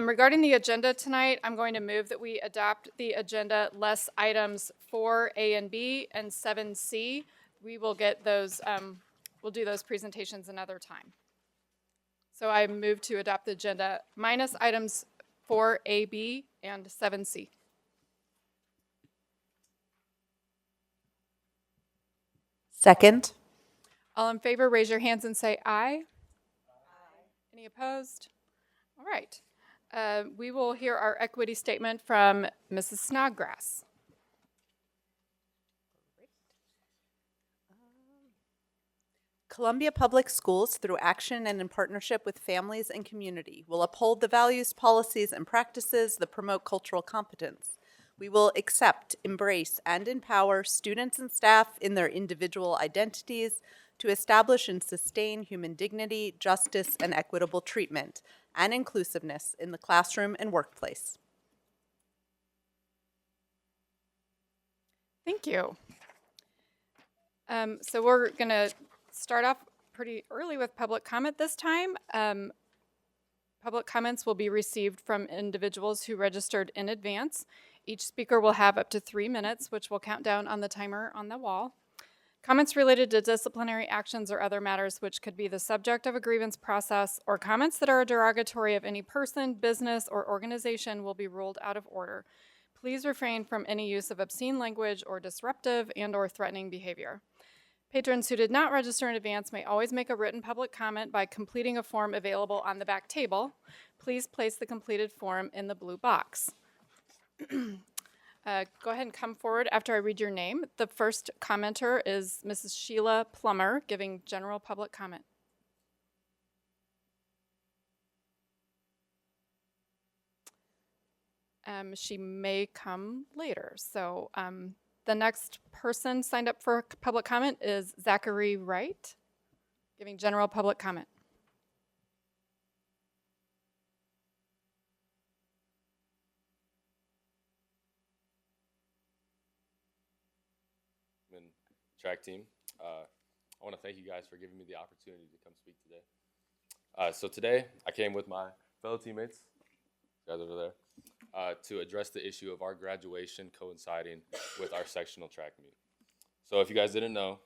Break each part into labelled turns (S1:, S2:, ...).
S1: Regarding the agenda tonight, I'm going to move that we adopt the agenda less items 4A and B and 7C. We will get those, we'll do those presentations another time. So I move to adopt the agenda minus items 4AB and 7C.
S2: Second.
S1: All in favor, raise your hands and say aye. Aye. Any opposed? All right. We will hear our equity statement from Mrs. Snodgrass.
S2: Columbia Public Schools, through action and in partnership with families and community, will uphold the values, policies, and practices that promote cultural competence. We will accept, embrace, and empower students and staff in their individual identities to establish and sustain human dignity, justice, and equitable treatment, and inclusiveness in the classroom and workplace.
S1: Thank you. So we're going to start off pretty early with public comment this time. Public comments will be received from individuals who registered in advance. Each speaker will have up to 3 minutes, which will count down on the timer on the wall. Comments related to disciplinary actions or other matters which could be the subject of a grievance process, or comments that are derogatory of any person, business, or organization will be ruled out of order. Please refrain from any use of obscene language or disruptive and/or threatening behavior. Patrons who did not register in advance may always make a written public comment by completing a form available on the back table. Please place the completed form in the blue box. Go ahead and come forward after I read your name. The first commenter is Mrs. Sheila Plummer, giving general public comment. She may come later. So the next person signed up for public comment is Zachary Wright, giving general public comment.
S3: Track team. I want to thank you guys for giving me the opportunity to come speak today. So today I came with my fellow teammates, guys over there, to address the issue of our graduation coinciding with our sectional track meet. So if you guys didn't know,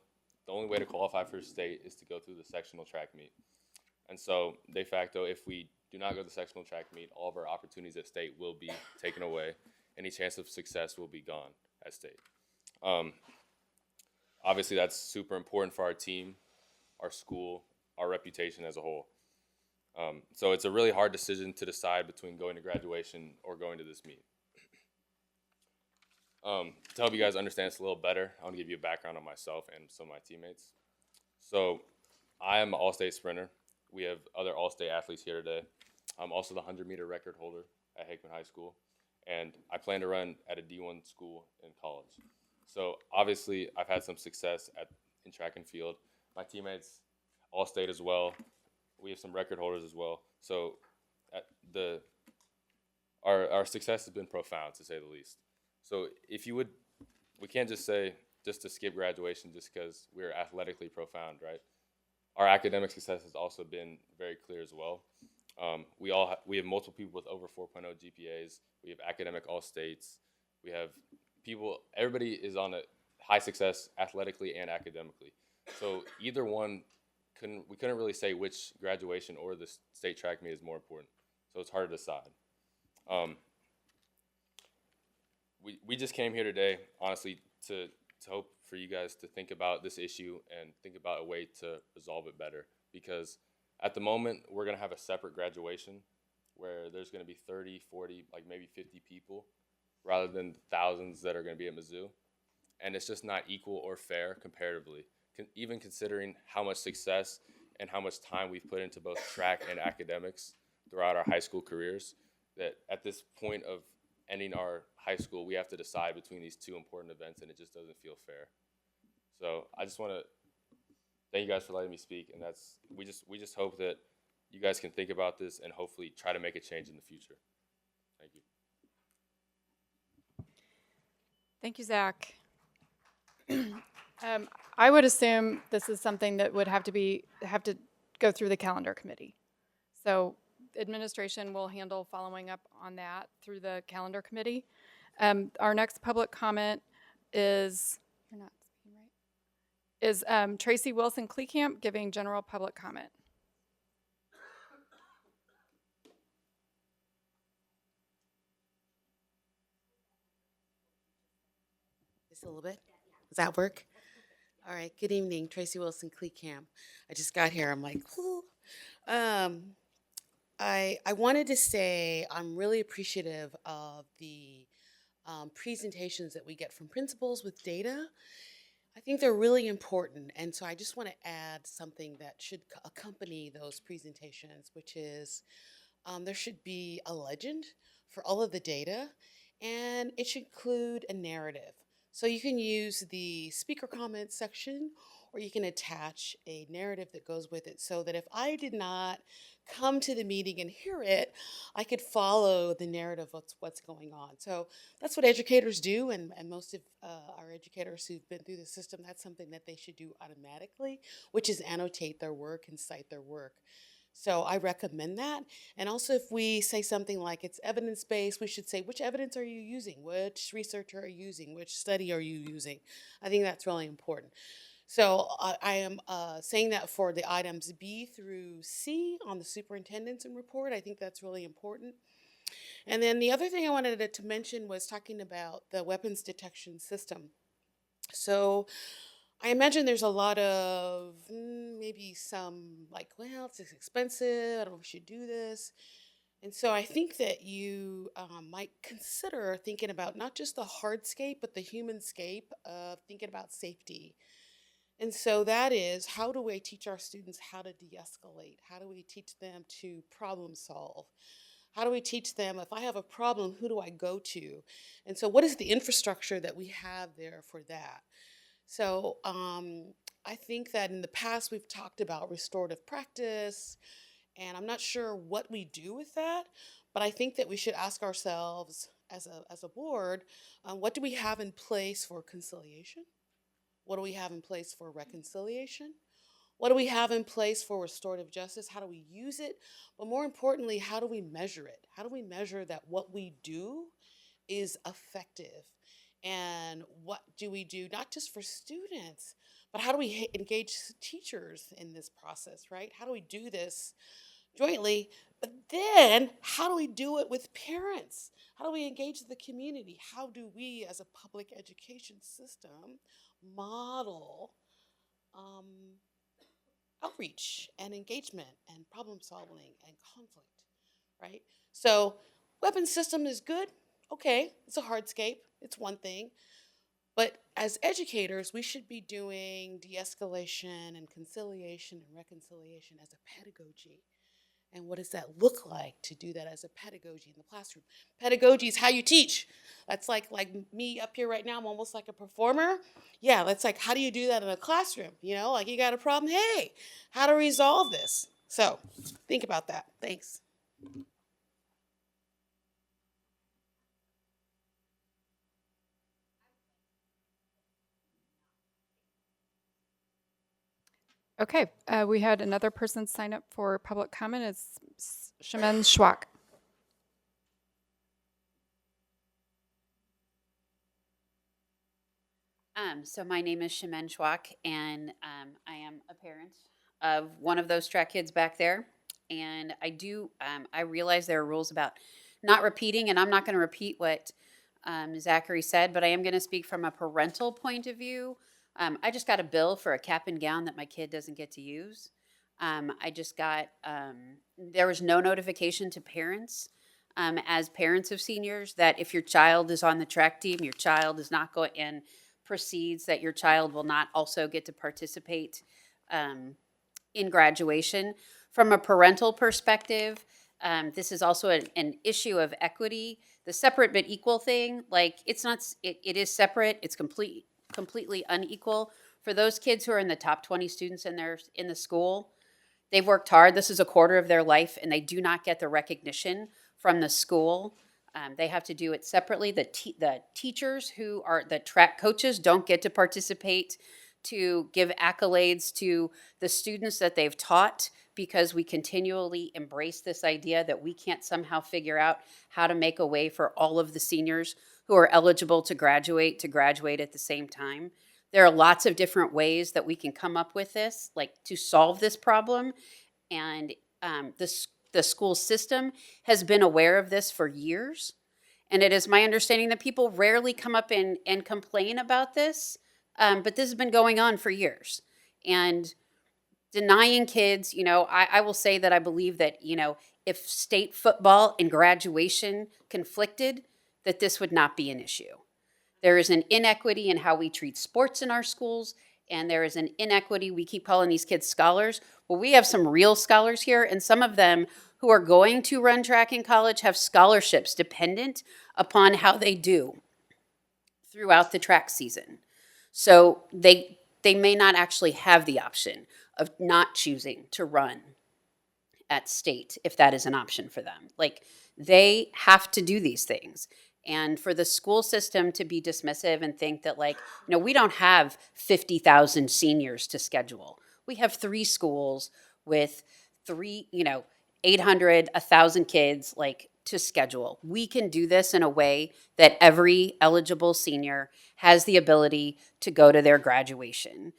S3: the only way to qualify for state is to go through the sectional track meet. And so de facto, if we do not go to the sectional track meet, all of our opportunities at state will be taken away. Any chance of success will be gone at state. Obviously, that's super important for our team, our school, our reputation as a whole. So it's a really hard decision to decide between going to graduation or going to this meet. To help you guys understand this a little better, I want to give you a background on myself and some of my teammates. So I am an all-state sprinter. We have other all-state athletes here today. I'm also the 100-meter record holder at Hickman High School, and I plan to run at a D1 school in college. So obviously, I've had some success in track and field. My teammates all state as well. We have some record holders as well. So our success has been profound, to say the least. So if you would, we can't just say just to skip graduation just because we're athletically profound, right? Our academic success has also been very clear as well. We have multiple people with over 4.0 GPAs. We have academic all states. We have people, everybody is on a high success athletically and academically. So either one, we couldn't really say which graduation or the state track meet is more important. So it's hard to decide. We just came here today, honestly, to hope for you guys to think about this issue and think about a way to resolve it better. Because at the moment, we're going to have a separate graduation where there's going to be 30, 40, like maybe 50 people, rather than thousands that are going to be at Mizzou. And it's just not equal or fair comparatively, even considering how much success and how much time we've put into both track and academics throughout our high school careers, that at this point of ending our high school, we have to decide between these two important events, and it just doesn't feel fair. So I just want to thank you guys for letting me speak, and we just hope that you guys can think about this and hopefully try to make a change in the future. Thank you.
S1: Thank you, Zach. I would assume this is something that would have to go through the calendar committee. So administration will handle following up on that through the calendar committee. Our next public comment is, you're not speaking right, is Tracy Wilson Kleekamp giving general public comment.
S4: Just a little bit. Does that work? All right. Good evening, Tracy Wilson Kleekamp. I just got here. I'm like, whoo. I wanted to say I'm really appreciative of the presentations that we get from principals with data. I think they're really important, and so I just want to add something that should accompany those presentations, which is there should be a legend for all of the data, and it should include a narrative. So you can use the speaker comments section, or you can attach a narrative that goes with it so that if I did not come to the meeting and hear it, I could follow the narrative of what's going on. So that's what educators do, and most of our educators who've been through the system, that's something that they should do automatically, which is annotate their work and cite their work. So I recommend that. And also if we say something like it's evidence-based, we should say, which evidence are you using? Which research are you using? Which study are you using? I think that's really important. So I am saying that for the items B through C on the superintendent's report. I think that's really important. And then the other thing I wanted to mention was talking about the weapons detection system. So I imagine there's a lot of maybe some like, well, it's expensive. I don't know if we should do this. And so I think that you might consider thinking about not just the hardscape, but the humanscape of thinking about safety. And so that is, how do we teach our students how to de-escalate? How do we teach them to problem solve? How do we teach them, if I have a problem, who do I go to? And so what is the infrastructure that we have there for that? So I think that in the past we've talked about restorative practice, and I'm not sure what we do with that, but I think that we should ask ourselves as a board, what do we have in place for conciliation? What do we have in place for reconciliation? What do we have in place for restorative justice? How do we use it? But more importantly, how do we measure it? How do we measure that what we do is effective? And what do we do, not just for students, but how do we engage teachers in this process, right? How do we do this jointly? But then, how do we do it with parents? How do we engage the community? How do we, as a public education system, model outreach and engagement and problem solving and conflict, right? So weapons system is good. Okay, it's a hardscape. It's one thing. But as educators, we should be doing de-escalation and conciliation and reconciliation as a pedagogy. And what does that look like to do that as a pedagogy in the classroom? Pedagogy is how you teach. That's like me up here right now, I'm almost like a performer. Yeah, that's like, how do you do that in a classroom? You know, like you got a problem, hey, how to resolve this? So think about that. Thanks.
S1: Okay, we had another person sign up for public comment. It's Shemen Schwak.
S5: So my name is Shemen Schwak, and I am a parent of one of those track kids back there. And I realize there are rules about not repeating, and I'm not going to repeat what Zachary said, but I am going to speak from a parental point of view. I just got a bill for a cap and gown that my kid doesn't get to use. I just got, there was no notification to parents as parents of seniors that if your child is on the track team, your child is not going and proceeds, that your child will not also get to participate in graduation. From a parental perspective, this is also an issue of equity. The separate but equal thing, like it's not, it is separate, it's completely unequal. For those kids who are in the top 20 students in the school, they've worked hard. This is a quarter of their life, and they do not get the recognition from the school. They have to do it separately. The teachers who are the track coaches don't get to participate to give accolades to the students that they've taught because we continually embrace this idea that we can't somehow figure out how to make a way for all of the seniors who are eligible to graduate at the same time. There are lots of different ways that we can come up with this, like to solve this problem. And the school system has been aware of this for years. And it is my understanding that people rarely come up and complain about this, but this has been going on for years. And denying kids, I will say that I believe that, if state football and graduation conflicted, that this would not be an issue. There is an inequity in how we treat sports in our schools, and there is an inequity. We keep calling these kids scholars. Well, we have some real scholars here, and some of them who are going to run track in college have scholarships dependent upon how they do throughout the track season. So they may not actually have the option of not choosing to run at state if that is an option for them. Like, they have to do these things. And for the school system to be dismissive and think that, like, we don't have 50,000 seniors to schedule. We have 3 schools with 800, 1,000 kids, like, to schedule. We can do this in a way that every eligible senior has the ability to go to their graduation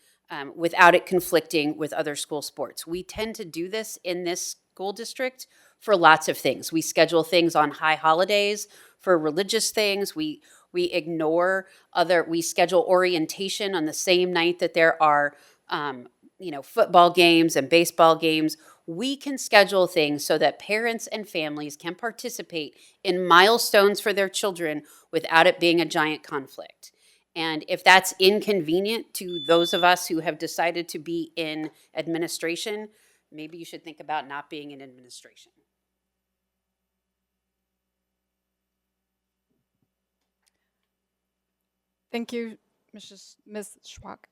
S5: without it conflicting with other school sports. We tend to do this in this school district for lots of things. We schedule things on high holidays for religious things. We schedule orientation on the same night that there are football games and baseball games. We can schedule things so that parents and families can participate in milestones for their children without it being a giant conflict. And if that's inconvenient to those of us who have decided to be in administration, maybe you should think about not being in administration.
S1: Thank you, Ms. Schwach.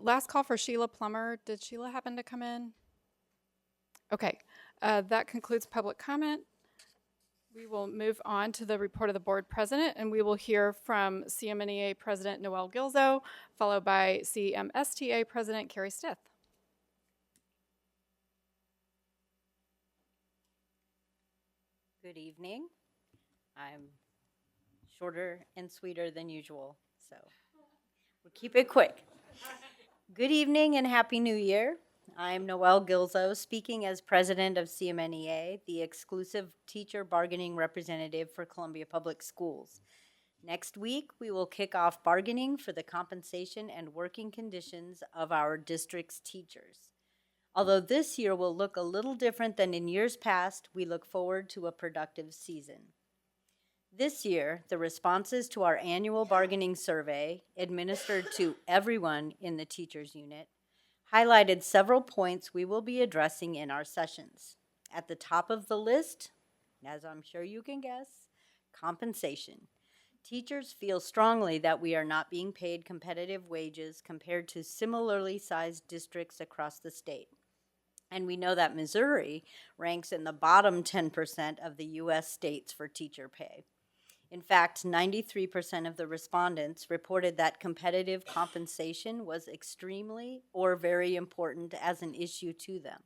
S1: Last call for Sheila Plummer. Did Sheila happen to come in? Okay, that concludes public comment. We will move on to the report of the board president, and we will hear from CMNEA President Noel Gilzo, followed by CMSTA President Carrie Stith.
S6: Good evening. I'm shorter and sweeter than usual, so we'll keep it quick. Good evening and Happy New Year. I'm Noel Gilzo, speaking as president of CMNEA, the exclusive teacher bargaining representative for Columbia Public Schools. Next week, we will kick off bargaining for the compensation and working conditions of our district's teachers. Although this year will look a little different than in years past, we look forward to a productive season. This year, the responses to our annual bargaining survey, administered to everyone in the teachers unit, highlighted several points we will be addressing in our sessions. At the top of the list, as I'm sure you can guess, compensation. Teachers feel strongly that we are not being paid competitive wages compared to similarly sized districts across the state. And we know that Missouri ranks in the bottom 10% of the U.S. states for teacher pay. In fact, 93% of the respondents reported that competitive compensation was extremely or very important as an issue to them.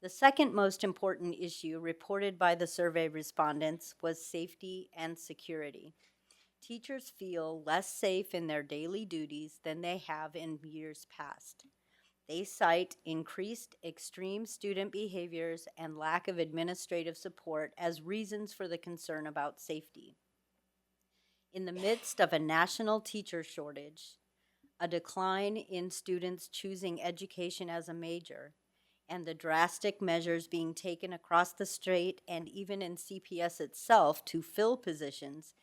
S6: The second most important issue reported by the survey respondents was safety and security. Teachers feel less safe in their daily duties than they have in years past. They cite increased extreme student behaviors and lack of administrative support as reasons for the concern about safety. In the midst of a national teacher shortage, a decline in students choosing education as a major, and the drastic measures being taken across the state and even in CPS itself to fill positions,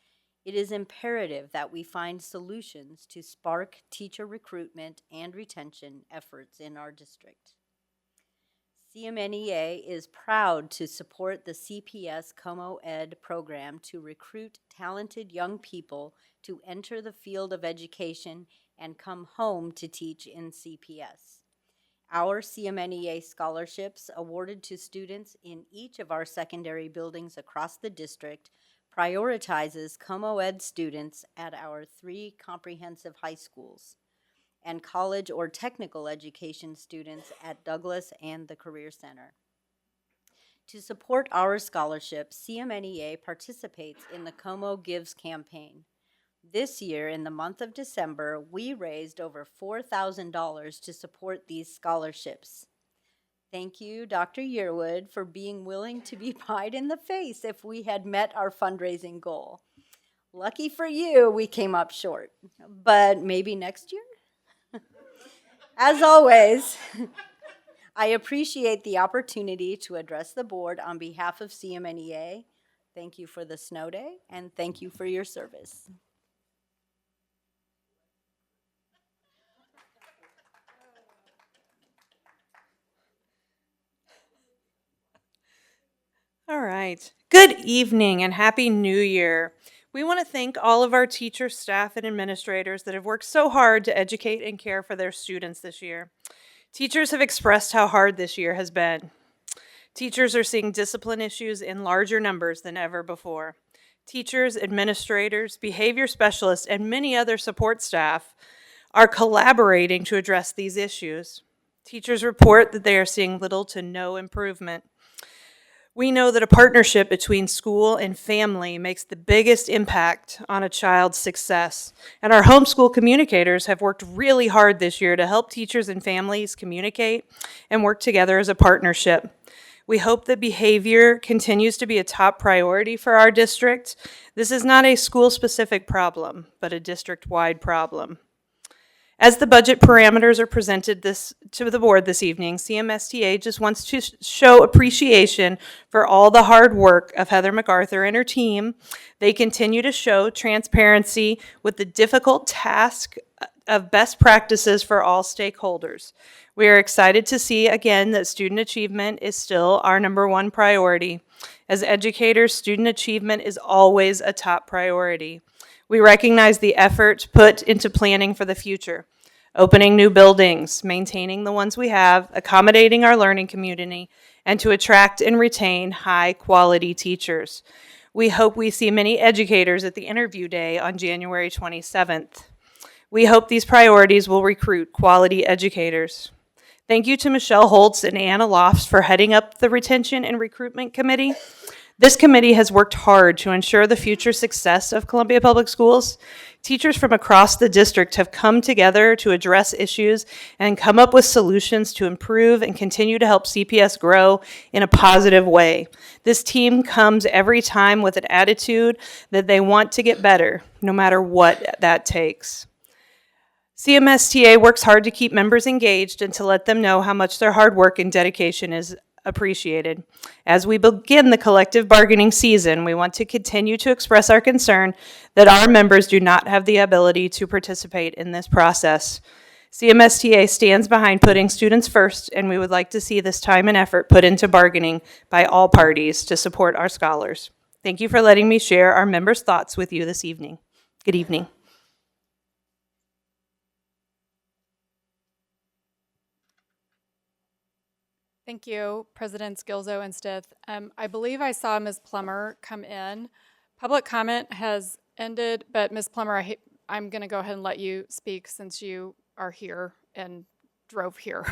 S6: it is imperative that we find solutions to spark teacher recruitment and retention efforts in our district. CMNEA is proud to support the CPS Como-Ed program to recruit talented young people to enter the field of education and come home to teach in CPS. Our CMNEA scholarships awarded to students in each of our secondary buildings across the district prioritizes Como-Ed students at our 3 comprehensive high schools. and college or technical education students at Douglas and the Career Center. To support our scholarship, CMNEA participates in the Como Gives campaign. This year, in the month of December, we raised over $4,000 to support these scholarships. Thank you, Dr. Yearwood, for being willing to be pied in the face if we had met our fundraising goal. Lucky for you, we came up short, but maybe next year? As always, I appreciate the opportunity to address the board on behalf of CMNEA. Thank you for the snow day, and thank you for your service.
S7: All right. Good evening and Happy New Year. We want to thank all of our teachers, staff, and administrators that have worked so hard to educate and care for their students this year. Teachers have expressed how hard this year has been. Teachers are seeing discipline issues in larger numbers than ever before. Teachers, administrators, behavior specialists, and many other support staff are collaborating to address these issues. Teachers report that they are seeing little to no improvement. We know that a partnership between school and family makes the biggest impact on a child's success. And our homeschool communicators have worked really hard this year to help teachers and families communicate and work together as a partnership. We hope that behavior continues to be a top priority for our district. This is not a school-specific problem, but a district-wide problem. As the budget parameters are presented to the board this evening, CMSTA just wants to show appreciation for all the hard work of Heather MacArthur and her team. They continue to show transparency with the difficult task of best practices for all stakeholders. We are excited to see again that student achievement is still our #1 priority. As educators, student achievement is always a top priority. We recognize the effort put into planning for the future, opening new buildings, maintaining the ones we have, accommodating our learning community, and to attract and retain high-quality teachers. We hope we see many educators at the interview day on January 27th. We hope these priorities will recruit quality educators. Thank you to Michelle Holtz and Anna Lofts for heading up the Retention and Recruitment Committee. This committee has worked hard to ensure the future success of Columbia Public Schools. Teachers from across the district have come together to address issues and come up with solutions to improve and continue to help CPS grow in a positive way. This team comes every time with an attitude that they want to get better, no matter what that takes. CMSTA works hard to keep members engaged and to let them know how much their hard work and dedication is appreciated. As we begin the collective bargaining season, we want to continue to express our concern that our members do not have the ability to participate in this process. CMSTA stands behind putting students first, and we would like to see this time and effort put into bargaining by all parties to support our scholars. Thank you for letting me share our members' thoughts with you this evening. Good evening.
S1: Thank you, Presidents Gilzo and Stith. I believe I saw Ms. Plummer come in. Public comment has ended, but Ms. Plummer, I'm going to go ahead and let you speak since you are here and drove here.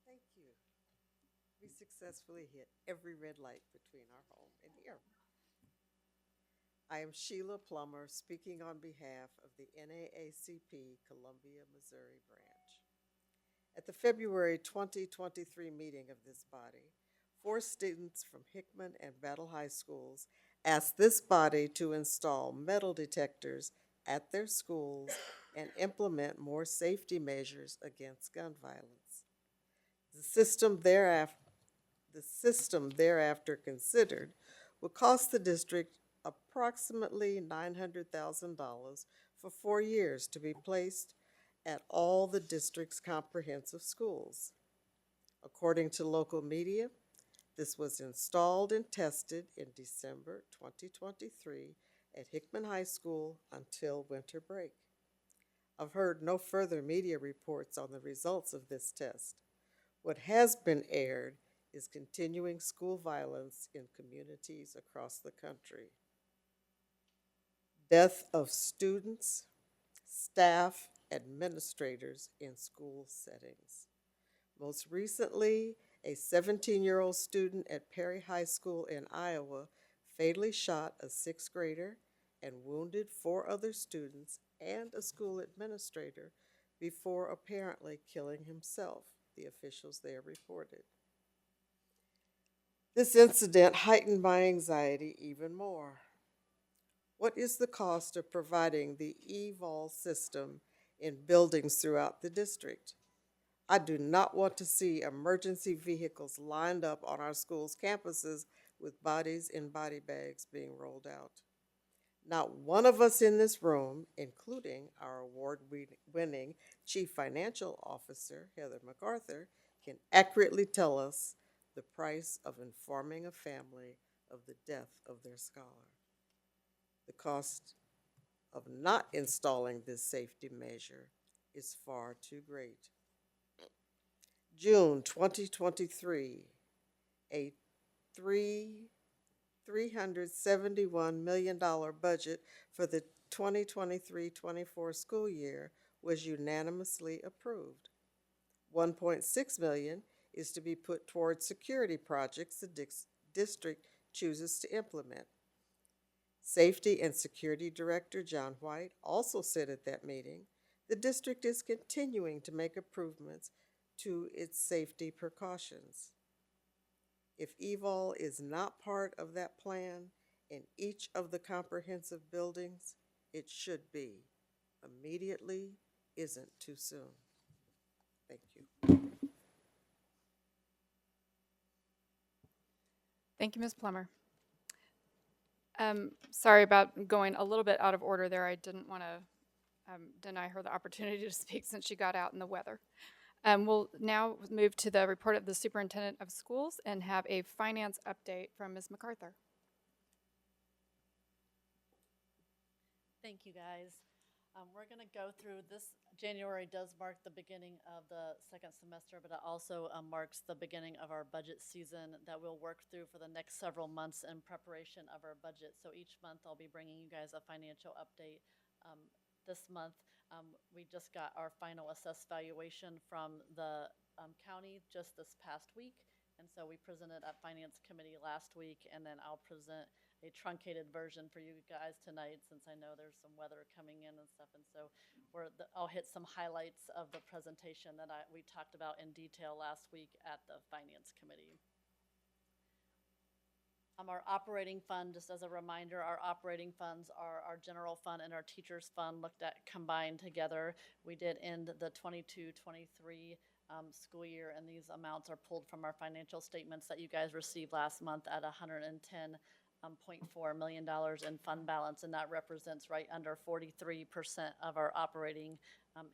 S8: Thank you. We successfully hit every red light between our home and here. I am Sheila Plummer, speaking on behalf of the NAACP Columbia, Missouri branch. At the February 2023 meeting of this body, 4 students from Hickman and Battle High Schools asked this body to install metal detectors at their schools and implement more safety measures against gun violence. The system thereafter considered would cost the district approximately $900,000 for 4 years to be placed at all the district's comprehensive schools. According to local media, this was installed and tested in December 2023 at Hickman High School until winter break. I've heard no further media reports on the results of this test. What has been aired is continuing school violence in communities across the country. Death of students, staff, administrators in school settings. Most recently, a 17-year-old student at Perry High School in Iowa fatally shot a sixth grader and wounded 4 other students and a school administrator before apparently killing himself, the officials there reported. This incident heightened my anxiety even more. What is the cost of providing the EVOL system in buildings throughout the district? I do not want to see emergency vehicles lined up on our schools' campuses with bodies in body bags being rolled out. Not one of us in this room, including our award-winning Chief Financial Officer, Heather MacArthur, can accurately tell us the price of informing a family of the death of their scholar. The cost of not installing this safety measure is far too great. June 2023, a $371 million budget for the 2023-24 school year was unanimously approved. $1.6 million is to be put towards security projects the district chooses to implement. Safety and Security Director John White also said at that meeting, the district is continuing to make improvements to its safety precautions. If EVOL is not part of that plan in each of the comprehensive buildings, it should be. Immediately isn't too soon. Thank you.
S1: Thank you, Ms. Plummer. Sorry about going a little bit out of order there. I didn't want to deny her the opportunity to speak since she got out in the weather. We'll now move to the report of the Superintendent of Schools and have a finance update from Ms. MacArthur.
S9: Thank you, guys. We're going to go through this. January does mark the beginning of the second semester, but it also marks the beginning of our budget season that we'll work through for the next several months in preparation of our budget. So each month I'll be bringing you guys a financial update. This month, we just got our final assessed valuation from the county just this past week. And so we presented at Finance Committee last week, and then I'll present a truncated version for you guys tonight since I know there's some weather coming in and stuff. And so I'll hit some highlights of the presentation that we talked about in detail last week at the Finance Committee. Our operating fund, just as a reminder, our operating funds are our general fund and our teachers fund looked at combined together. We did end the 22-23 school year, and these amounts are pulled from our financial statements that you guys received last month at $110.4 million in fund balance, and that represents right under 43% of our operating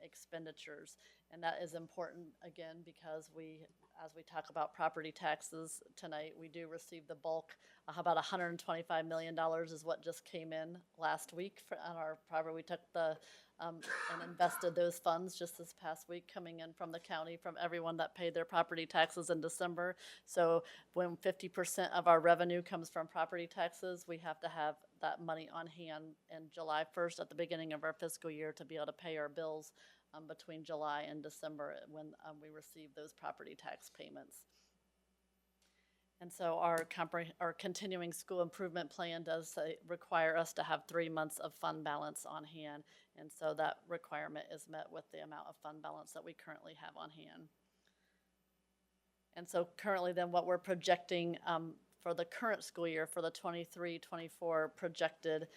S9: expenditures. And that is important, again, because as we talk about property taxes tonight, we do receive the bulk. About $125 million is what just came in last week on our property. We took and invested those funds just this past week coming in from the county, from everyone that paid their property taxes in December. So when 50% of our revenue comes from property taxes, we have to have that money on hand in July 1st at the beginning of our fiscal year to be able to pay our bills between July and December when we receive those property tax payments. And so our continuing school improvement plan does require us to have 3 months of fund balance on hand. And so that requirement is met with the amount of fund balance that we currently have on hand. And so currently then what we're projecting for the current school year, for the 23-24 projected,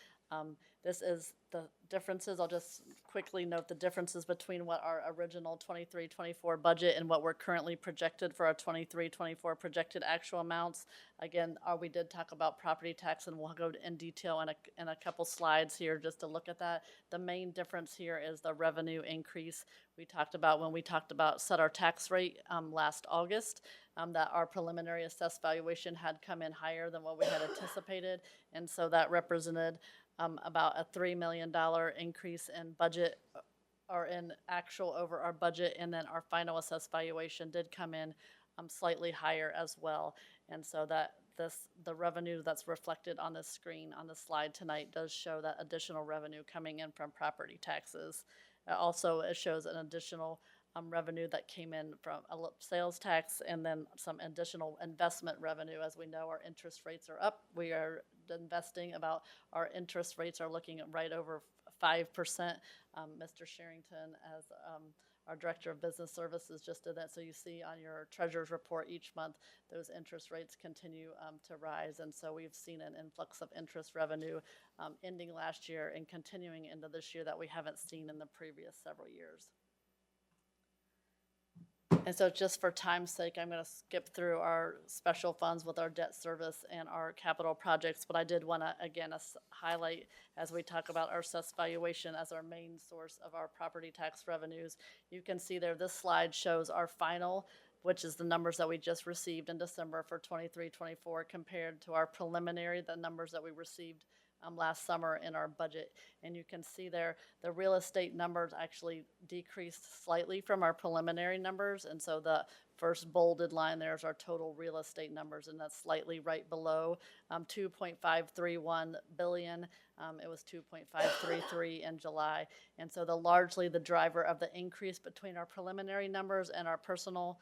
S9: this is the differences. I'll just quickly note the differences between what our original 23-24 budget and what we're currently projected for our 23-24 projected actual amounts. Again, we did talk about property tax, and we'll go in detail in a couple slides here just to look at that. The main difference here is the revenue increase. We talked about when we talked about set our tax rate last August, that our preliminary assessed valuation had come in higher than what we had anticipated, and so that represented about a $3 million increase in budget or in actual over our budget, and then our final assessed valuation did come in slightly higher as well. And so that the revenue that's reflected on the screen on the slide tonight does show that additional revenue coming in from property taxes. Also, it shows an additional revenue that came in from sales tax and then some additional investment revenue. As we know, our interest rates are up. We are investing about, our interest rates are looking at right over 5%. Mr. Sherrington, as our Director of Business Services, just did that. So you see on your treasurer's report each month, those interest rates continue to rise. And so we've seen an influx of interest revenue ending last year and continuing into this year that we haven't seen in the previous several years. And so just for time's sake, I'm going to skip through our special funds with our debt service and our capital projects. But I did want to, again, highlight, as we talk about our assessed valuation as our main source of our property tax revenues, you can see there, this slide shows our final, which is the numbers that we just received in December for 23-24, compared to our preliminary, the numbers that we received last summer in our budget. And you can see there the real estate numbers actually decreased slightly from our preliminary numbers. And so the first bolded line there is our total real estate numbers, and that's slightly right below 2.531 billion. It was 2.533 in July. And so largely the driver of the increase between our preliminary numbers and our personal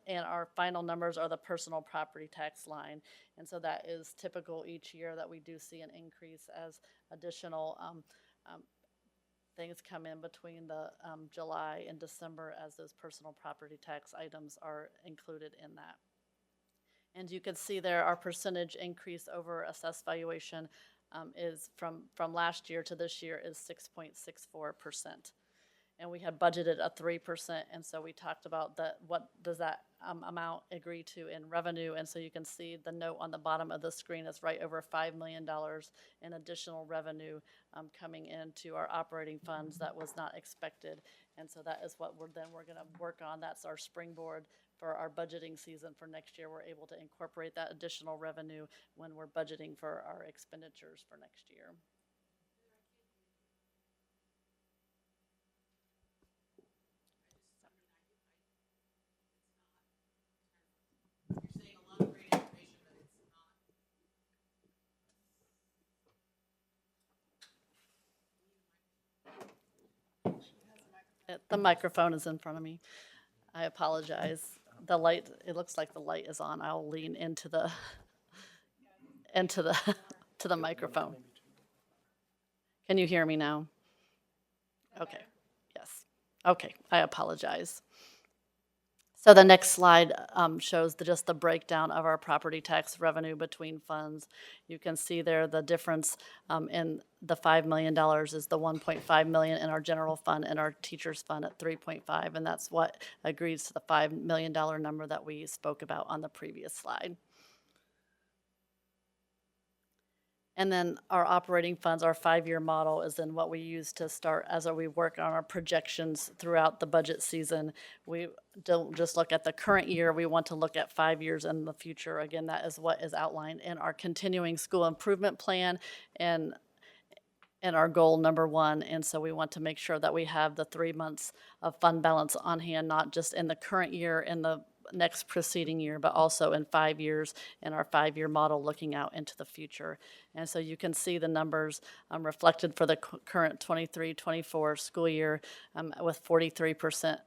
S9: and our final numbers are the personal property tax line. And so that is typical each year that we do see an increase as additional things come in between the July and December, as those personal property tax items are included in that. And you can see there our percentage increase over assessed valuation is from last year to this year is 6.64%. And we had budgeted a 3%, and so we talked about what does that amount agree to in revenue. And so you can see the note on the bottom of the screen is right over $5 million in additional revenue coming into our operating funds that was not expected. And so that is what we're going to work on. That's our springboard for our budgeting season for next year. We're able to incorporate that additional revenue when we're budgeting for our expenditures for next year. The microphone is in front of me. I apologize. The light, it looks like the light is on. I'll lean into the to the microphone. Can you hear me now? Okay. Yes. Okay. I apologize. So the next slide shows just the breakdown of our property tax revenue between funds. You can see there the difference in the $5 million is the $1.5 million in our general fund and our teachers fund at 3.5, and that's what agrees to the $5 million number that we spoke about on the previous slide. And then our operating funds, our 5-year model, is then what we use to start as we work on our projections throughout the budget season. We don't just look at the current year, we want to look at 5 years in the future. Again, that is what is outlined in our continuing school improvement plan and our goal number 1. And so we want to make sure that we have the 3 months of fund balance on hand, not just in the current year, in the next preceding year, but also in 5 years in our 5-year model looking out into the future. And so you can see the numbers reflected for the current 23-24 school year with 43%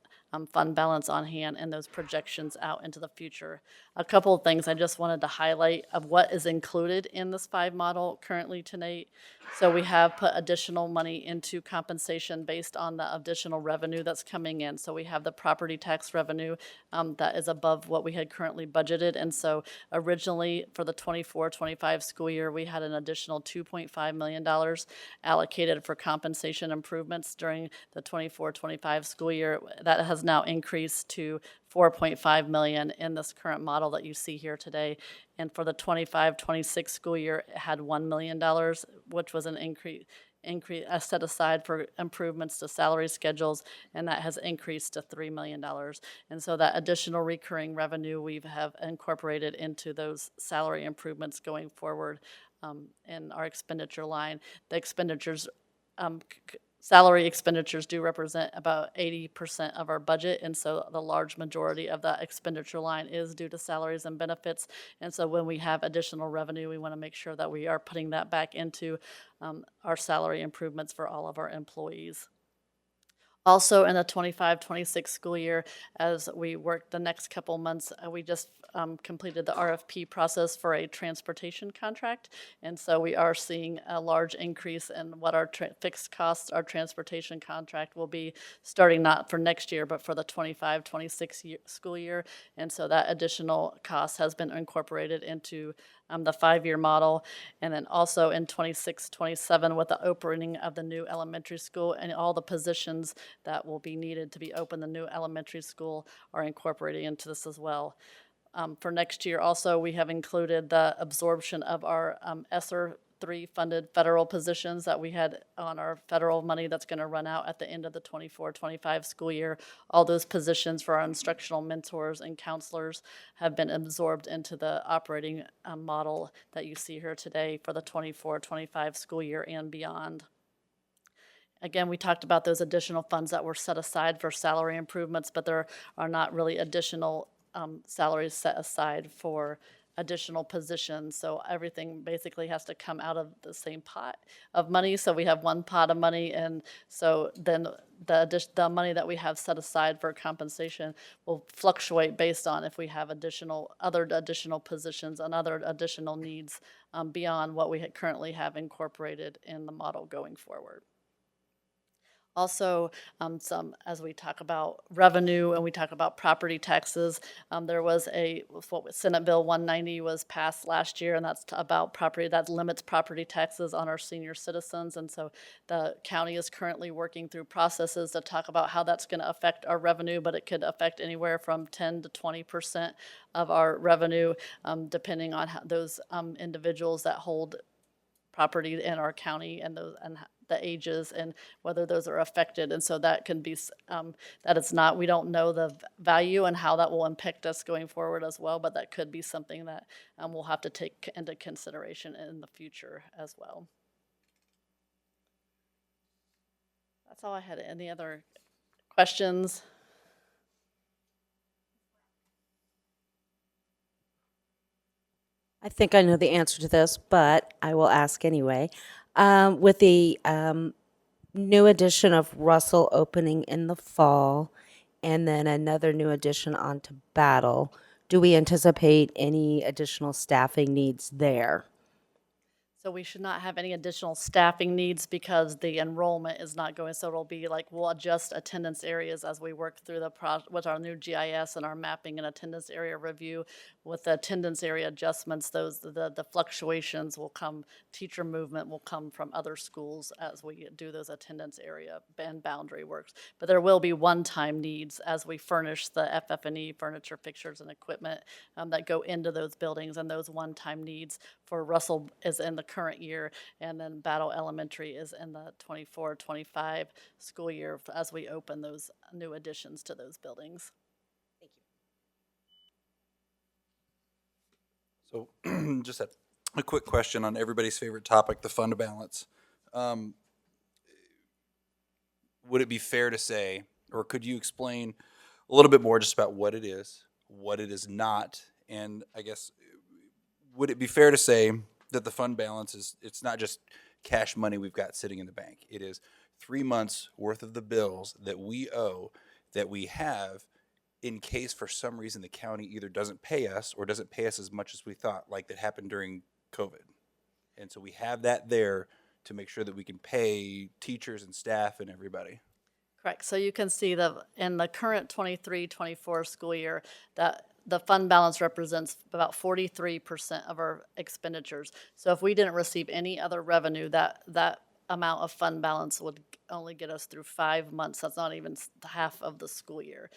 S9: fund balance on hand and those projections out into the future. A couple of things I just wanted to highlight of what is included in this 5 model currently tonight. So we have put additional money into compensation based on the additional revenue that's coming in. So we have the property tax revenue that is above what we had currently budgeted. And so originally for the 24-25 school year, we had an additional $2.5 million allocated for compensation improvements during the 24-25 school year. That has now increased to $4.5 million in this current model that you see here today. And for the 25-26 school year, it had $1 million, which was an increase set aside for improvements to salary schedules, and that has increased to $3 million. And so that additional recurring revenue we have incorporated into those salary improvements going forward in our expenditure line. The expenditures salary expenditures do represent about 80% of our budget, and so the large majority of that expenditure line is due to salaries and benefits. And so when we have additional revenue, we want to make sure that we are putting that back into our salary improvements for all of our employees. Also, in the 25-26 school year, as we work the next couple months, we just completed the RFP process for a transportation contract. And so we are seeing a large increase in what our fixed costs, our transportation contract will be starting not for next year, but for the 25-26 school year. And so that additional cost has been incorporated into the 5-year model. And then also in 26-27 with the opening of the new elementary school and all the positions that will be needed to be open, the new elementary school are incorporated into this as well. For next year also, we have included the absorption of our ESSER 3 funded federal positions that we had on our federal money that's going to run out at the end of the 24-25 school year. All those positions for our instructional mentors and counselors have been absorbed into the operating model that you see here today for the 24-25 school year and beyond. Again, we talked about those additional funds that were set aside for salary improvements, but there are not really additional salaries set aside for additional positions. So everything basically has to come out of the same pot of money. So we have one pot of money, and so then the money that we have set aside for compensation will fluctuate based on if we have other additional positions and other additional needs beyond what we currently have incorporated in the model going forward. Also, as we talk about revenue and we talk about property taxes, there was Senate Bill 190 was passed last year, and that's about property that limits property taxes on our senior citizens. And so the county is currently working through processes to talk about how that's going to affect our revenue, but it could affect anywhere from 10 to 20% of our revenue, depending on how those individuals that hold property in our county and the ages and whether those are affected. And so that can be, we don't know the value and how that will impact us going forward as well, but that could be something that we'll have to take into consideration in the future as well. That's all I had. Any other questions?
S10: I think I know the answer to this, but I will ask anyway. With the new edition of Russell opening in the fall and then another new addition onto Battle, do we anticipate any additional staffing needs there?
S9: So we should not have any additional staffing needs because the enrollment is not going. So it'll be like we'll adjust attendance areas as we work through with our new GIS and our mapping and attendance area review. With the attendance area adjustments, the fluctuations will come. Teacher movement will come from other schools as we do those attendance area and boundary works. But there will be one-time needs as we furnish the FF&E furniture, fixtures, and equipment that go into those buildings, and those one-time needs for Russell is in the current year, and then Battle Elementary is in the 24-25 school year as we open those new additions to those buildings.
S10: Thank you.
S11: So just a quick question on everybody's favorite topic, the fund balance. Would it be fair to say, or could you explain a little bit more just about what it is not, and I guess, would it be fair to say that the fund balance it's not just cash money we've got sitting in the bank. It is 3 months worth of the bills that we owe, that we have in case for some reason the county either doesn't pay us or doesn't pay us as much as we thought, like that happened during COVID. And so we have that there to make sure that we can pay teachers and staff and everybody.
S9: Correct. So you can see in the current 23-24 school year that the fund balance represents about 43% of our expenditures. So if we didn't receive any other revenue, that amount of fund balance would only get us through 5 months. That's not even half of the school year.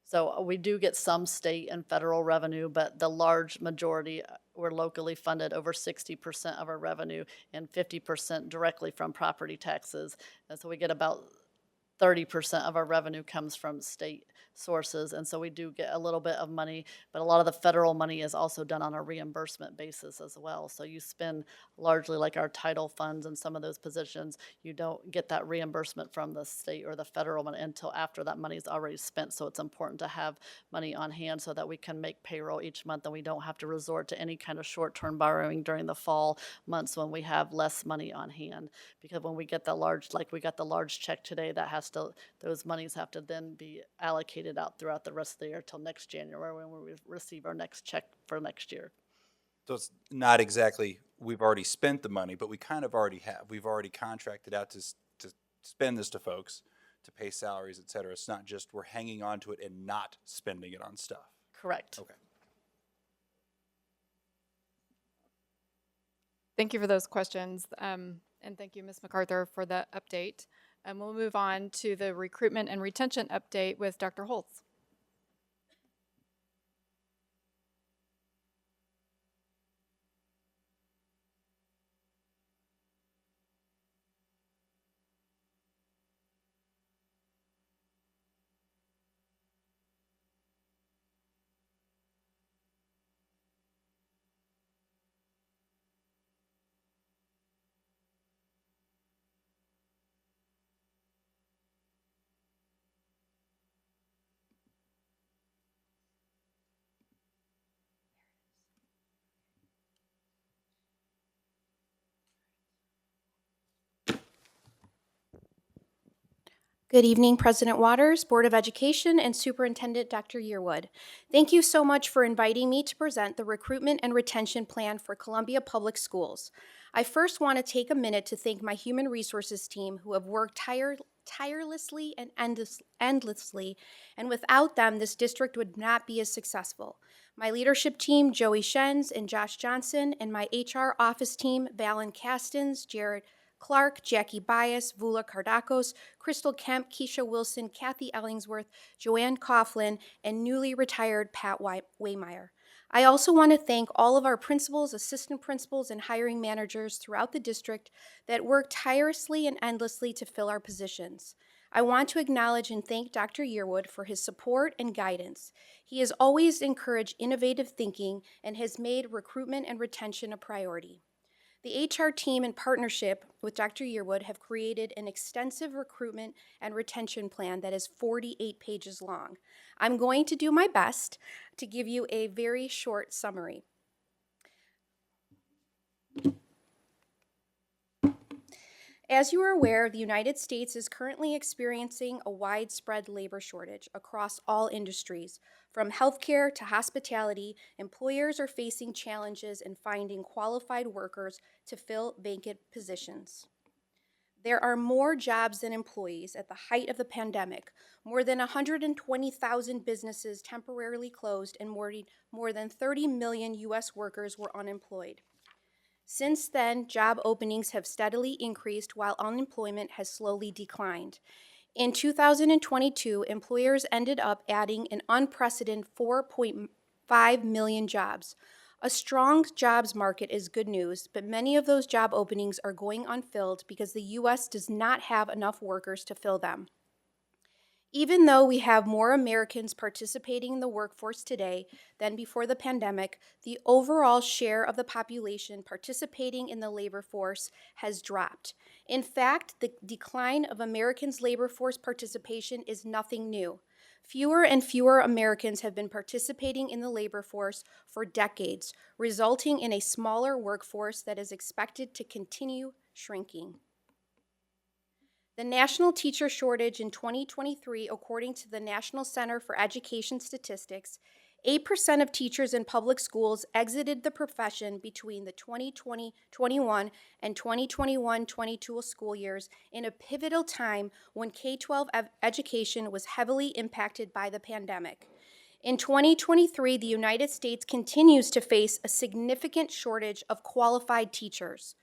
S9: So we do get some state and federal revenue, but the large majority were locally funded, over 60% of our revenue, and 50% directly from property taxes. And so we get about 30% of our revenue comes from state sources, and so we do get a little bit of money, but a lot of the federal money is also done on a reimbursement basis as well. So you spend largely like our title funds and some of those positions, you don't get that reimbursement from the state or the federal money until after that money is already spent. So it's important to have money on hand so that we can make payroll each month and we don't have to resort to any kind of short-term borrowing during the fall months when we have less money on hand. Because when we get the large, like we got the large check today, that has to, those monies have to then be allocated out throughout the rest of the year till next January when we receive our next check for next year.
S11: So it's not exactly we've already spent the money, but we kind of already have. We've already contracted out to spend this to folks, to pay salaries, et cetera. It's not just we're hanging on to it and not spending it on stuff.
S9: Correct.
S11: Okay.
S1: Thank you for those questions. And thank you, Ms. MacArthur, for the update. And we'll move on to the recruitment and retention update with Dr. Holtz.
S12: Good evening, President Waters, Board of Education, and Superintendent Dr. Yearwood. Thank you so much for inviting me to present the recruitment and retention plan for Columbia Public Schools. I first want to take a minute to thank my human resources team who have worked tirelessly and endlessly, and without them, this district would not be as successful. My leadership team, Joey Shenz and Josh Johnson, and my HR office team, Valen Castens, Jared Clark, Jackie Bias, Vula Kardakos, Crystal Kemp, Keisha Wilson, Kathy Ellingsworth, Joanne Coughlin, and newly retired Pat Waymeyer. I also want to thank all of our principals, assistant principals, and hiring managers throughout the district that work tirelessly and endlessly to fill our positions. I want to acknowledge and thank Dr. Yearwood for his support and guidance. He has always encouraged innovative thinking and has made recruitment and retention a priority. The HR team, in partnership with Dr. Yearwood, have created an extensive recruitment and retention plan that is 48 pages long. I'm going to do my best to give you a very short summary. As you are aware, the United States is currently experiencing a widespread labor shortage across all industries. From healthcare to hospitality, employers are facing challenges in finding qualified workers to fill vacant positions. There are more jobs than employees at the height of the pandemic. More than 120,000 businesses temporarily closed and more than 30 million U.S. workers were unemployed. Since then, job openings have steadily increased while unemployment has slowly declined. In 2022, employers ended up adding an unprecedented 4.5 million jobs. A strong jobs market is good news, but many of those job openings are going unfilled because the U.S. does not have enough workers to fill them. Even though we have more Americans participating in the workforce today than before the pandemic, the overall share of the population participating in the labor force has dropped. In fact, the decline of Americans' labor force participation is nothing new. Fewer and fewer Americans have been participating in the labor force for decades, resulting in a smaller workforce that is expected to continue shrinking. The national teacher shortage in 2023, according to the National Center for Education Statistics, 8% of teachers in public schools exited the profession between the 2020-21 and 2021-22 school years in a pivotal time when K-12 education was heavily impacted by the pandemic. In 2023, the United States continues to face a significant shortage of qualified teachers.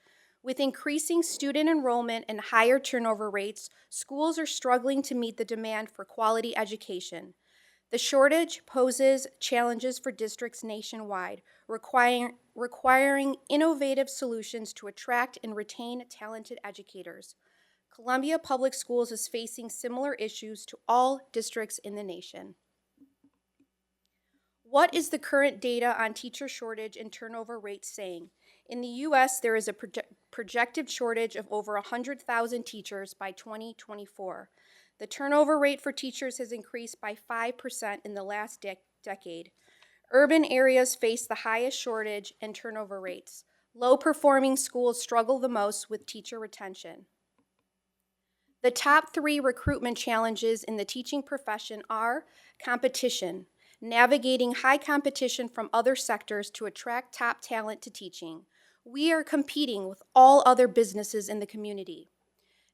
S12: With increasing student enrollment and higher turnover rates, schools are struggling to meet the demand for quality education. The shortage poses challenges for districts nationwide, requiring innovative solutions to attract and retain talented educators. Columbia Public Schools is facing similar issues to all districts in the nation. What is the current data on teacher shortage and turnover rates saying? In the U.S., there is a projected shortage of over 100,000 teachers by 2024. The turnover rate for teachers has increased by 5% in the last decade. Urban areas face the highest shortage and turnover rates. Low-performing schools struggle the most with teacher retention. The top 3 recruitment challenges in the teaching profession are competition, navigating high competition from other sectors to attract top talent to teaching. We are competing with all other businesses in the community.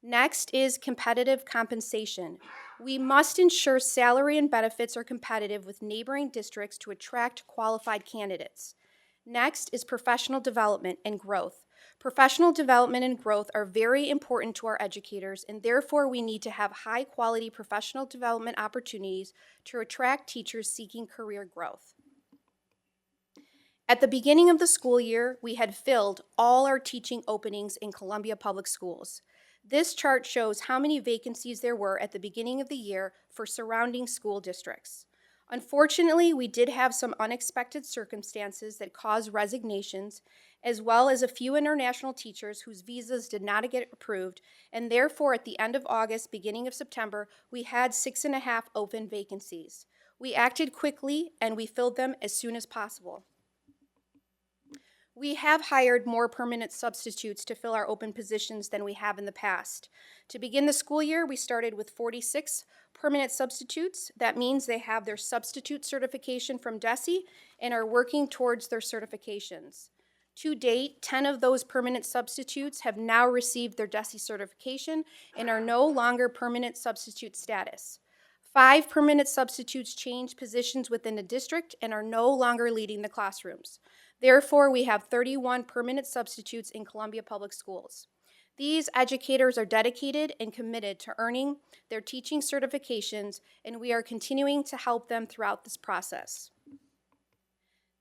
S12: Next is competitive compensation. We must ensure salary and benefits are competitive with neighboring districts to attract qualified candidates. Next is professional development and growth. Professional development and growth are very important to our educators, and therefore we need to have high-quality professional development opportunities to attract teachers seeking career growth. At the beginning of the school year, we had filled all our teaching openings in Columbia Public Schools. This chart shows how many vacancies there were at the beginning of the year for surrounding school districts. Unfortunately, we did have some unexpected circumstances that caused resignations, as well as a few international teachers whose visas did not get approved, and therefore at the end of August, beginning of September, we had 6.5 open vacancies. We acted quickly and we filled them as soon as possible. We have hired more permanent substitutes to fill our open positions than we have in the past. To begin the school year, we started with 46 permanent substitutes. That means they have their substitute certification from DESE and are working towards their certifications. To date, 10 of those permanent substitutes have now received their DESE certification and are no longer permanent substitute status. 5 permanent substitutes changed positions within the district and are no longer leading the classrooms. Therefore, we have 31 permanent substitutes in Columbia Public Schools. These educators are dedicated and committed to earning their teaching certifications, and we are continuing to help them throughout this process.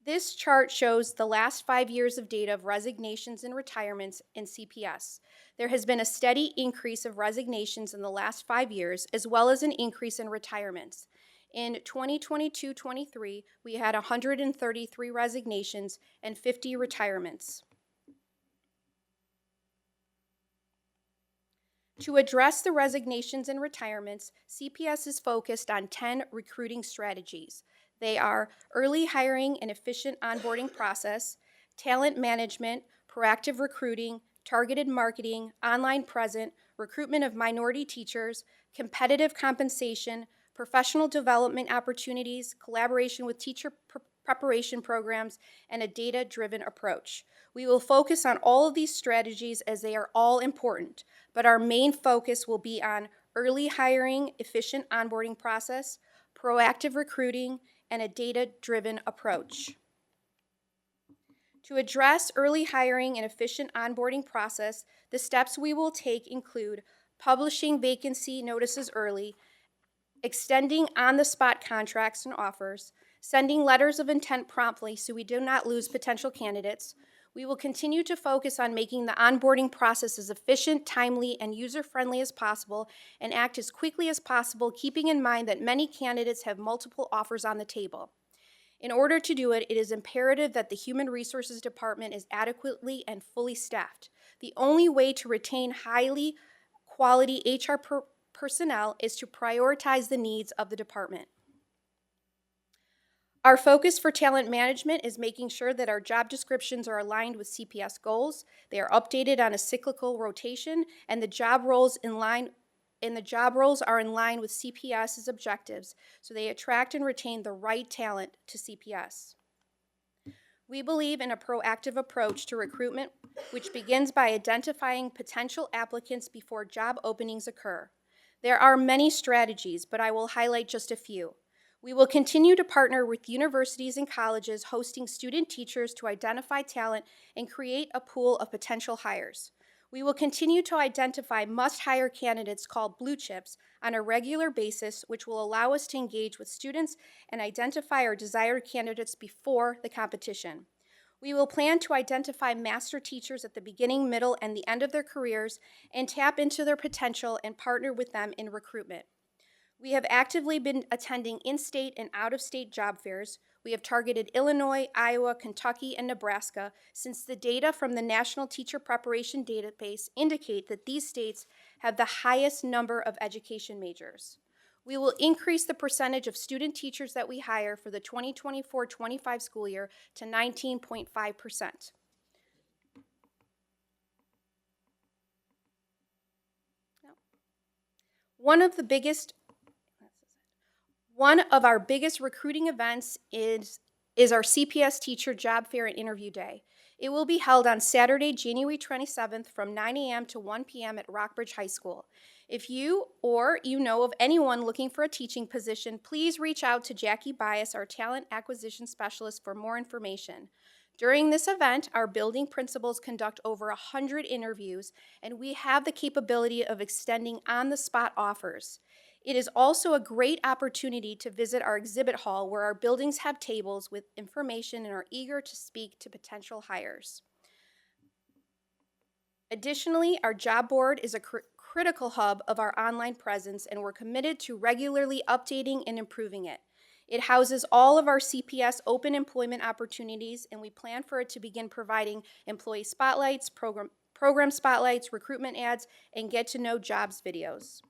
S12: This chart shows the last 5 years of data of resignations and retirements in CPS. There has been a steady increase of resignations in the last 5 years, as well as an increase in retirements. In 2022-23, we had 133 resignations and 50 retirements. To address the resignations and retirements, CPS is focused on 10 recruiting strategies. They are early hiring and efficient onboarding process, talent management, proactive recruiting, targeted marketing, online present, recruitment of minority teachers, competitive compensation, professional development opportunities, collaboration with teacher preparation programs, and a data-driven approach. We will focus on all of these strategies as they are all important, but our main focus will be on early hiring, efficient onboarding process, proactive recruiting, and a data-driven approach. To address early hiring and efficient onboarding process, the steps we will take include publishing vacancy notices early, extending on-the-spot contracts and offers, sending letters of intent promptly so we do not lose potential candidates. We will continue to focus on making the onboarding process as efficient, timely, and user-friendly as possible and act as quickly as possible, keeping in mind that many candidates have multiple offers on the table. In order to do it, it is imperative that the Human Resources Department is adequately and fully staffed. The only way to retain highly quality HR personnel is to prioritize the needs of the department. Our focus for talent management is making sure that our job descriptions are aligned with CPS goals, they are updated on a cyclical rotation, and the job roles are in line with CPS's objectives, so they attract and retain the right talent to CPS. We believe in a proactive approach to recruitment, which begins by identifying potential applicants before job openings occur. There are many strategies, but I will highlight just a few. We will continue to partner with universities and colleges hosting student teachers to identify talent and create a pool of potential hires. We will continue to identify must-hire candidates called blue chips on a regular basis, which will allow us to engage with students and identify our desired candidates before the competition. We will plan to identify master teachers at the beginning, middle, and the end of their careers and tap into their potential and partner with them in recruitment. We have actively been attending in-state and out-of-state job fairs. We have targeted Illinois, Iowa, Kentucky, and Nebraska since the data from the National Teacher Preparation Database indicate that these states have the highest number of education majors. We will increase the percentage of student teachers that we hire for the 2024-25 school year to 19.5%. One of our biggest recruiting events is our CPS teacher job fair and interview day. It will be held on Saturday, January 27th from 9 a.m. to 1 p.m. at Rockbridge High School. If you or you know of anyone looking for a teaching position, please reach out to Jackie Bias, our talent acquisition specialist, for more information. During this event, our building principals conduct over 100 interviews, and we have the capability of extending on-the-spot offers. It is also a great opportunity to visit our exhibit hall where our buildings have tables with information and are eager to speak to potential hires. Additionally, our job board is a critical hub of our online presence, and we're committed to regularly updating and improving it. It houses all of our CPS open employment opportunities, and we plan for it to begin providing employee spotlights, program spotlights, recruitment ads, and get-to-know jobs videos.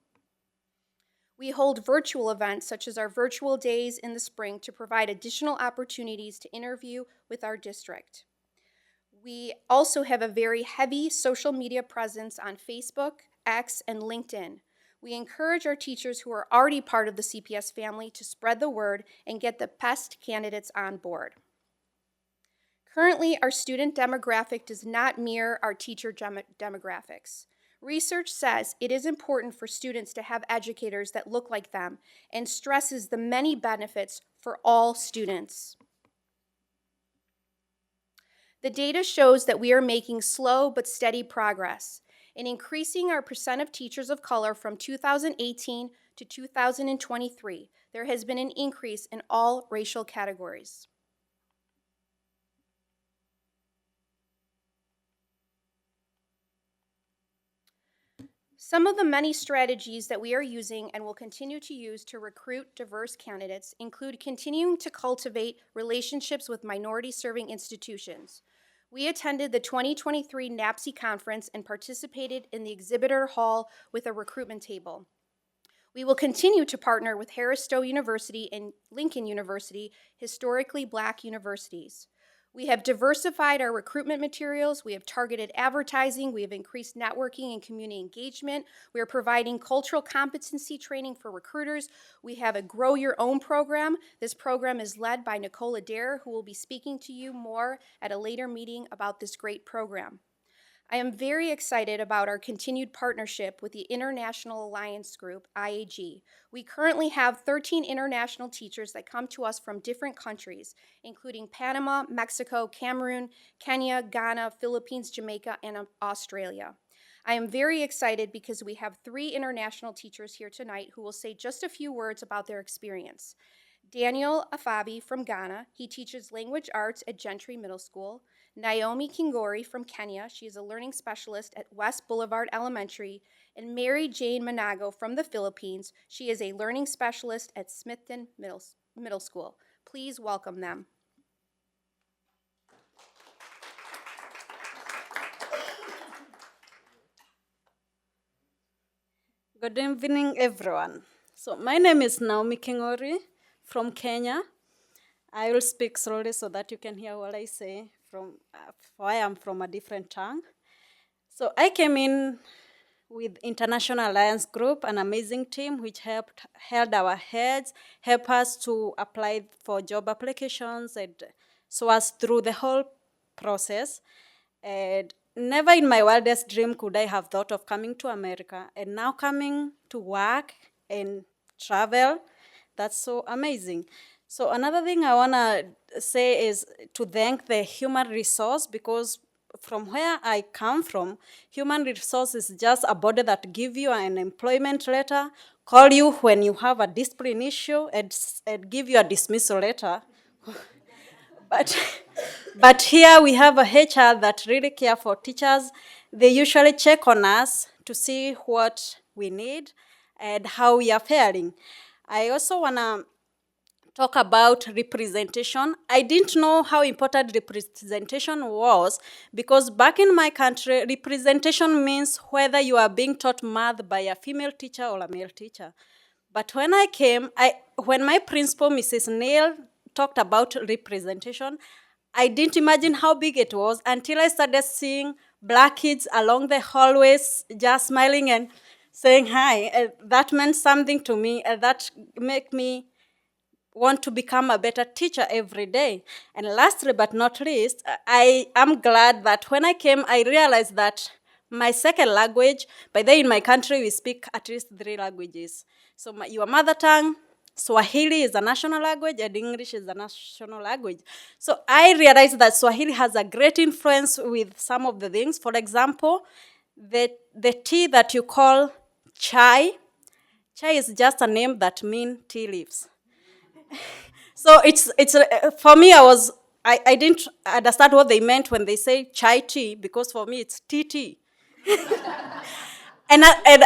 S12: We hold virtual events such as our virtual days in the spring to provide additional opportunities to interview with our district. We also have a very heavy social media presence on Facebook, X, and LinkedIn. We encourage our teachers who are already part of the CPS family to spread the word and get the best candidates on board. Currently, our student demographic does not mirror our teacher demographics. Research says it is important for students to have educators that look like them and stresses the many benefits for all students. The data shows that we are making slow but steady progress in increasing our percent of teachers of color from 2018 to 2023. There has been an increase in all racial categories. Some of the many strategies that we are using and will continue to use to recruit diverse candidates include continuing to cultivate relationships with minority-serving institutions. We attended the 2023 NAPSI conference and participated in the exhibitor hall with a recruitment table. We will continue to partner with Harris Stowe University and Lincoln University, historically Black universities. We have diversified our recruitment materials, we have targeted advertising, we have increased networking and community engagement, we are providing cultural competency training for recruiters, we have a Grow Your Own program. This program is led by Nicole Adair, who will be speaking to you more at a later meeting about this great program. I am very excited about our continued partnership with the International Alliance Group, IAG. We currently have 13 international teachers that come to us from different countries, including Panama, Mexico, Cameroon, Kenya, Ghana, Philippines, Jamaica, and Australia. I am very excited because we have 3 international teachers here tonight who will say just a few words about their experience. Daniel Afabi from Ghana, he teaches language arts at Gentry Middle School. Naomi Kingori from Kenya, she is a learning specialist at West Boulevard Elementary. And Mary Jane Manago from the Philippines, she is a learning specialist at Smithton Middle School. Please welcome them.
S13: Good evening, everyone. So my name is Naomi Kingori from Kenya. I will speak slowly so that you can hear what I say for I am from a different tongue. So I came in with International Alliance Group, an amazing team which held our heads, helped us to apply for job applications, and so us through the whole process. And never in my wildest dream could I have thought of coming to America, and now coming to work and travel, that's so amazing. So another thing I want to say is to thank the human resource, because from where I come from, human resource is just a body that give you an employment letter, call you when you have a discipline issue, and give you a dismissal letter. But, but here we have a HR that really care for teachers. They usually check on us to see what we need and how we are faring. I also want to talk about representation. I didn't know how important representation was because back in my country, representation means whether you are being taught math by a female teacher or a male teacher. But when I came, when my principal, Mrs. Neil, talked about representation, I didn't imagine how big it was until I started seeing black kids along the hallways just smiling and saying hi. That meant something to me, and that made me want to become a better teacher every day. And lastly but not least, I am glad that when I came, I realized that my second language, by then in my country, we speak at least 3 languages. So your mother tongue, Swahili is a national language, and English is a national language. So I realized that Swahili has a great influence with some of the things. For example, the tea that you call chai, chai is just a name that means tea leaves. So it's for me, I didn't understand what they meant when they say chai tea, because for me it's tea. And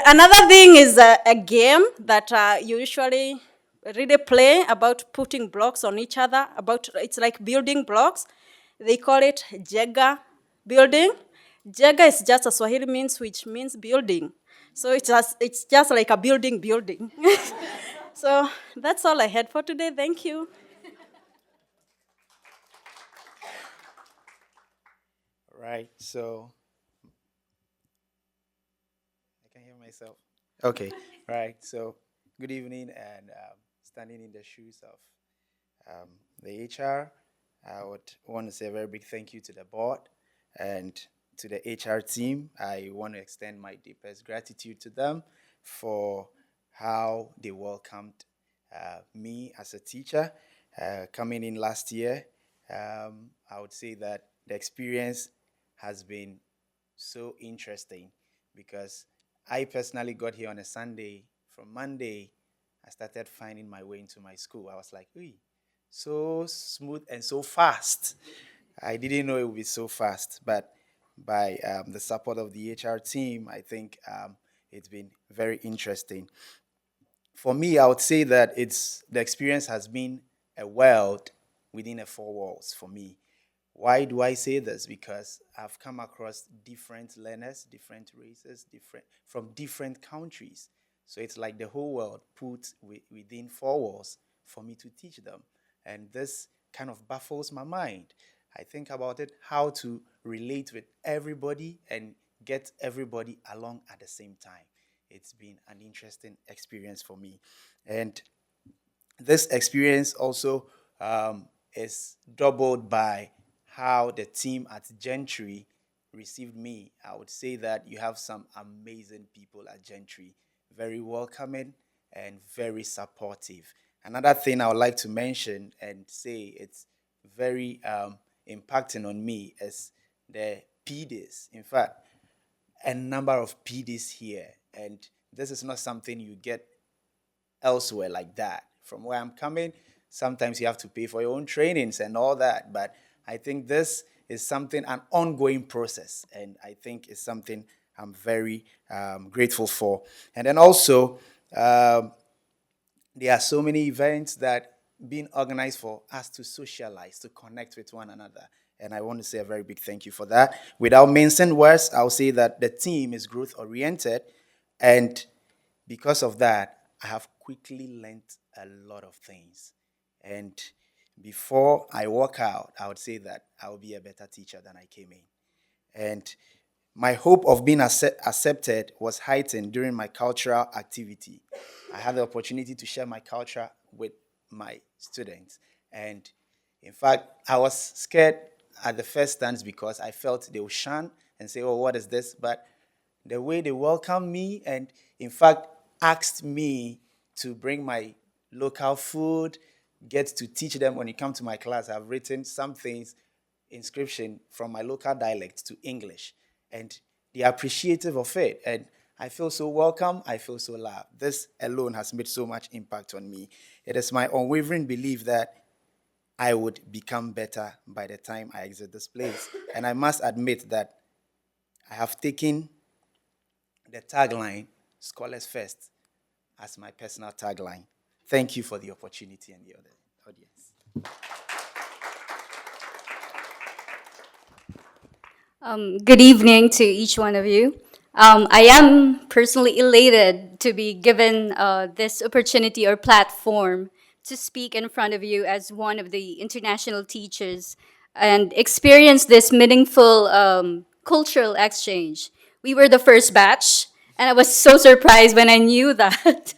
S13: another thing is a game that you usually really play about putting blocks on each other. It's like building blocks. They call it Jenga building. Jenga is just a Swahili means which means building. So it's just like a building. So that's all I had for today. Thank you.
S14: Right, so I can hear myself. Okay, right, so good evening, and standing in the shoes of the HR, I would want to say a very big thank you to the board and to the HR team. I want to extend my deepest gratitude to them for how they welcomed me as a teacher coming in last year. I would say that the experience has been so interesting because I personally got here on a Sunday. From Monday, I started finding my way into my school. I was like, "Hey, so smooth and so fast." I didn't know it would be so fast, but by the support of the HR team, I think it's been very interesting. For me, I would say that the experience has been a world within a 4 walls for me. Why do I say this? Because I've come across different learners, different races, from different countries. So it's like the whole world put within 4 walls for me to teach them. And this kind of baffles my mind. I think about it, how to relate with everybody and get everybody along at the same time. It's been an interesting experience for me. And this experience also is doubled by how the team at Gentry received me. I would say that you have some amazing people at Gentry, very welcoming and very supportive. Another thing I would like to mention and say it's very impacting on me is the PDs. In fact, a number of PDs here, and this is not something you get elsewhere like that. From where I'm coming, sometimes you have to pay for your own trainings and all that, but I think this is something, an ongoing process, and I think it's something I'm very grateful for. And then also, there are so many events that being organized for us to socialize, to connect with one another. And I want to say a very big thank you for that. Without mincing words, I'll say that the team is growth-oriented, and because of that, I have quickly learned a lot of things. And before I walk out, I would say that I will be a better teacher than I came in. And my hope of being accepted was heightened during my cultural activity. I had the opportunity to share my culture with my students. And in fact, I was scared at the first stance because I felt they would shun and say, "Oh, what is this?" But the way they welcomed me and, in fact, asked me to bring my local food, get to teach them when you come to my class. I've written some things, inscription from my local dialect to English, and they are appreciative of it. And I feel so welcome. I feel so loved. This alone has made so much impact on me. It is my unwavering belief that I would become better by the time I exit this place. And I must admit that I have taken the tagline, Scholars First, as my personal tagline. Thank you for the opportunity and the audience.
S15: Good evening to each one of you. I am personally elated to be given this opportunity or platform to speak in front of you as one of the international teachers and experience this meaningful cultural exchange. We were the first batch, and I was so surprised when I knew that.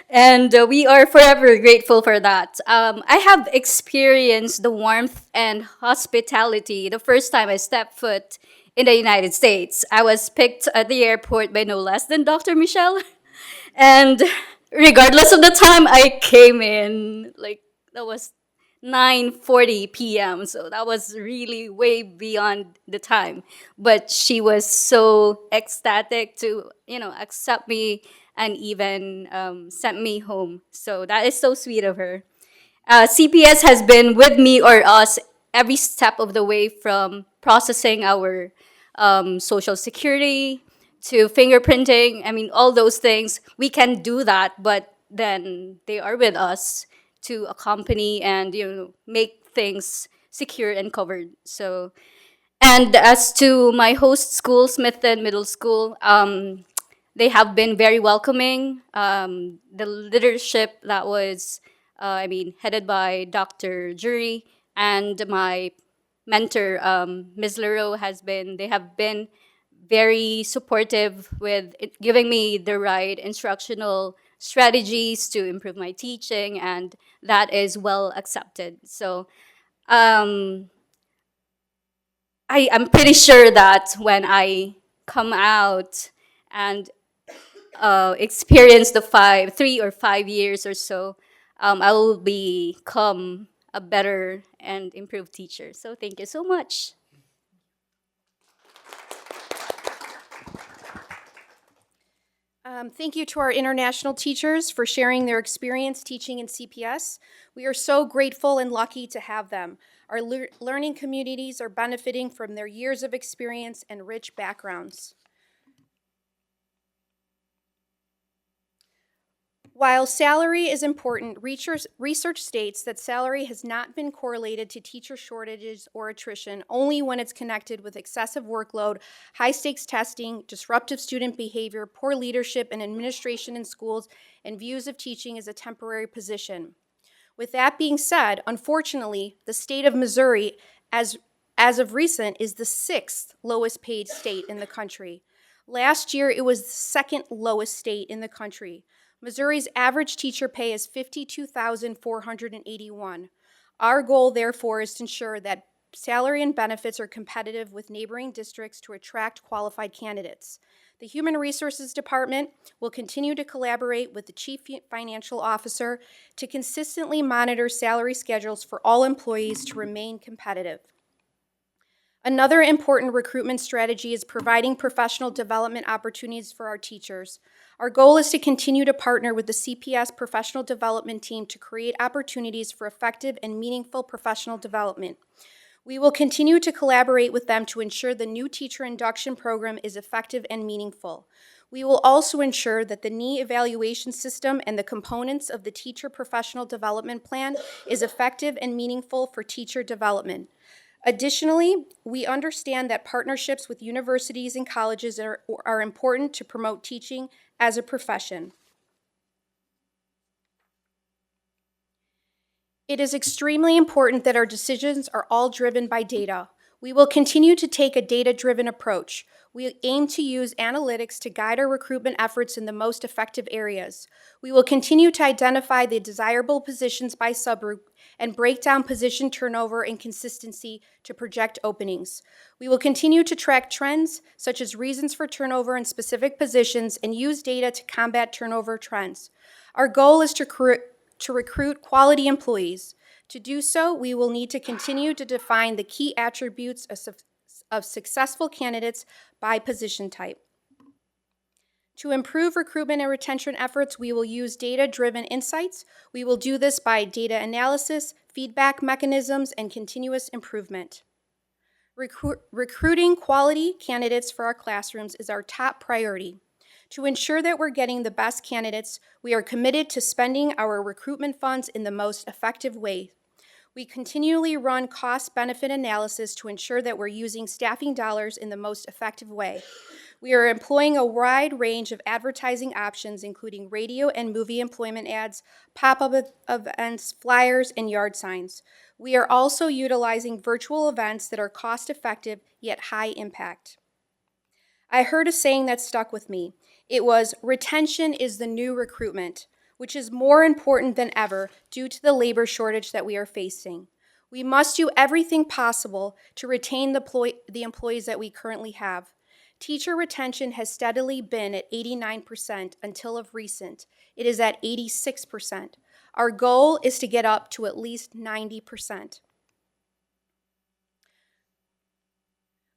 S15: And we are forever grateful for that. I have experienced the warmth and hospitality the first time I stepped foot in the United States. I was picked at the airport by no less than Dr. Michelle. And regardless of the time I came in, like that was 9:40 p.m. So that was really way beyond the time. But she was so ecstatic to, accept me and even sent me home. So that is so sweet of her. CPS has been with me or us every step of the way from processing our social security to fingerprinting. I mean, all those things. We can do that, but then they are with us to accompany and make things secure and covered. So, and as to my host school, Smithton Middle School, they have been very welcoming. The leadership that was, headed by Dr. Jury and my mentor, Ms. Leroux, they have been very supportive with giving me the right instructional strategies to improve my teaching, and that is well accepted. So I'm pretty sure that when I come out and experience the 3 or 5 years or so, I will become a better and improved teacher. So thank you so much.
S12: Thank you to our international teachers for sharing their experience teaching in CPS. We are so grateful and lucky to have them. Our learning communities are benefiting from their years of experience and rich backgrounds. While salary is important, research states that salary has not been correlated to teacher shortages or attrition only when it's connected with excessive workload, high-stakes testing, disruptive student behavior, poor leadership and administration in schools, and views of teaching as a temporary position. With that being said, unfortunately, the state of Missouri, as of recent, is the 6th lowest paid state in the country. Last year, it was the 2nd lowest state in the country. Missouri's average teacher pay is $52,481. Our goal, therefore, is to ensure that salary and benefits are competitive with neighboring districts to attract qualified candidates. The Human Resources Department will continue to collaborate with the Chief Financial Officer to consistently monitor salary schedules for all employees to remain competitive. Another important recruitment strategy is providing professional development opportunities for our teachers. Our goal is to continue to partner with the CPS professional development team to create opportunities for effective and meaningful professional development. We will continue to collaborate with them to ensure the new teacher induction program is effective and meaningful. We will also ensure that the NEE evaluation system and the components of the teacher professional development plan is effective and meaningful for teacher development. Additionally, we understand that partnerships with universities and colleges are important to promote teaching as a profession. It is extremely important that our decisions are all driven by data. We will continue to take a data-driven approach. We aim to use analytics to guide our recruitment efforts in the most effective areas. We will continue to identify the desirable positions by subgroup and break down position turnover and consistency to project openings. We will continue to track trends, such as reasons for turnover in specific positions, and use data to combat turnover trends. Our goal is to recruit quality employees. To do so, we will need to continue to define the key attributes of successful candidates by position type. To improve recruitment and retention efforts, we will use data-driven insights. We will do this by data analysis, feedback mechanisms, and continuous improvement. Recruiting quality candidates for our classrooms is our top priority. To ensure that we're getting the best candidates, we are committed to spending our recruitment funds in the most effective way. We continually run cost-benefit analysis to ensure that we're using staffing dollars in the most effective way. We are employing a wide range of advertising options, including radio and movie employment ads, pop-up events, flyers, and yard signs. We are also utilizing virtual events that are cost-effective yet high impact. I heard a saying that stuck with me. It was, "Retention is the new recruitment," which is more important than ever due to the labor shortage that we are facing. We must do everything possible to retain the employees that we currently have. Teacher retention has steadily been at 89% until of recent. It is at 86%. Our goal is to get up to at least 90%.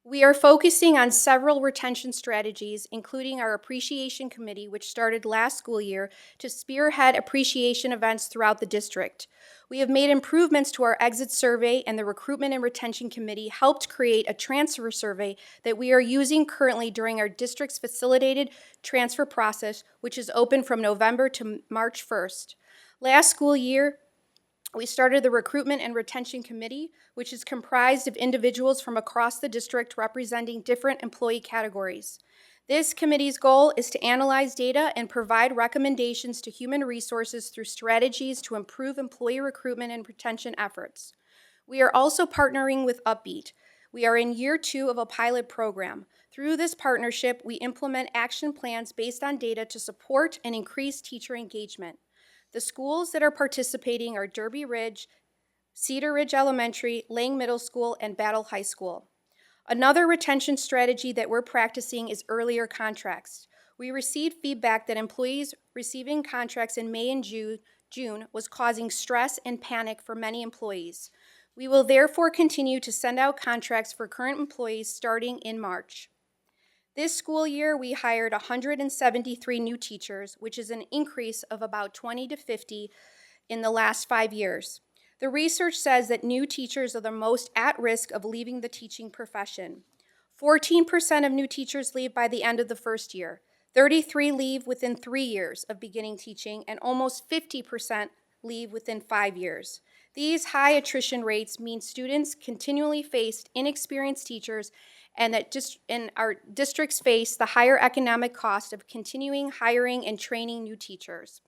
S12: We are focusing on several retention strategies, including our appreciation committee, which started last school year to spearhead appreciation events throughout the district. We have made improvements to our exit survey, and the recruitment and retention committee helped create a transfer survey that we are using currently during our district's facilitated transfer process, which is open from November to March 1st. Last school year, we started the Recruitment and Retention Committee, which is comprised of individuals from across the district representing different employee categories. This committee's goal is to analyze data and provide recommendations to human resources through strategies to improve employee recruitment and retention efforts. We are also partnering with Upbeat. We are in year 2 of a pilot program. Through this partnership, we implement action plans based on data to support and increase teacher engagement. The schools that are participating are Derby Ridge, Cedar Ridge Elementary, Lang Middle School, and Battle High School. Another retention strategy that we're practicing is earlier contracts. We received feedback that employees receiving contracts in May and June was causing stress and panic for many employees. We will therefore continue to send out contracts for current employees starting in March. This school year, we hired 173 new teachers, which is an increase of about 20 to 50 in the last 5 years. The research says that new teachers are the most at risk of leaving the teaching profession. 14% of new teachers leave by the end of the first year. 33 leave within 3 years of beginning teaching, and almost 50% leave within 5 years. These high attrition rates mean students continually face inexperienced teachers, and that our districts face the higher economic cost of continuing hiring and training new teachers.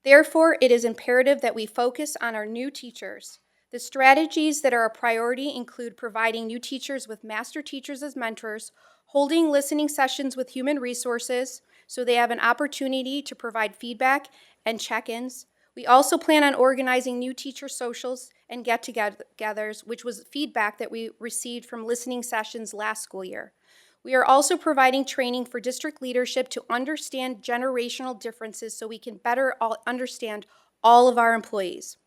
S12: Therefore, it is imperative that we focus on our new teachers. The strategies that are a priority include providing new teachers with master teachers as mentors, holding listening sessions with human resources so they have an opportunity to provide feedback and check-ins. We also plan on organizing new teacher socials and get-togethers, which was feedback that we received from listening sessions last school year. We are also providing training for district leadership to understand generational differences so we can better understand all of our employees.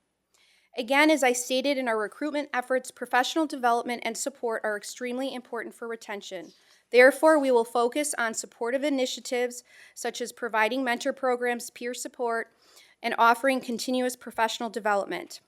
S12: Again, as I stated in our recruitment efforts, professional development and support are extremely important for retention. Therefore, we will focus on supportive initiatives such as providing mentor programs, peer support, and offering continuous professional development.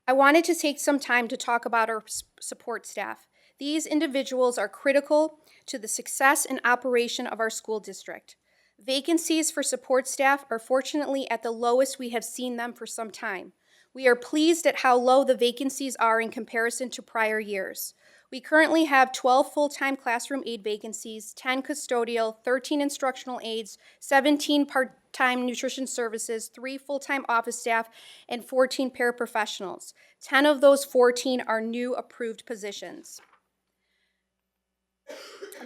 S12: I wanted to take some time to talk about our support staff. These individuals are critical to the success and operation of our school district. Vacancies for support staff are fortunately at the lowest we have seen them for some time. We are pleased at how low the vacancies are in comparison to prior years. We currently have 12 full-time classroom aide vacancies, 10 custodial, 13 instructional aides, 17 part-time nutrition services, 3 full-time office staff, and 14 paraprofessionals. 10 of those 14 are new approved positions.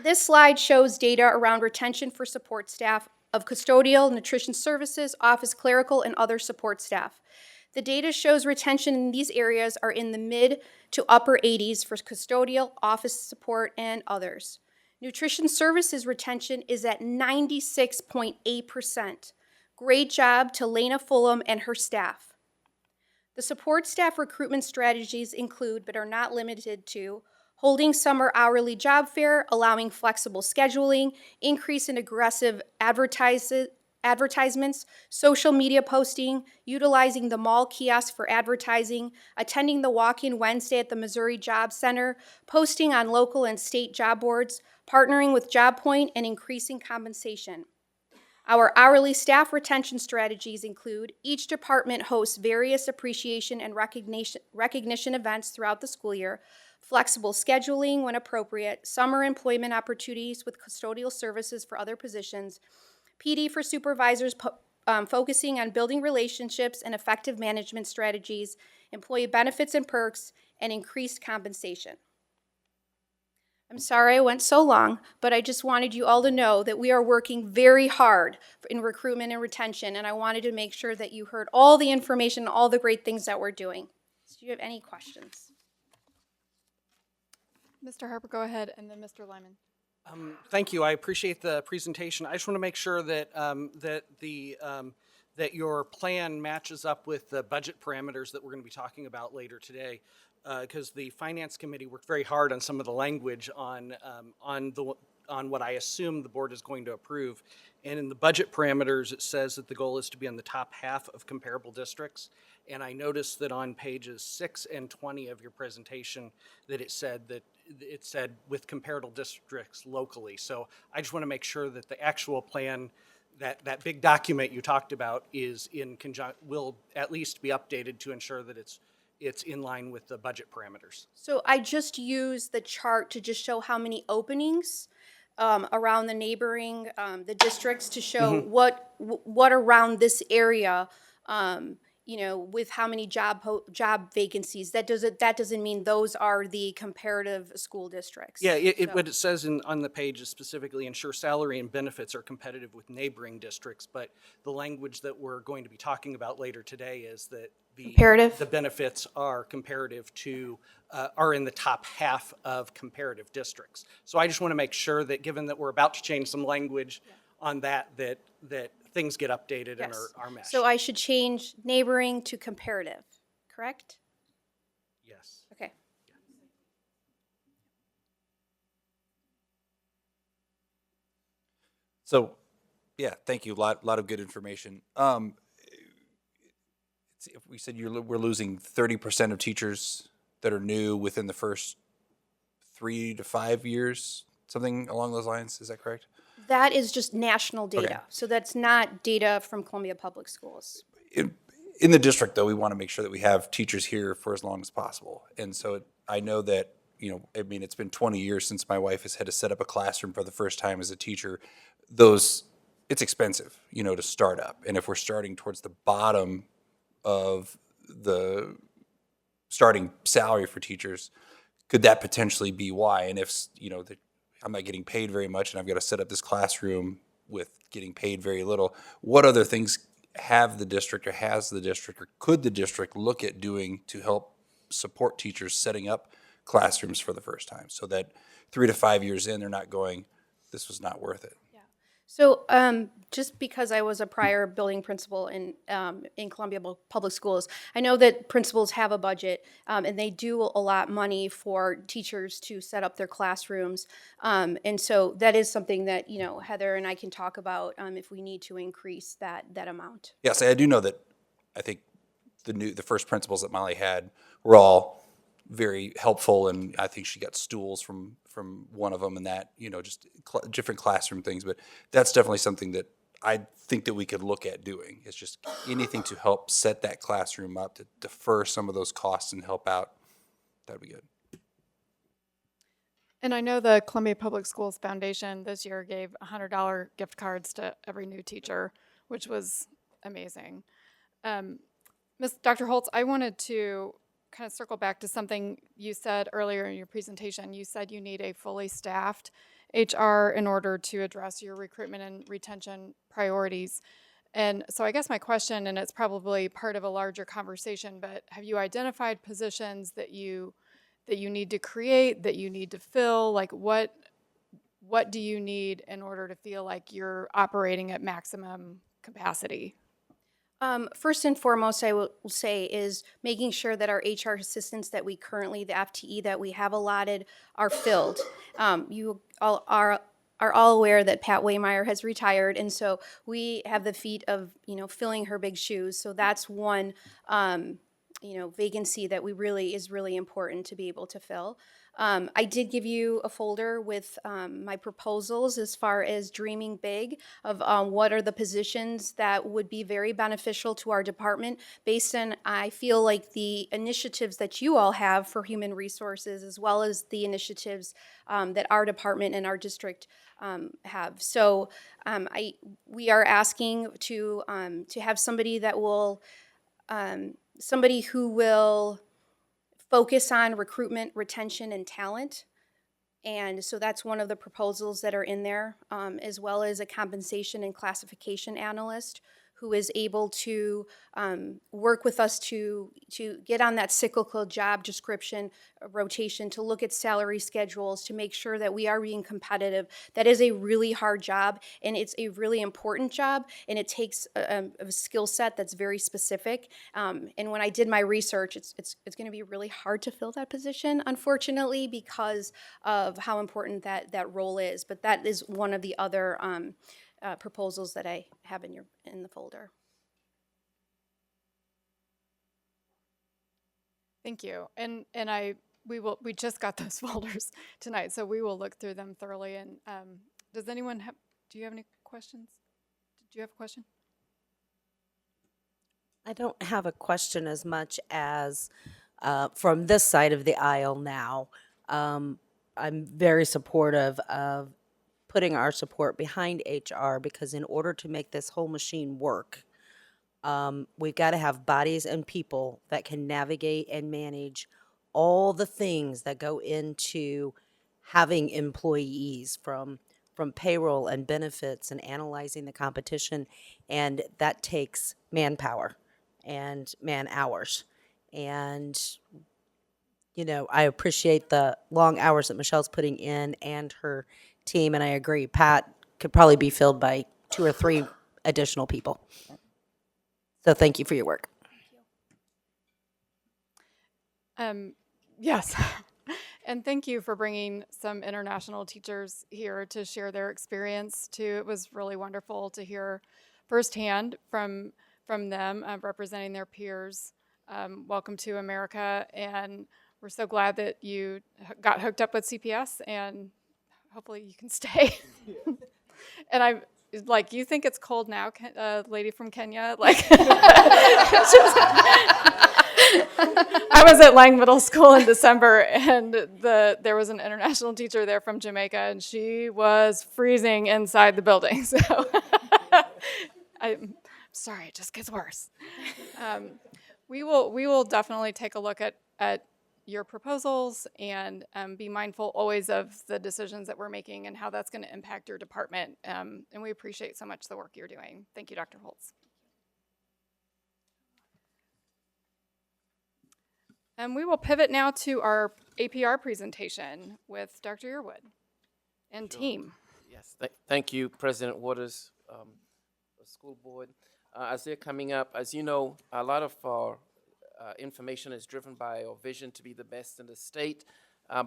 S12: This slide shows data around retention for support staff of custodial, nutrition services, office clerical, and other support staff. The data shows retention in these areas are in the mid to upper 80s for custodial, office support, and others. Nutrition services retention is at 96.8%. Great job to Lena Fulham and her staff. The support staff recruitment strategies include, but are not limited to, holding summer hourly job fair, allowing flexible scheduling, increase in aggressive advertisements, social media posting, utilizing the mall kiosk for advertising, attending the walk-in Wednesday at the Missouri Job Center, posting on local and state job boards, partnering with JobPoint, and increasing compensation. Our hourly staff retention strategies include each department hosts various appreciation and recognition events throughout the school year, flexible scheduling when appropriate, summer employment opportunities with custodial services for other positions, PD for supervisors focusing on building relationships and effective management strategies, employee benefits and perks, and increased compensation. I'm sorry I went so long, but I just wanted you all to know that we are working very hard in recruitment and retention, and I wanted to make sure that you heard all the information, all the great things that we're doing. Do you have any questions?
S1: Mr. Harper, go ahead, and then Mr. Lyman.
S16: Thank you. I appreciate the presentation. I just want to make sure that that your plan matches up with the budget parameters that we're going to be talking about later today, because the Finance Committee worked very hard on some of the language on what I assume the board is going to approve. And in the budget parameters, it says that the goal is to be on the top half of comparable districts. And I noticed that on pages 6 and 20 of your presentation that it said with comparable districts locally. So I just want to make sure that the actual plan, that big document you talked about, is will at least be updated to ensure that it's in line with the budget parameters.
S12: So I just used the chart to just show how many openings around the neighboring the districts to show what around this area, with how many job vacancies. That doesn't mean those are the comparative school districts.
S16: Yeah, what it says on the page is specifically ensure salary and benefits are competitive with neighboring districts, but the language that we're going to be talking about later today is that the benefits are comparative to, are in the top half of comparative districts. So I just want to make sure that, given that we're about to change some language on that things get updated and are meshed.
S12: So I should change neighboring to comparative, correct?
S16: Yes.
S12: Okay.
S11: So, yeah, thank you. Lot of good information. We said we're losing 30% of teachers that are new within the first 3 to 5 years, something along those lines. Is that correct?
S12: That is just national data.
S11: Okay.
S12: So that's not data from Columbia Public Schools.
S11: In the district, though, we want to make sure that we have teachers here for as long as possible. And so I know that, it's been 20 years since my wife has had to set up a classroom for the first time as a teacher. It's expensive, to start up. And if we're starting towards the bottom of the starting salary for teachers, could that potentially be why? And if, I'm not getting paid very much and I've got to set up this classroom with getting paid very little, what other things has the district or could the district look at doing to help support teachers setting up classrooms for the first time, so that 3 to 5 years in, they're not going, this was not worth it?
S12: So just because I was a prior building principal in Columbia Public Schools, I know that principals have a budget and they do allot money for teachers to set up their classrooms. And so that is something that, Heather and I can talk about if we need to increase that amount.
S11: Yes, I do know that. I think the first principals that Molly had were all very helpful, and I think she got stools from one of them, and that, just different classroom things. But that's definitely something that I think that we could look at doing, is just anything to help set that classroom up, to defer some of those costs and help out. That'd be good.
S1: And I know the Columbia Public Schools Foundation this year gave $100 gift cards to every new teacher, which was amazing. Dr. Holtz, I wanted to kind of circle back to something you said earlier in your presentation. You said you need a fully staffed HR in order to address your recruitment and retention priorities. And so I guess my question, and it's probably part of a larger conversation, but have you identified positions that you need to create, that you need to fill? Like what do you need in order to feel like you're operating at maximum capacity?
S12: First and foremost, I will say is making sure that our HR assistants that we currently, the FTE that we have allotted, are filled. You all are all aware that Pat Waymeyer has retired, and so we have the feat of filling her big shoes. So that's one vacancy that is really important to be able to fill. I did give you a folder with my proposals as far as dreaming big of what are the positions that would be very beneficial to our department based on, I feel like, the initiatives that you all have for human resources as well as the initiatives that our department and our district have. So we are asking to have somebody that will, somebody who will focus on recruitment, retention, and talent. And so that's one of the proposals that are in there, as well as a compensation and classification analyst who is able to work with us to get on that cyclical job description rotation, to look at salary schedules, to make sure that we are being competitive. That is a really hard job, and it's a really important job, and it takes a skill set that's very specific. And when I did my research, it's going to be really hard to fill that position, unfortunately, because of how important that role is. But that is one of the other proposals that I have in the folder.
S1: Thank you. And we just got those folders tonight, so we will look through them thoroughly. And do you have any questions? Did you have a question?
S10: I don't have a question as much as from this side of the aisle now. I'm very supportive of putting our support behind HR because in order to make this whole machine work, we've got to have bodies and people that can navigate and manage all the things that go into having employees from payroll and benefits and analyzing the competition, and that takes manpower and man hours. And I appreciate the long hours that Michelle's putting in and her team, and I agree, Pat could probably be filled by 2 or 3 additional people. So thank you for your work.
S1: Yes. And thank you for bringing some international teachers here to share their experience too. It was really wonderful to hear firsthand from them representing their peers. Welcome to America, and we're so glad that you got hooked up with CPS, and hopefully you can stay. And I'm like, you think it's cold now, lady from Kenya? Like, I was at Lang Middle School in December, and there was an international teacher there from Jamaica, and she was freezing inside the building. So I'm sorry, it just gets worse. We will definitely take a look at your proposals and be mindful always of the decisions that we're making and how that's going to impact your department. And we appreciate so much the work you're doing. Thank you, Dr. Holtz. And we will pivot now to our APR presentation with Dr. Yearwood and team.
S17: Yes, thank you, President Waters, school board. As they're coming up, as you know, a lot of our information is driven by our vision to be the best in the state,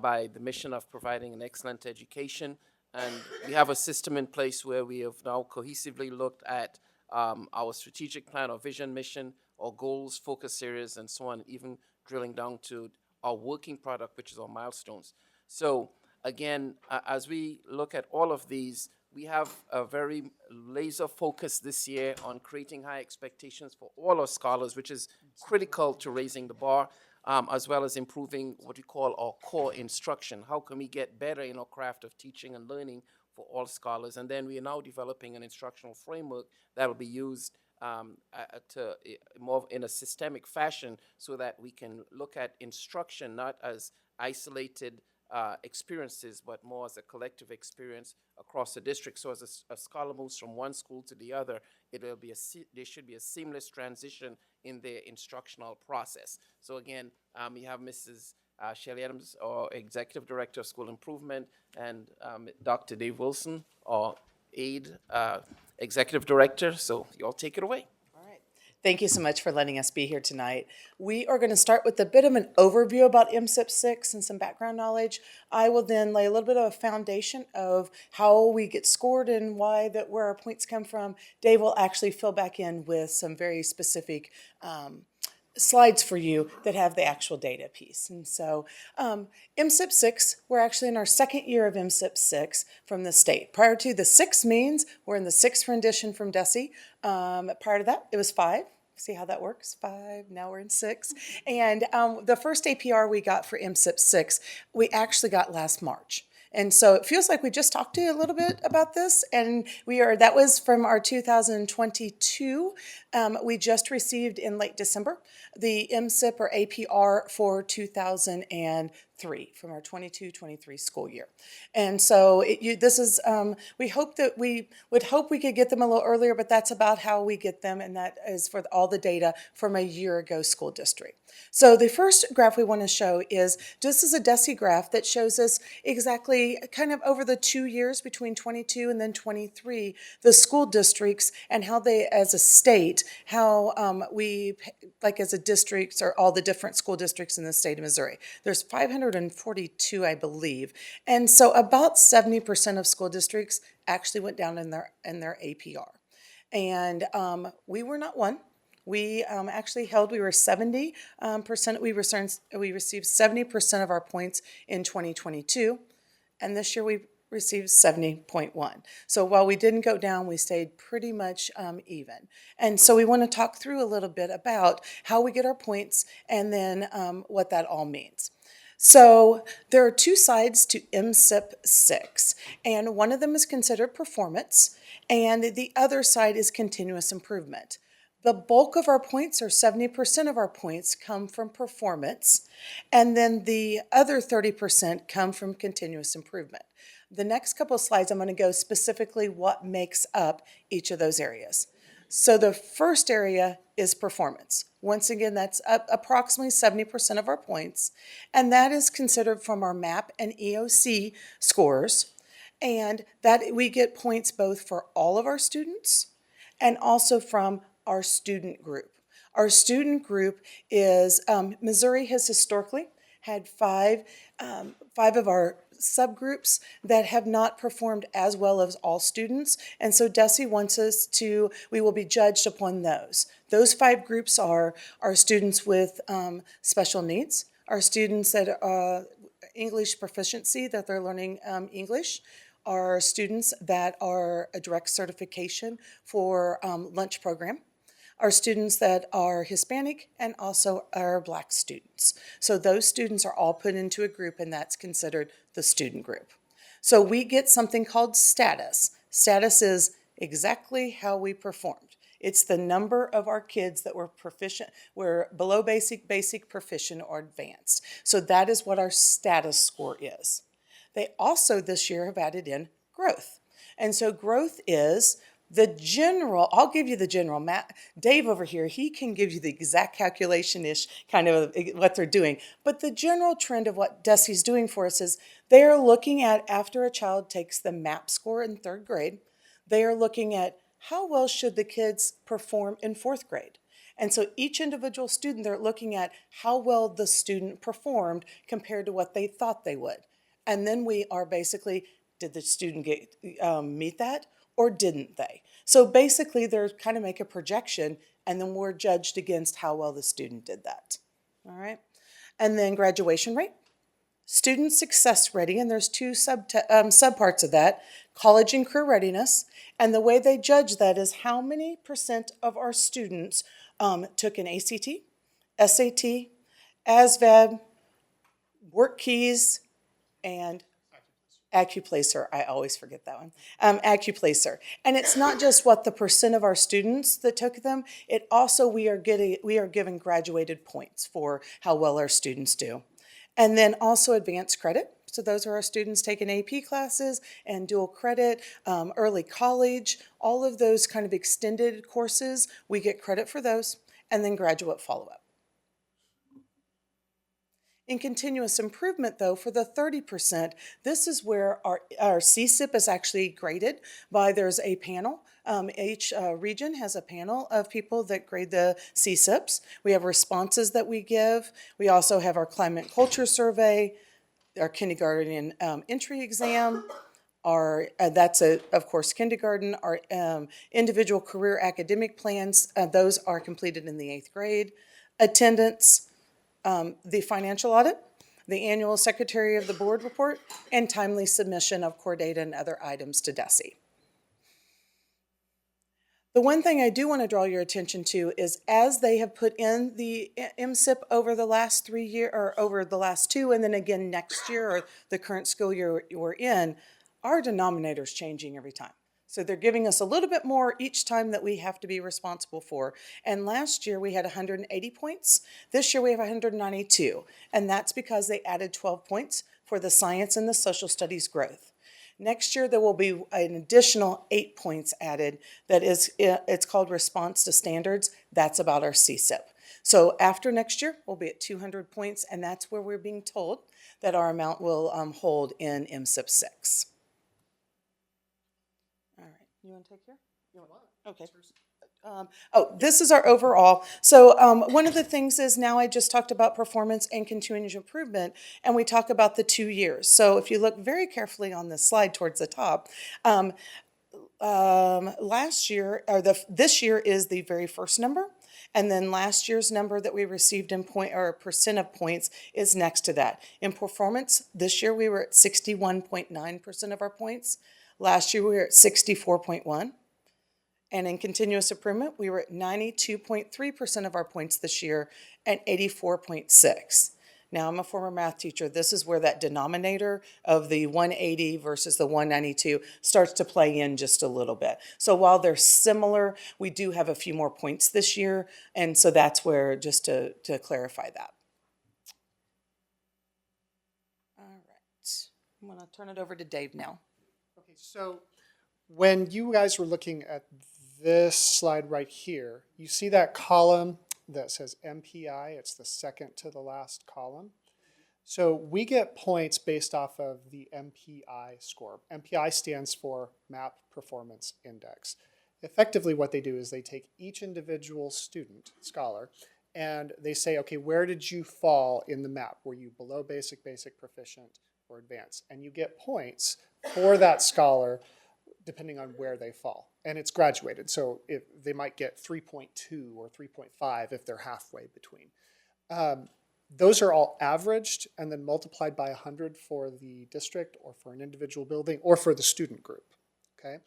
S17: by the mission of providing an excellent education. And we have a system in place where we have now cohesively looked at our strategic plan, our vision, mission, our goals, focus areas, and so on, even drilling down to our working product, which is our milestones. So again, as we look at all of these, we have a very laser focus this year on creating high expectations for all our scholars, which is critical to raising the bar, as well as improving what we call our core instruction. How can we get better in our craft of teaching and learning for all scholars? And then we are now developing an instructional framework that will be used to more in a systemic fashion so that we can look at instruction not as isolated experiences, but more as a collective experience across the district. So as a scholar moves from one school to the other, there should be a seamless transition in their instructional process. So again, we have Mrs. Shelley Adams, our Executive Director of School Improvement, and Dr. Dave Wilson, our aide Executive Director. So you all take it away.
S4: All right.
S18: Thank you so much for letting us be here tonight. We are going to start with a bit of an overview about MSIP 6 and some background knowledge. I will then lay a little bit of a foundation of how we get scored and where our points come from. Dave will actually fill back in with some very specific slides for you that have the actual data piece. And so MSIP 6, we're actually in our second year of MSIP 6 from the state. Prior to the 6 means, we're in the 6th rendition from DESE. Prior to that, it was 5. See how that works? 5, now we're in 6. And the first APR we got for MSIP 6, we actually got last March. And so it feels like we just talked to you a little bit about this, and that was from our 2022. We just received in late December the MSIP or APR for 2003 from our 22-23 school year. And so this is, we hope that we could get them a little earlier, but that's about how we get them, and that is for all the data from a year ago school district. So the first graph we want to show is just as a DESE graph that shows us exactly kind of over the 2 years between 22 and then 23, the school districts and how they, as a state, how we, like as a district, or all the different school districts in the state of Missouri. There's 542, I believe. And so about 70% of school districts actually went down in their APR. And we were not one. We actually held, we were 70%, we received 70% of our points in 2022, and this year we received 70.1. So while we didn't go down, we stayed pretty much even. And so we want to talk through a little bit about how we get our points and then what that all means. So there are 2 sides to MSIP 6, and one of them is considered performance, and the other side is continuous improvement. The bulk of our points, or 70% of our points, come from performance, and then the other 30% come from continuous improvement. The next couple of slides, I'm going to go specifically what makes up each of those areas. So the first area is performance. Once again, that's approximately 70% of our points, and that is considered from our MAP and EOC scores, and that we get points both for all of our students and also from our student group. Our student group is, Missouri has historically had five of our subgroups that have not performed as well as all students, and so DESE wants us to, we will be judged upon those. Those 5 groups are our students with special needs, our students that English proficiency, that they're learning English, our students that are a direct certification for lunch program, our students that are Hispanic, and also our Black students. So those students are all put into a group, and that's considered the student group. So we get something called status. Status is exactly how we performed. It's the number of our kids that were proficient, were below basic, proficient, or advanced. So that is what our status score is. They also this year have added in growth. And so growth is the general, I'll give you the general. Dave over here, he can give you the exact calculation-ish kind of what they're doing. But the general trend of what DESE is doing for us is they are looking at, after a child takes the MAP score in 3rd grade, they are looking at how well should the kids perform in 4th grade. And so each individual student, they're looking at how well the student performed compared to what they thought they would. And then we are basically, did the student meet that? Or didn't they? So basically, they're kind of make a projection, and then we're judged against how well the student did that. All right? And then graduation rate, student success ready, and there's 2 subparts of that, college and career readiness. And the way they judge that is how many % of our students took an ACT, SAT, ASVAB, work keys, and Accuplacer, I always forget that one. Accuplacer. And it's not just what the % of our students that took them, it also we are given graduated points for how well our students do. And then also advanced credit. So those are our students taking AP classes and dual credit, early college, all of those kind of extended courses, we get credit for those, and then graduate follow-up. In continuous improvement, though, for the 30%, this is where our CSIP is actually graded by, there's a panel. Each region has a panel of people that grade the CSIPs. We have responses that we give. We also have our climate culture survey, our kindergarten entry exam, our that's of course kindergarten, our individual career academic plans, those are completed in the 8th grade. Attendance, the financial audit, the annual secretary of the board report, and timely submission of core data and other items to DESE. The one thing I do want to draw your attention to is, as they have put in the MSIP over the last 3 years, or over the last 2, and then again next year, or the current school year we're in, our denominator is changing every time. So they're giving us a little bit more each time that we have to be responsible for. And last year we had 180 points. This year we have 192. And that's because they added 12 points for the science and the social studies growth. Next year, there will be an additional 8 points added. That is, it's called response to standards. That's about our CSIP. So after next year, we'll be at 200 points, and that's where we're being told that our amount will hold in MSIP 6. All right, you want to take care? Okay. This is our overall. So one of the things is, now I just talked about performance and continuous improvement, and we talk about the 2 years. So if you look very carefully on this slide towards the top, last year, or this year is the very first number, and then last year's number that we received in point, or percent of points, is next to that. In performance, this year we were at 61.9% of our points. Last year we were at 64.1%. And in continuous improvement, we were at 92.3% of our points this year and 84.6%. Now, I'm a former math teacher. This is where that denominator of the 180 versus the 192 starts to play in just a little bit. So while they're similar, we do have a few more points this year. And so that's where, just to clarify that. All right. I'm going to turn it over to Dave now.
S19: Okay, so when you guys were looking at this slide right here, you see that column that says MPI. It's the second to the last column. So we get points based off of the MPI score. MPI stands for Map Performance Index. Effectively, what they do is they take each individual student, scholar, and they say, okay, where did you fall in the map? Were you below basic, basic, proficient, or advanced? And you get points for that scholar depending on where they fall. And it's graduated, so if they might get 3.2 or 3.5 if they're halfway between. Those are all averaged and then multiplied by 100 for the district, or for an individual building, or for the student group, okay?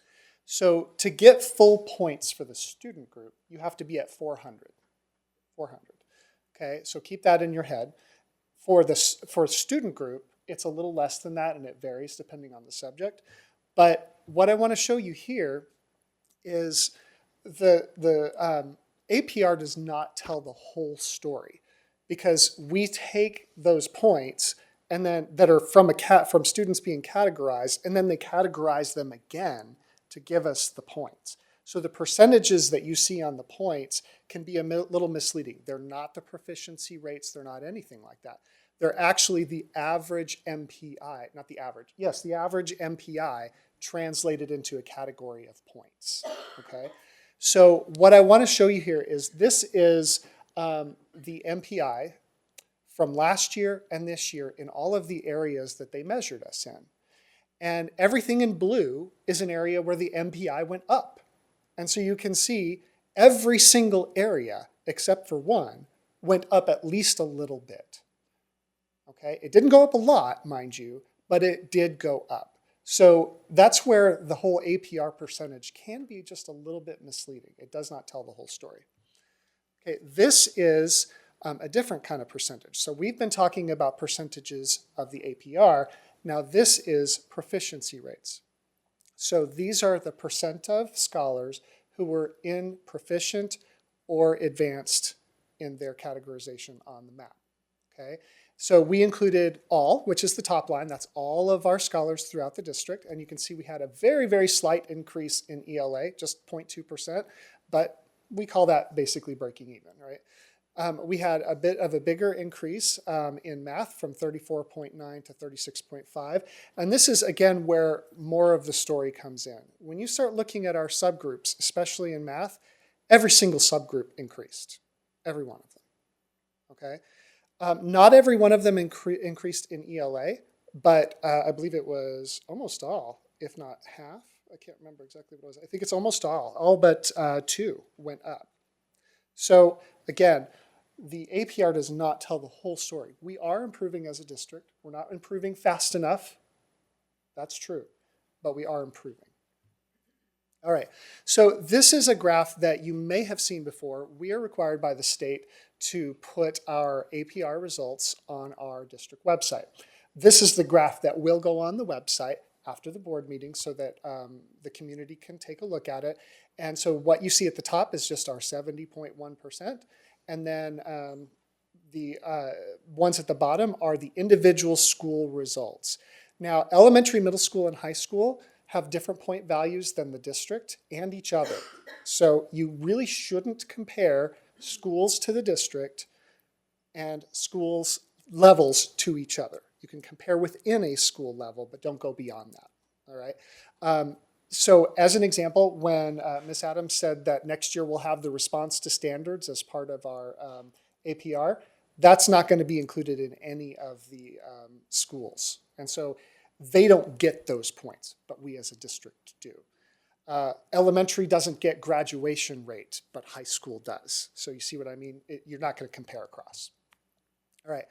S19: So to get full points for the student group, you have to be at 400, okay? So keep that in your head. For student group, it's a little less than that, and it varies depending on the subject. But what I want to show you here is the APR does not tell the whole story, because we take those points and then that are from students being categorized, and then they categorize them again to give us the points. So the percentages that you see on the points can be a little misleading. They're not the proficiency rates. They're not anything like that. They're actually the average MPI, not the average. Yes, the average MPI translated into a category of points, okay? So what I want to show you here is, this is the MPI from last year and this year in all of the areas that they measured us in. And everything in blue is an area where the MPI went up. And so you can see every single area, except for one, went up at least a little bit. Okay, it didn't go up a lot, mind you, but it did go up. So that's where the whole APR percentage can be just a little bit misleading. It does not tell the whole story. Okay, this is a different kind of percentage. So we've been talking about percentages of the APR. Now this is proficiency rates. So these are the percent of scholars who were in proficient or advanced in their categorization on the map. Okay. So we included all, which is the top line. That's all of our scholars throughout the district. And you can see we had a very, very slight increase in ELA, just 0.2%. But we call that basically breaking even, right? We had a bit of a bigger increase in math from 34.9 to 36.5. And this is, again, where more of the story comes in. When you start looking at our subgroups, especially in math, every single subgroup increased, every one of them, okay? Not every one of them increased in ELA, but I believe it was almost all, if not half. I can't remember exactly what it was. I think it's almost all but 2 went up. So again, the APR does not tell the whole story. We are improving as a district. We're not improving fast enough. That's true, but we are improving. All right, so this is a graph that you may have seen before. We are required by the state to put our APR results on our district website. This is the graph that will go on the website after the board meeting so that the community can take a look at it. And so what you see at the top is just our 70.1%. And then the ones at the bottom are the individual school results. Now, elementary, middle school, and high school have different point values than the district and each other. So you really shouldn't compare schools to the district and schools levels to each other. You can compare within a school level, but don't go beyond that, all right? So as an example, when Ms. Adams said that next year we'll have the response to standards as part of our APR, that's not going to be included in any of the schools. And so they don't get those points, but we as a district do. Elementary doesn't get graduation rate, but high school does. So you see what I mean? You're not going to compare across. All right.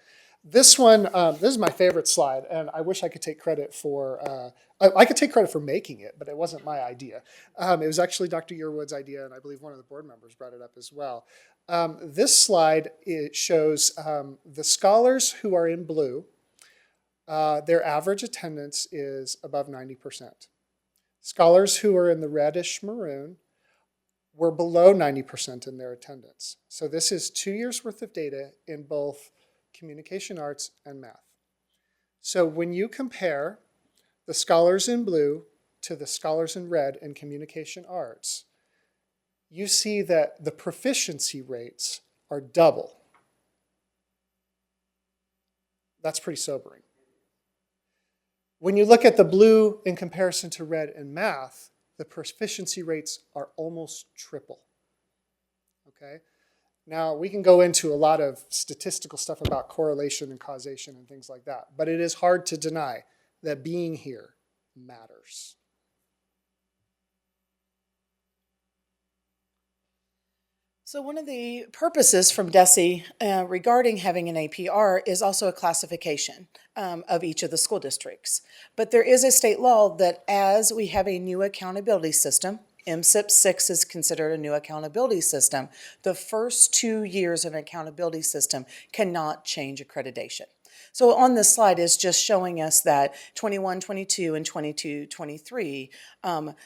S19: This one, this is my favorite slide, and I wish I could take credit for, I could take credit for making it, but it wasn't my idea. It was actually Dr. Yearwood's idea, and I believe one of the board members brought it up as well. This slide, it shows the scholars who are in blue, their average attendance is above 90%. Scholars who are in the reddish maroon were below 90% in their attendance. So this is 2 years worth of data in both communication arts and math. So when you compare the scholars in blue to the scholars in red in communication arts, you see that the proficiency rates are double. That's pretty sobering. When you look at the blue in comparison to red in math, the proficiency rates are almost triple, okay? Now, we can go into a lot of statistical stuff about correlation and causation and things like that, but it is hard to deny that being here matters.
S18: So one of the purposes from DESE regarding having an APR is also a classification of each of the school districts. But there is a state law that as we have a new accountability system, MSIP-6 is considered a new accountability system, the first 2 years of an accountability system cannot change accreditation. So on this slide is just showing us that 21-22 and 22-23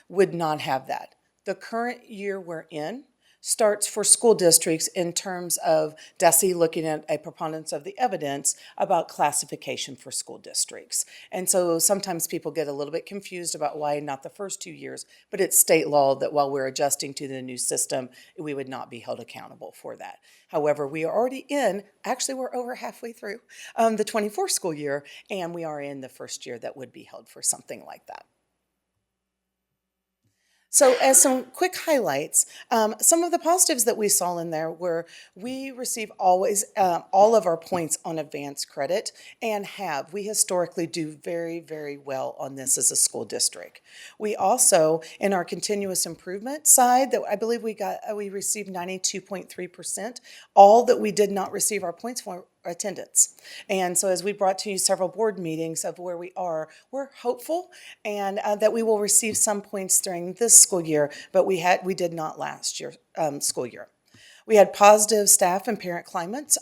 S18: would not have that. The current year we're in starts for school districts in terms of DESE looking at a preponderance of the evidence about classification for school districts. And so sometimes people get a little bit confused about why not the first 2 years, but it's state law that while we're adjusting to the new system, we would not be held accountable for that. However, we are already in, actually we're over halfway through the 24 school year, and we are in the first year that would be held for something like that. So as some quick highlights, some of the positives that we saw in there were we receive always all of our points on advanced credit and have. We historically do very, very well on this as a school district. We also, in our continuous improvement side, that I believe we received 92.3%. All that we did not receive our points for attendance. And so as we brought to you several board meetings of where we are, we're hopeful and that we will receive some points during this school year, but we did not last year school year. We had positive staff and parent climate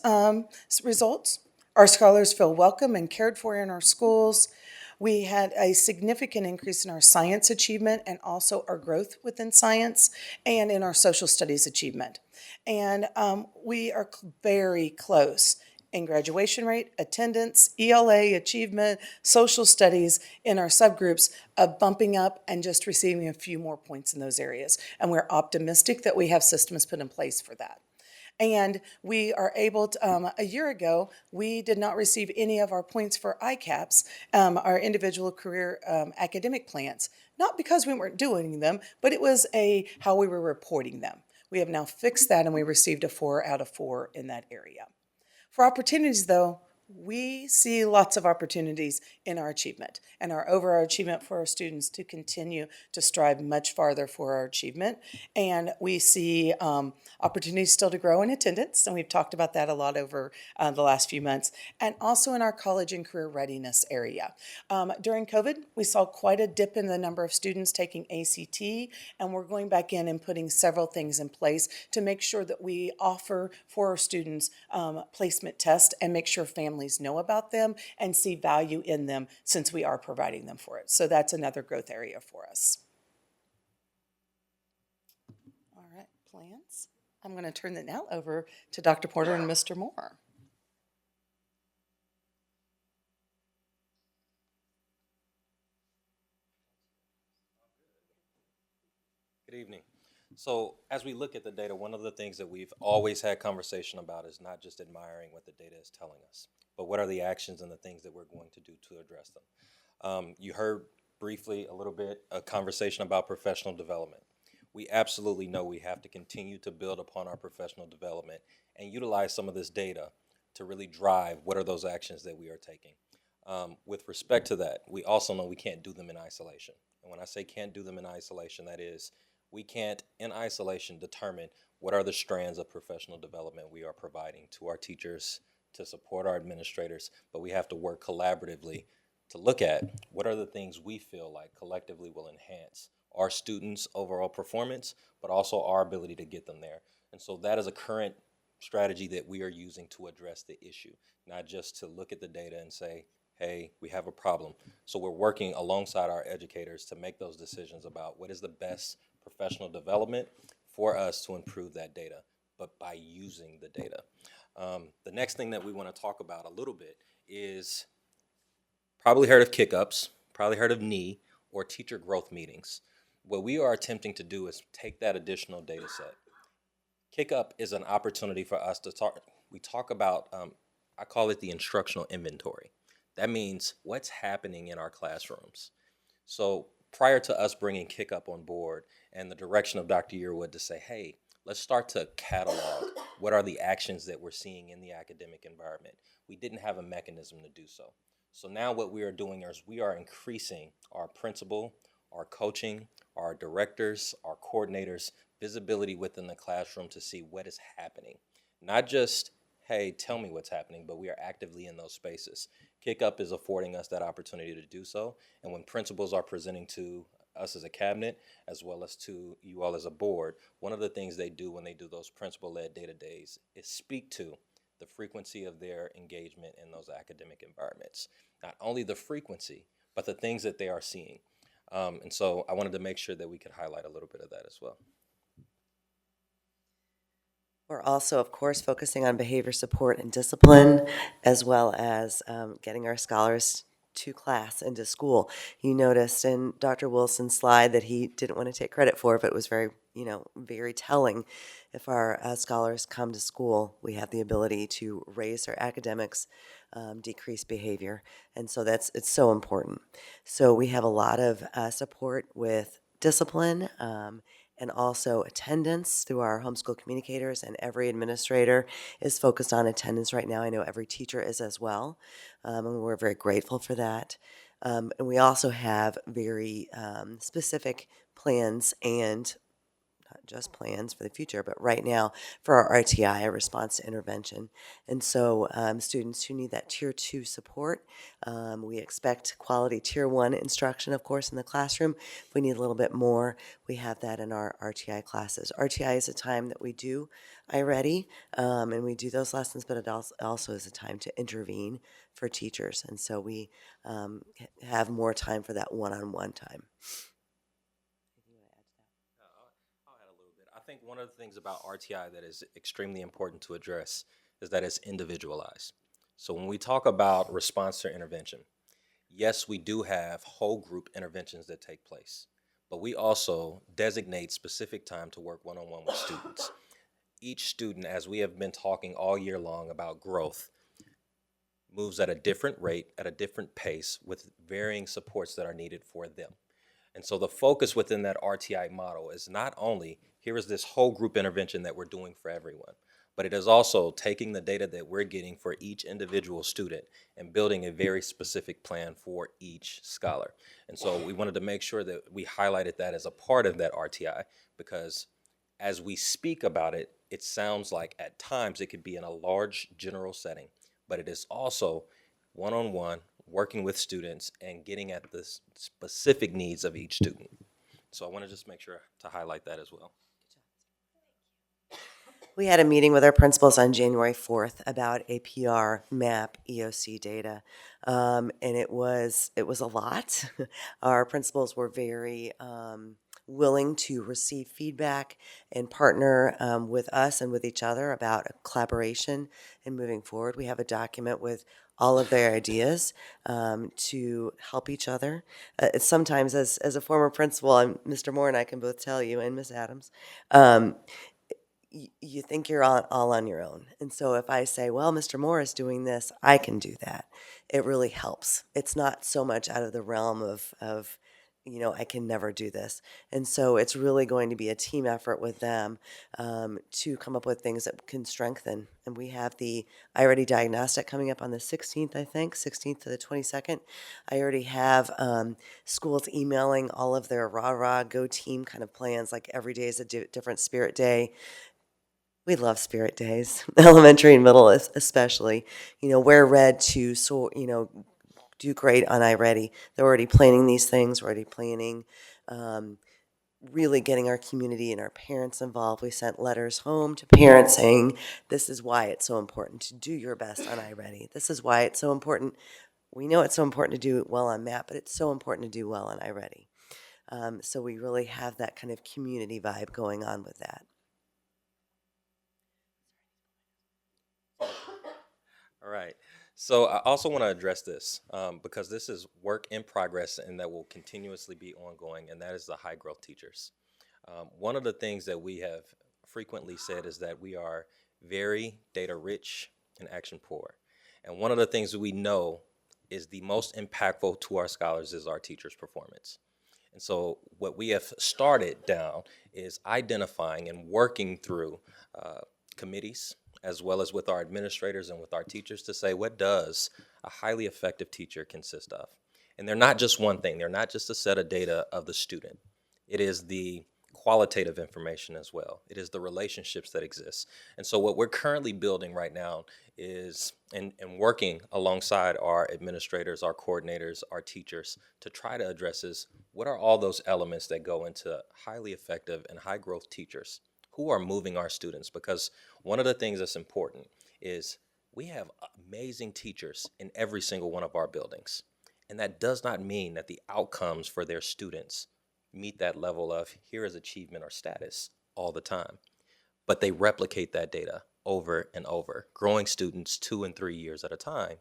S18: results. Our scholars feel welcome and cared for in our schools. We had a significant increase in our science achievement and also our growth within science and in our social studies achievement. And we are very close in graduation rate, attendance, ELA, achievement, social studies in our subgroups of bumping up and just receiving a few more points in those areas. And we're optimistic that we have systems put in place for that. And we are able to, a year ago, we did not receive any of our points for ICAPs, our individual career academic plans. Not because we weren't doing them, but it was how we were reporting them. We have now fixed that, and we received a 4 out of 4 in that area. For opportunities, though, we see lots of opportunities in our achievement and our overall achievement for our students to continue to strive much farther for our achievement. And we see opportunities still to grow in attendance, and we've talked about that a lot over the last few months, and also in our college and career readiness area. During COVID, we saw quite a dip in the number of students taking ACT, and we're going back in and putting several things in place to make sure that we offer for our students placement tests and make sure families know about them and see value in them since we are providing them for it. So that's another growth area for us. All right, plans. I'm going to turn it now over to Dr. Porter and Mr. Moore.
S20: Good evening. So as we look at the data, one of the things that we've always had conversation about is not just admiring what the data is telling us, but what are the actions and the things that we're going to do to address them. You heard briefly a little bit a conversation about professional development. We absolutely know we have to continue to build upon our professional development and utilize some of this data to really drive what are those actions that we are taking. With respect to that, we also know we can't do them in isolation. And when I say can't do them in isolation, that is, we can't, in isolation, determine what are the strands of professional development we are providing to our teachers, to support our administrators, but we have to work collaboratively to look at what are the things we feel like collectively will enhance our students' overall performance, but also our ability to get them there. And so that is a current strategy that we are using to address the issue, not just to look at the data and say, hey, we have a problem. So we're working alongside our educators to make those decisions about what is the best professional development for us to improve that data, but by using the data. The next thing that we want to talk about a little bit is probably heard of kick-ups, probably heard of knee, or teacher growth meetings. What we are attempting to do is take that additional data set. Kick-up is an opportunity for us to talk, we talk about, I call it the instructional inventory. That means what's happening in our classrooms. So prior to us bringing Kick-Up on board and the direction of Dr. Yearwood to say, hey, let's start to catalog what are the actions that we're seeing in the academic environment. We didn't have a mechanism to do so. So now what we are doing is we are increasing our principal, our coaching, our directors, our coordinators, visibility within the classroom to see what is happening. Not just, hey, tell me what's happening, but we are actively in those spaces. Kick-Up is affording us that opportunity to do so. And when principals are presenting to us as a cabinet, as well as to you all as a board, one of the things they do when they do those principal-led data days is speak to the frequency of their engagement in those academic environments. Not only the frequency, but the things that they are seeing. And so I wanted to make sure that we could highlight a little bit of that as well.
S21: We're also, of course, focusing on behavior support and discipline, as well as getting our scholars to class and to school. You noticed in Dr. Wilson's slide that he didn't want to take credit for, but it was very, very telling. If our scholars come to school, we have the ability to raise their academics, decrease behavior, and so it's so important. So we have a lot of support with discipline, and also attendance through our homeschool communicators, and every administrator is focused on attendance right now. I know every teacher is as well, and we're very grateful for that. And we also have very specific plans, and not just plans for the future, but right now for our RTI, a response to intervention. And so students who need that Tier 2 support, we expect quality Tier 1 instruction, of course, in the classroom. If we need a little bit more, we have that in our RTI classes. RTI is a time that we do iReady, and we do those lessons, but it also is a time to intervene for teachers. And so we have more time for that one-on-one time.
S20: I think one of the things about RTI that is extremely important to address is that it's individualized. So when we talk about response to intervention, yes, we do have whole group interventions that take place, but we also designate specific time to work one-on-one with students. each student, as we have been talking all year long about growth, moves at a different rate, at a different pace, with varying supports that are needed for them. And so the focus within that RTI model is not only, here is this whole group intervention that we're doing for everyone, but it is also taking the data that we're getting for each individual student and building a very specific plan for each scholar. And so we wanted to make sure that we highlighted that as a part of that RTI, because as we speak about it, it sounds like at times it could be in a large general setting, but it is also one-on-one, working with students and getting at the specific needs of each student. So I want to just make sure to highlight that as well.
S21: We had a meeting with our principals on January 4th about APR, MAP, EOC data, and it was a lot. Our principals were very willing to receive feedback and partner with us and with each other about collaboration and moving forward. We have a document with all of their ideas to help each other. Sometimes, as a former principal, and Mr. Moore and I can both tell you, and Ms. Adams, you think you're all on your own. And so if I say, well, Mr. Moore is doing this, I can do that, it really helps. It's not so much out of the realm of I can never do this. And so it's really going to be a team effort with them to come up with things that can strengthen. And we have the iReady diagnostic coming up on the 16th, I think, 16th to the 22nd. I already have schools emailing all of their rah-rah, go team kind of plans, like every day is a different spirit day. We love spirit days, elementary and middle especially. Wear red to do great on iReady. They're already planning these things, we're already planning, really getting our community and our parents involved. We sent letters home to parents saying, this is why it's so important to do your best on iReady. This is why it's so important. We know it's so important to do well on MAP, but it's so important to do well on iReady. So we really have that kind of community vibe going on with that.
S20: All right. So I also want to address this because this is work in progress and that will continuously be ongoing, and that is the high growth teachers. One of the things that we have frequently said is that we are very data rich and action poor. And one of the things that we know is the most impactful to our scholars is our teachers' performance. And so what we have started down is identifying and working through committees, as well as with our administrators and with our teachers, to say, what does a highly effective teacher consist of? And they're not just one thing. They're not just a set of data of the student. It is the qualitative information as well. It is the relationships that exist. And so what we're currently building right now is, and working alongside our administrators, our coordinators, our teachers, to try to address is, what are all those elements that go into highly effective and high growth teachers who are moving our students? Because one of the things that's important is we have amazing teachers in every single one of our buildings. And that does not mean that the outcomes for their students meet that level of here is achievement or status all the time. But they replicate that data over and over, growing students 2 and 3 years at a time,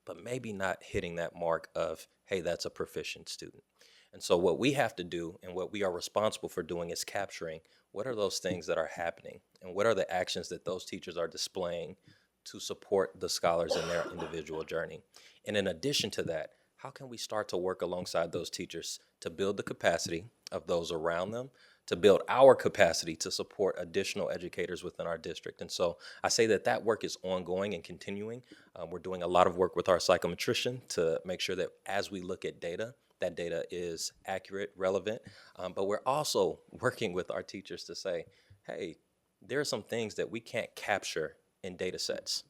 S20: but maybe not hitting that mark of, hey, that's a proficient student. And so what we have to do and what we are responsible for doing is capturing what are those things that are happening and what are the actions that those teachers are displaying to support the scholars in their individual journey. And in addition to that, how can we start to work alongside those teachers to build the capacity of those around them, to build our capacity to support additional educators within our district? And so I say that that work is ongoing and continuing. We're doing a lot of work with our psychometrician to make sure that as we look at data, that data is accurate, relevant, but we're also working with our teachers to say, hey, there are some things that we can't capture in data sets.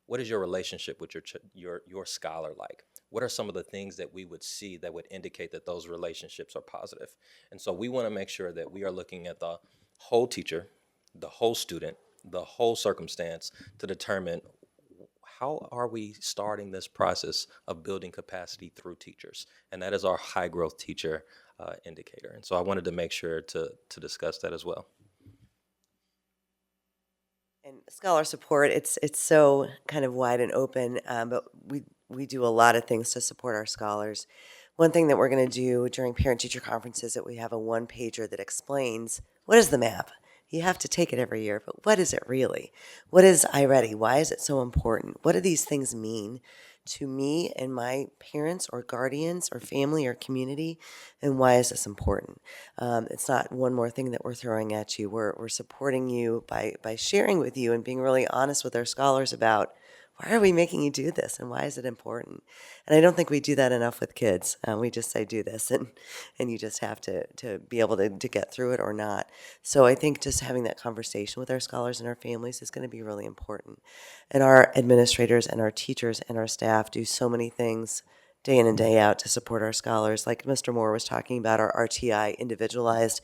S20: What is your relationship with your scholar like? What are some of the things that we would see that would indicate that those relationships are positive? And so we want to make sure that we are looking at the whole teacher, the whole student, the whole circumstance to determine how are we starting this process of building capacity through teachers? And that is our high growth teacher indicator. And so I wanted to make sure to discuss that as well.
S21: And scholar support, it's so kind of wide and open, but we do a lot of things to support our scholars. One thing that we're going to do during parent-teacher conferences is that we have a one-pager that explains what is the MAP. You have to take it every year, but what is it really? What is iReady? Why is it so important? What do these things mean to me and my parents or guardians or family or community? And why is this important? It's not one more thing that we're throwing at you. We're supporting you by sharing with you and being really honest with our scholars about why are we making you do this and why is it important? And I don't think we do that enough with kids. We just say do this and you just have to be able to get through it or not. So I think just having that conversation with our scholars and our families is going to be really important. And our administrators and our teachers and our staff do so many things day in and day out to support our scholars. Like Mr. Moore was talking about our RTI individualized.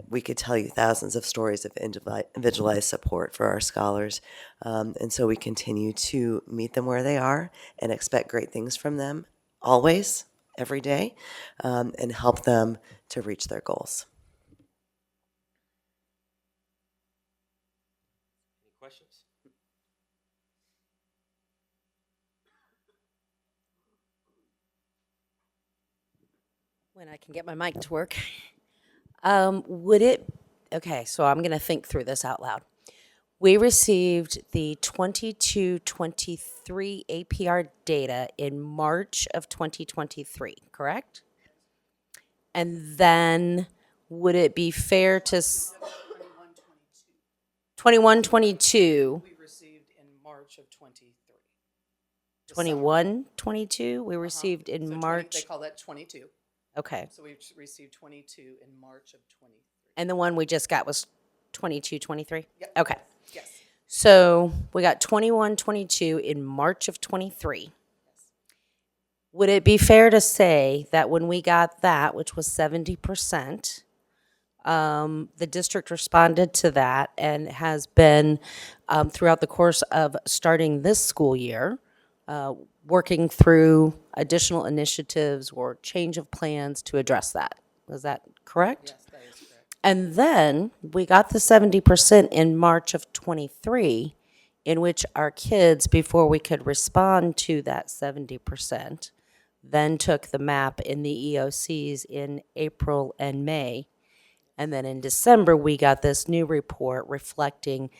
S21: We could tell you thousands of stories of individualized support for our scholars. And so we continue to meet them where they are and expect great things from them always, every day, and help them to reach their goals.
S20: Any questions?
S10: When I can get my mic to work. Okay, so I'm going to think through this out loud. We received the 22-23 APR data in March of 2023, correct? And then would it be fair to 21-22?
S18: We received in March of 23.
S10: 21-22 we received in
S18: So
S10: March.
S18: They call that 22.
S10: Okay.
S18: So we've received 22 in March of 23.
S10: And the one we just got was 22-23?
S18: Yep.
S10: Okay.
S18: Yes.
S10: So we got 21-22 in March of 23. Would it be fair to say that when we got that, which was 70%, the district responded to that and has been, throughout the course of starting this school year, working through additional initiatives or change of plans to address that? Was that correct?
S18: Yes, that is correct.
S10: And then we got the 70% in March of 23, in which our kids, before we could respond to that 70%, then took the map in the EOCs in April and May. And then in December, we got this new report reflecting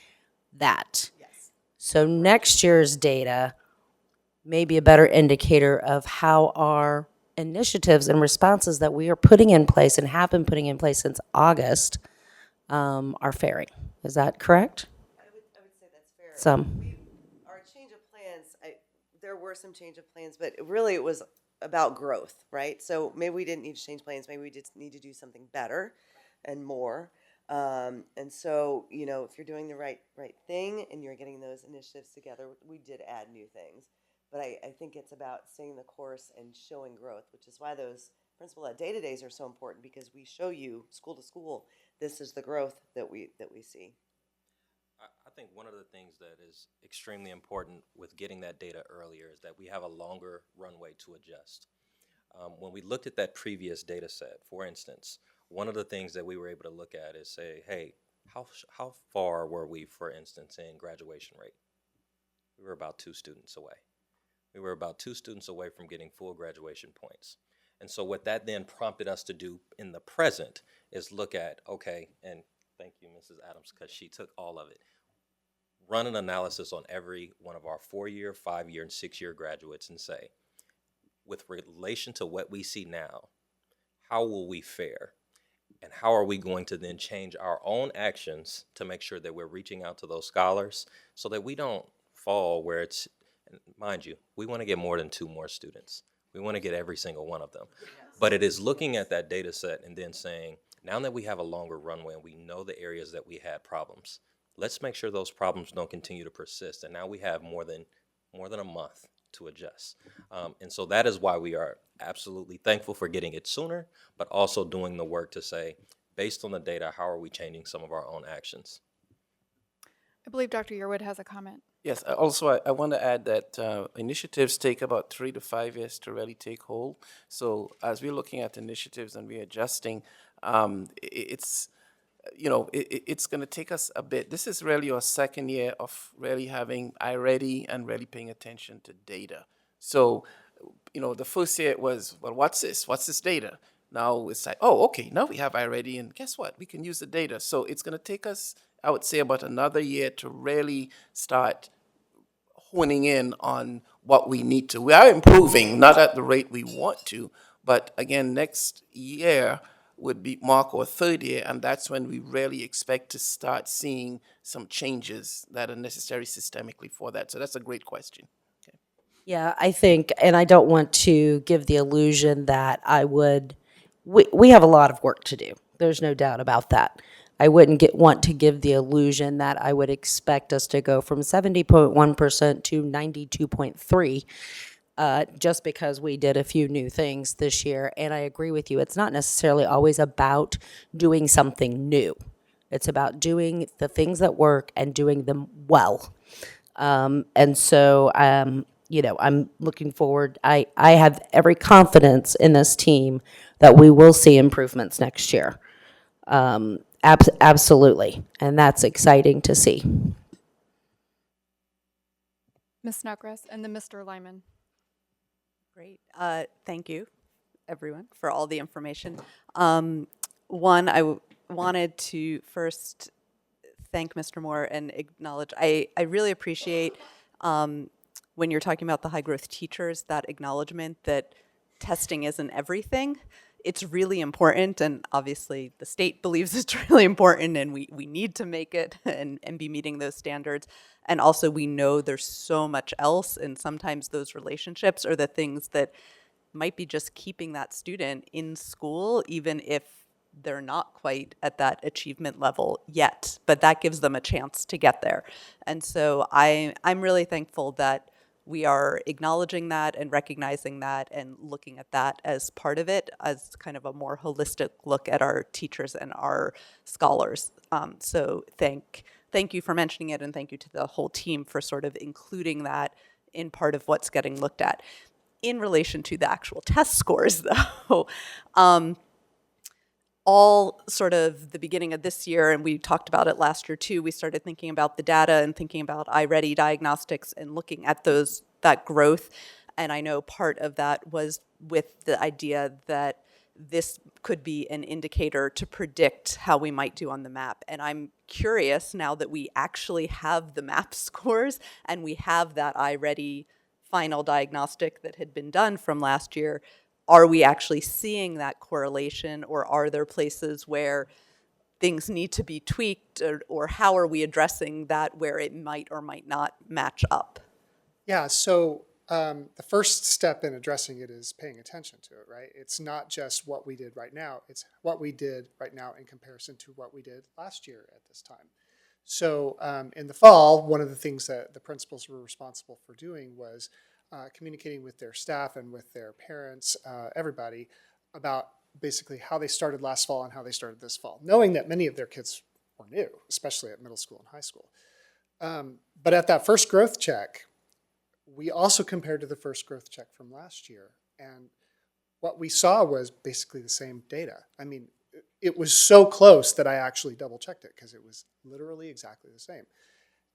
S10: that.
S18: Yes.
S10: So next year's data may be a better indicator of how our initiatives and responses that we are putting in place and have been putting in place since August are faring. Is that correct?
S21: I would say that's fair.
S10: Some.
S21: Our change of plans, there were some change of plans, but really it was about growth, right? So maybe we didn't need to change plans. Maybe we just need to do something better and more. And so, if you're doing the right thing and you're getting those initiatives together, we did add new things. But I think it's about staying the course and showing growth, which is why those principal ed data days are so important, because we show you school to school, this is the growth that we see.
S20: I think one of the things that is extremely important with getting that data earlier is that we have a longer runway to adjust. When we looked at that previous data set, for instance, one of the things that we were able to look at is say, hey, how far were we, for instance, in graduation rate? We were about 2 students away. We were about 2 students away from getting full graduation points. And so what that then prompted us to do in the present is look at, okay, and thank you, Mrs. Adams, because she took all of it. Run an analysis on every one of our 4-year, 5-year, and 6-year graduates and say, with relation to what we see now, how will we fare? And how are we going to then change our own actions to make sure that we're reaching out to those scholars so that we don't fall where it's, and mind you, we want to get more than 2 more students. We want to get every single one of them. Yes. But it is looking at that data set and then saying, now that we have a longer runway and we know the areas that we had problems, let's make sure those problems don't continue to persist. And now we have more than a month to adjust. And so that is why we are absolutely thankful for getting it sooner, but also doing the work to say, based on the data, how are we changing some of our own actions?
S1: I believe Dr. Yearwood has a comment.
S17: Yes, also I want to add that initiatives take about 3 to 5 years to really take hold. So as we're looking at initiatives and we're adjusting, it's going to take us a bit. This is really our second year of really having iReady and really paying attention to data. So, the first year it was, well, what's this? What's this data? Now it's like, oh, okay, now we have iReady, and guess what? We can use the data. So it's going to take us, I would say, about another year to really start honing in on what we need to. We are improving, not at the rate we want to, but again, next year would be mark our third year, and that's when we really expect to start seeing some changes that are necessary systemically for that. So that's a great question.
S10: Yeah, I think, and I don't want to give the illusion that we have a lot of work to do. There's no doubt about that. I wouldn't want to give the illusion that I would expect us to go from 70.1% to 92.3 just because we did a few new things this year. And I agree with you. It's not necessarily always about doing something new. It's about doing the things that work and doing them well. And so, I'm looking forward. I have every confidence in this team that we will see improvements next year. Absolutely. And that's exciting to see.
S1: Ms. Snodgrass and then Mr. Lyman.
S2: Great. Thank you, everyone, for all the information. One, wanted to first thank Mr. Moore and acknowledge, I really appreciate when you're talking about the high growth teachers, that acknowledgement that testing isn't everything. It's really important, and obviously the state believes it's really important, and we need to make it and be meeting those standards. And also we know there's so much else, and sometimes those relationships are the things that might be just keeping that student in school, even if they're not quite at that achievement level yet, but that gives them a chance to get there. And so I'm really thankful that we are acknowledging that and recognizing that and looking at that as part of it, as kind of a more holistic look at our teachers and our scholars. So thank you for mentioning it, and thank you to the whole team for sort of including that in part of what's getting looked at. In relation to the actual test scores, though, all sort of the beginning of this year, and we talked about it last year too, we started thinking about the data and thinking about iReady diagnostics and looking at that growth. And I know part of that was with the idea that this could be an indicator to predict how we might do on the map. And I'm curious, now that we actually have the map scores and we have that iReady final diagnostic that had been done from last year, are we actually seeing that correlation, or are there places where things need to be tweaked, or how are we addressing that where it might or might not match up?
S19: Yeah, so the first step in addressing it is paying attention to it, right? It's not just what we did right now, it's what we did right now in comparison to what we did last year at this time. So in the fall, one of the things that the principals were responsible for doing was communicating with their staff and with their parents, everybody, about basically how they started last fall and how they started this fall, knowing that many of their kids were new, especially at middle school and high school. But at that first growth check, we also compared to the first growth check from last year, and what we saw was basically the same data. I mean, it was so close that I actually double checked it because it was literally exactly the same.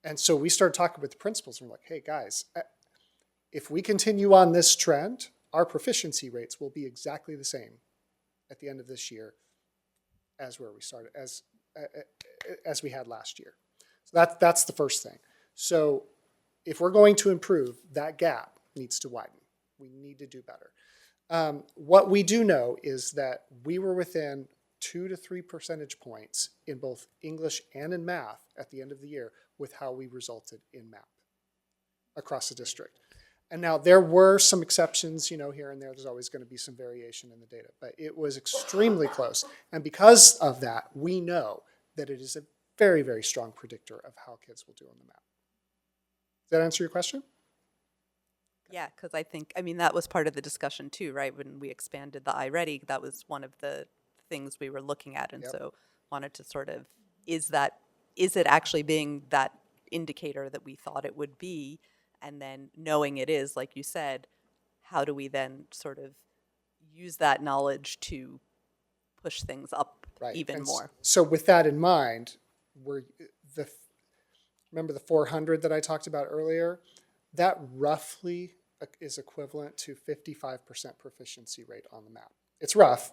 S19: And so we started talking with the principals and we're like, hey guys, if we continue on this trend, our proficiency rates will be exactly the same at the end of this year as where we started, as we had last year. So that's the first thing. So if we're going to improve, that gap needs to widen. We need to do better. What we do know is that we were within 2 to 3 percentage points in both English and in math at the end of the year with how we resulted in MAP across the district. And now there were some exceptions, here and there. There's always going to be some variation in the data, but it was extremely close. And because of that, we know that it is a very, very strong predictor of how kids will do on the map. Does that answer your question?
S2: Yeah, because I mean, that was part of the discussion too, right? When we expanded the iReady, that was one of the things we were looking at. And so wanted to sort of, is it actually being that indicator that we thought it would be? And then knowing it is, like you said, how do we then sort of use that knowledge to push things up even more?
S19: So with that in mind, remember the 400 that I talked about earlier? That roughly is equivalent to 55% proficiency rate on the map. It's rough,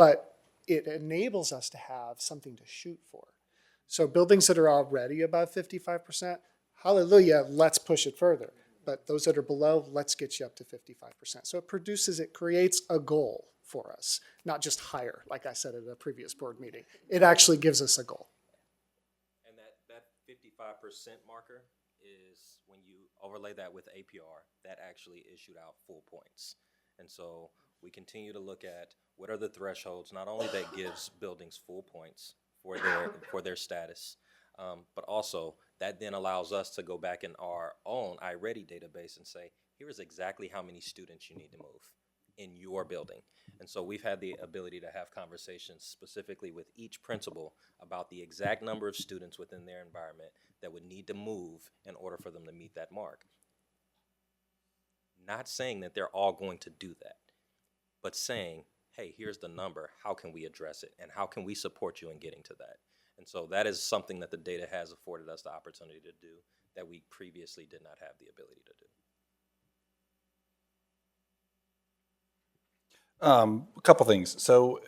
S19: but it enables us to have something to shoot for. So buildings that are already above 55%, hallelujah, let's push it further. But those that are below, let's get you up to 55%. So it creates a goal for us, not just higher, like I said at a previous board meeting. It actually gives us a goal.
S20: And that 55% marker is when you overlay that with APR, that actually issued out full points. And so we continue to look at what are the thresholds, not only that gives buildings full points for their status, but also that then allows us to go back in our own iReady database and say, here is exactly how many students you need to move in your building. And so we've had the ability to have conversations specifically with each principal about the exact number of students within their environment that would need to move in order for them to meet that mark. Not saying that they're all going to do that, but saying, hey, here's the number, how can we address it, and how can we support you in getting to that? And so that is something that the data has afforded us the opportunity to do that we previously did not have the ability to do.
S11: A couple things. So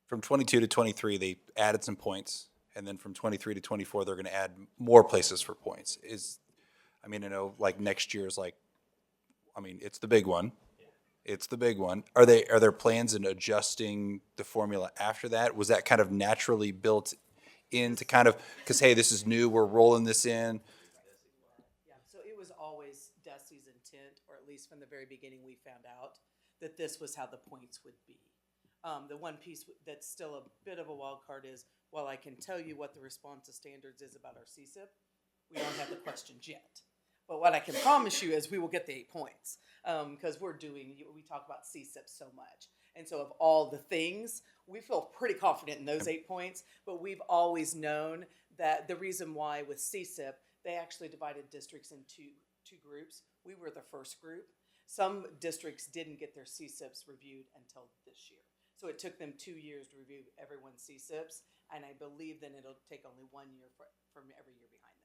S11: from 22 to 23, they added some points, and then from 23 to 24, they're going to add more places for points. I know like next year is like, it's the big one. It's the big one. Are there plans in adjusting the formula after that? Was that kind of naturally built into because hey, this is new, we're rolling this in?
S18: Yeah, so it was always Desi's intent, or at least from the very beginning we found out, that this was how the points would be. The one piece that's still a bit of a wild card is, while I can tell you what the response to standards is about our CSIP, we don't have the questions yet. But what I can promise you is we will get the 8 points, because we talk about CSIP so much. And so of all the things, we feel pretty confident in those 8 points, but we've always known that the reason why with CSIP, they actually divided districts into two groups. We were the first group. Some districts didn't get their CSIPs reviewed until this year. So it took them 2 years to review everyone's CSIPs, and I believe then it'll take only 1 year from every year behind that.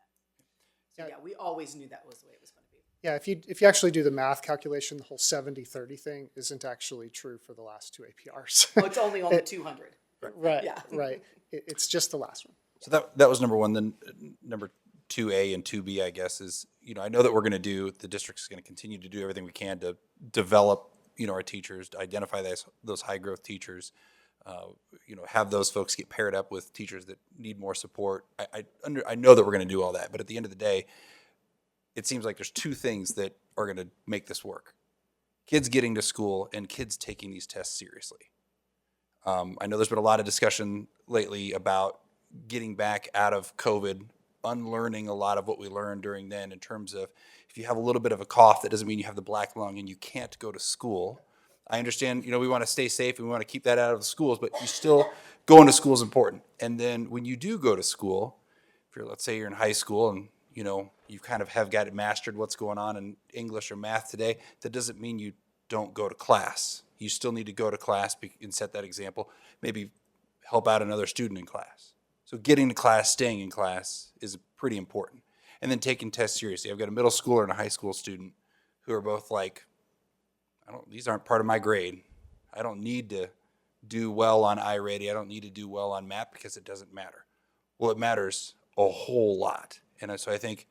S18: So yeah, we always knew that was the way it was going to be.
S19: Yeah, if you actually do the math calculation, the whole 70-30 thing isn't actually true for the last two APRs.
S18: Oh, it's only on the 200.
S19: Right,
S18: Yeah.
S19: right. It's just the last one.
S11: So that was number one. Then number 2A and 2B, I guess, is, I know that the district's going to continue to do everything we can to develop, our teachers, to identify those high growth teachers, have those folks get paired up with teachers that need more support. I know that we're going to do all that, but at the end of the day, it seems like there's two things that are going to make this work: kids getting to school and kids taking these tests seriously. I know there's been a lot of discussion lately about getting back out of COVID, unlearning a lot of what we learned during then, in terms of if you have a little bit of a cough, that doesn't mean you have the black lung and you can't go to school. I understand, we want to stay safe and we want to keep that out of the schools, but you still, going to school is important. And then when you do go to school, let's say you're in high school and, you kind of have got it mastered what's going on in English or math today, that doesn't mean you don't go to class. You still need to go to class and set that example, maybe help out another student in class. So getting to class, staying in class is pretty important. And then taking tests seriously. I've got a middle schooler and a high school student who are both like, these aren't part of my grade. I don't need to do well on iReady. I don't need to do well on MAP because it doesn't matter. Well, it matters a whole lot. And so I think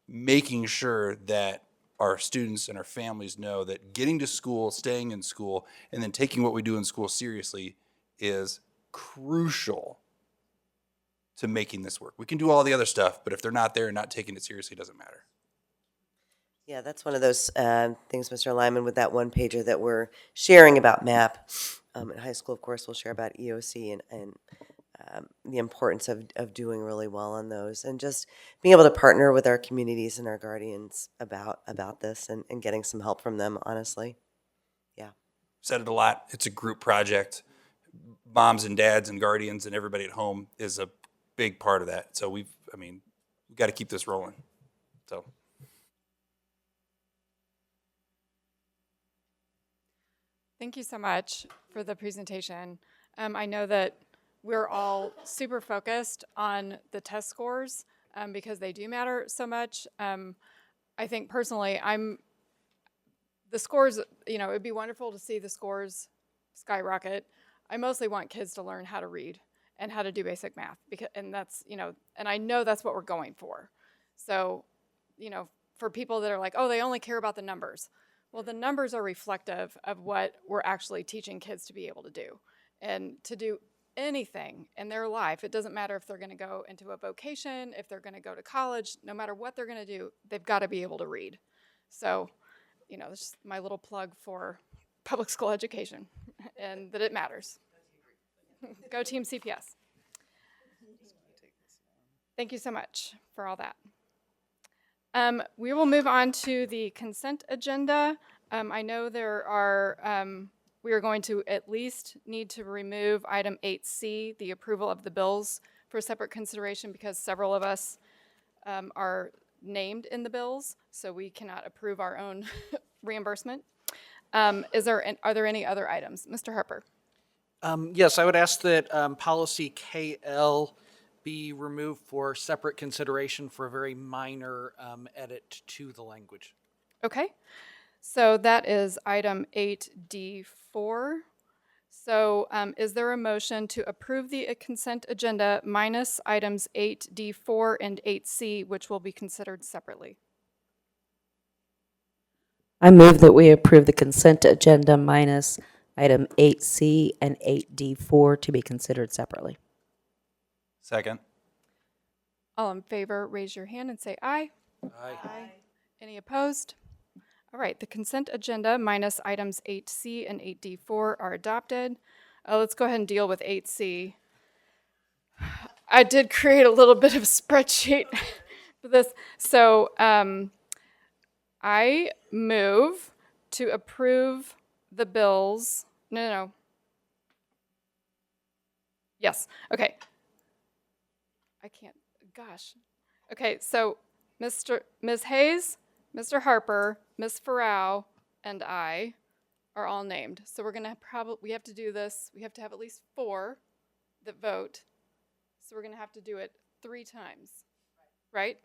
S11: making sure that our students and our families know that getting to school, staying in school, and then taking what we do in school seriously is crucial to making this work. We can do all the other stuff, but if they're not there and not taking it seriously, it doesn't matter.
S21: Yeah, that's one of those things, Mr. Lyman, with that one pager that we're sharing about MAP. In high school, of course, we'll share about EOC and the importance of doing really well on those, and just being able to partner with our communities and our guardians about this and getting some help from them, honestly. Yeah.
S11: Said it a lot. It's a group project. Moms and dads and guardians and everybody at home is a big part of that. So we've got to keep this rolling. So.
S1: Thank you so much for the presentation. I know that we're all super focused on the test scores because they do matter so much. I think personally, the scores, it'd be wonderful to see the scores skyrocket. I mostly want kids to learn how to read and how to do basic math, because, and that's, and I know that's what we're going for. So, for people that are like, oh, they only care about the numbers. Well, the numbers are reflective of what we're actually teaching kids to be able to do. And to do anything in their life, it doesn't matter if they're going to go into a vocation, if they're going to go to college, no matter what they're going to do, they've got to be able to read. So, it's just my little plug for public school education and that it matters. Go Team CPS. Thank you so much for all that. We will move on to the consent agenda. I know there are, we are going to at least need to remove item 8C, the approval of the bills, for separate consideration, because several of us are named in the bills, so we cannot approve our own reimbursement. Are there any other items? Mr. Harper.
S16: Yes, I would ask that policy KL be removed for separate consideration for a very minor edit to the language.
S1: Okay, so that is item 8D4. So is there a motion to approve the consent agenda minus items 8D4 and 8C, which will be considered separately?
S10: I move that we approve the consent agenda minus item 8C and 8D4 to be considered separately.
S11: Second.
S1: All in favor, raise your hand and say aye.
S16: Aye.
S1: Any opposed? All right, the consent agenda minus items 8C and 8D4 are adopted. Let's go ahead and deal with 8C. I did create a little bit of a spreadsheet for this. So I move to approve the bills. No. Yes, okay. I can't, gosh. Okay, so Ms. Hayes, Mr. Harper, Ms. Farrow, and I are all named. So we're gonna we have to do this, we have to have at least 4 that vote. So we're gonna have to do it 3 times, right?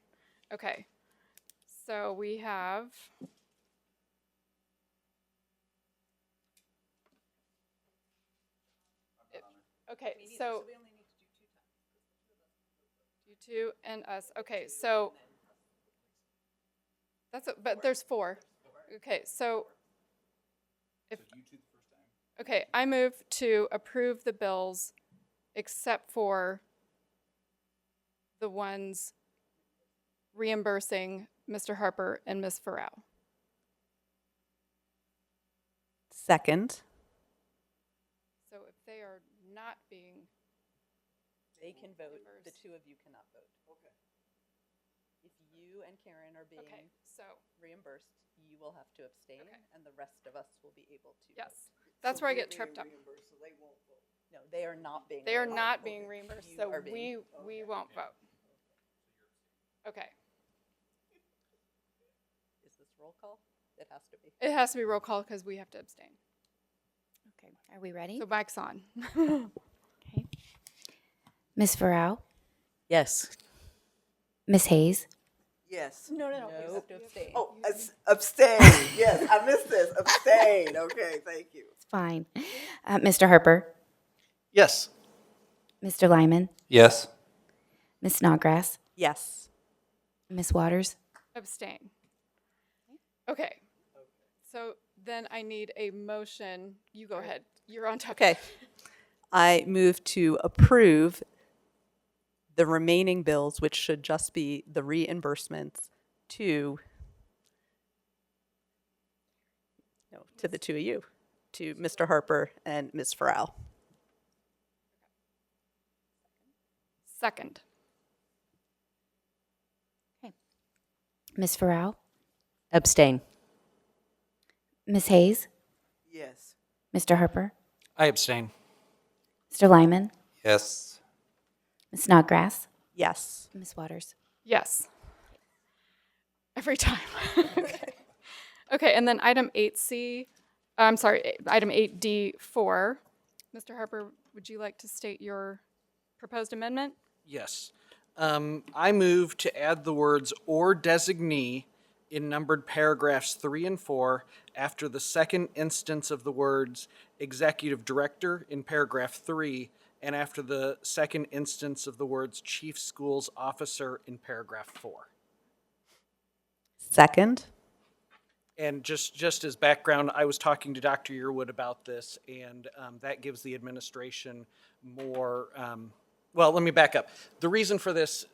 S1: Okay, so we have, okay, so you two and us. Okay, so but there's 4. Okay, so okay, I move to approve the bills except for the ones reimbursing Mr. Harper and Ms. Farrow.
S2: Second.
S1: So if they are not being,
S2: They can vote, the 2 of you cannot vote. Okay. If you and Karen are being reimbursed, you will have to abstain, and the rest of us will be able to.
S1: yes, that's where I get tripped up.
S2: No, they are not being.
S1: They are not being reimbursed,
S2: You
S1: so
S2: are being-
S1: we won't vote. Okay,
S2: Is this roll call? It has to be.
S1: it has to be roll call because we have to abstain.
S3: Okay, are we ready?
S1: So mic's on.
S3: Okay. Ms. Farrow,
S10: Yes.
S3: Ms. Hayes,
S8: Yes.
S2: No. You have to abstain.
S8: Oh, abstain. Yes, I missed this. Abstain. Okay, thank you.
S3: it's fine. Mr. Harper,
S16: Yes.
S3: Mr. Lyman,
S11: Yes.
S3: Ms. Snodgrass,
S2: Yes.
S3: Ms. Waters.
S1: Abstain. Okay, so then I need a motion. You go ahead. You're on top.
S2: Okay. I move to approve the remaining bills, which should just be the reimbursements to the 2 of you, to Mr. Harper and Ms. Farrow.
S1: Second.
S3: Ms. Farrow,
S10: Abstain.
S3: Ms. Hayes,
S8: Yes.
S3: Mr. Harper,
S16: I abstain.
S3: Mr. Lyman,
S11: Yes.
S3: Ms. Snodgrass,
S2: Yes.
S3: Ms. Waters.
S1: Yes. Every time. Okay, and then item 8C, I'm sorry, item 8D4. Mr. Harper, would you like to state your proposed amendment?
S16: Yes. I move to add the words "or designee" in numbered paragraphs 3 and 4, after the second instance of the words executive director in paragraph 3, and after the second instance of the words chief schools officer in paragraph 4.
S2: Second.
S16: And just as background, I was talking to Dr. Yearwood about this, and that gives the administration more. Well, let me back up. The reason for this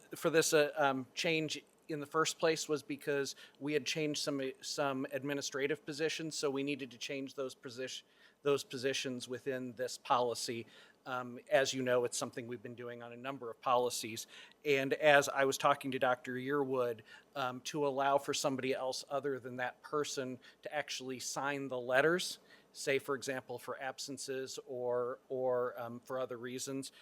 S16: change in the first place was because we had changed some administrative positions, so we needed to change those positions within this policy. As you know, it's something we've been doing on a number of policies. And as I was talking to Dr. Yearwood, to allow for somebody else other than that person to actually sign the letters, say, for example, for absences or for other reasons,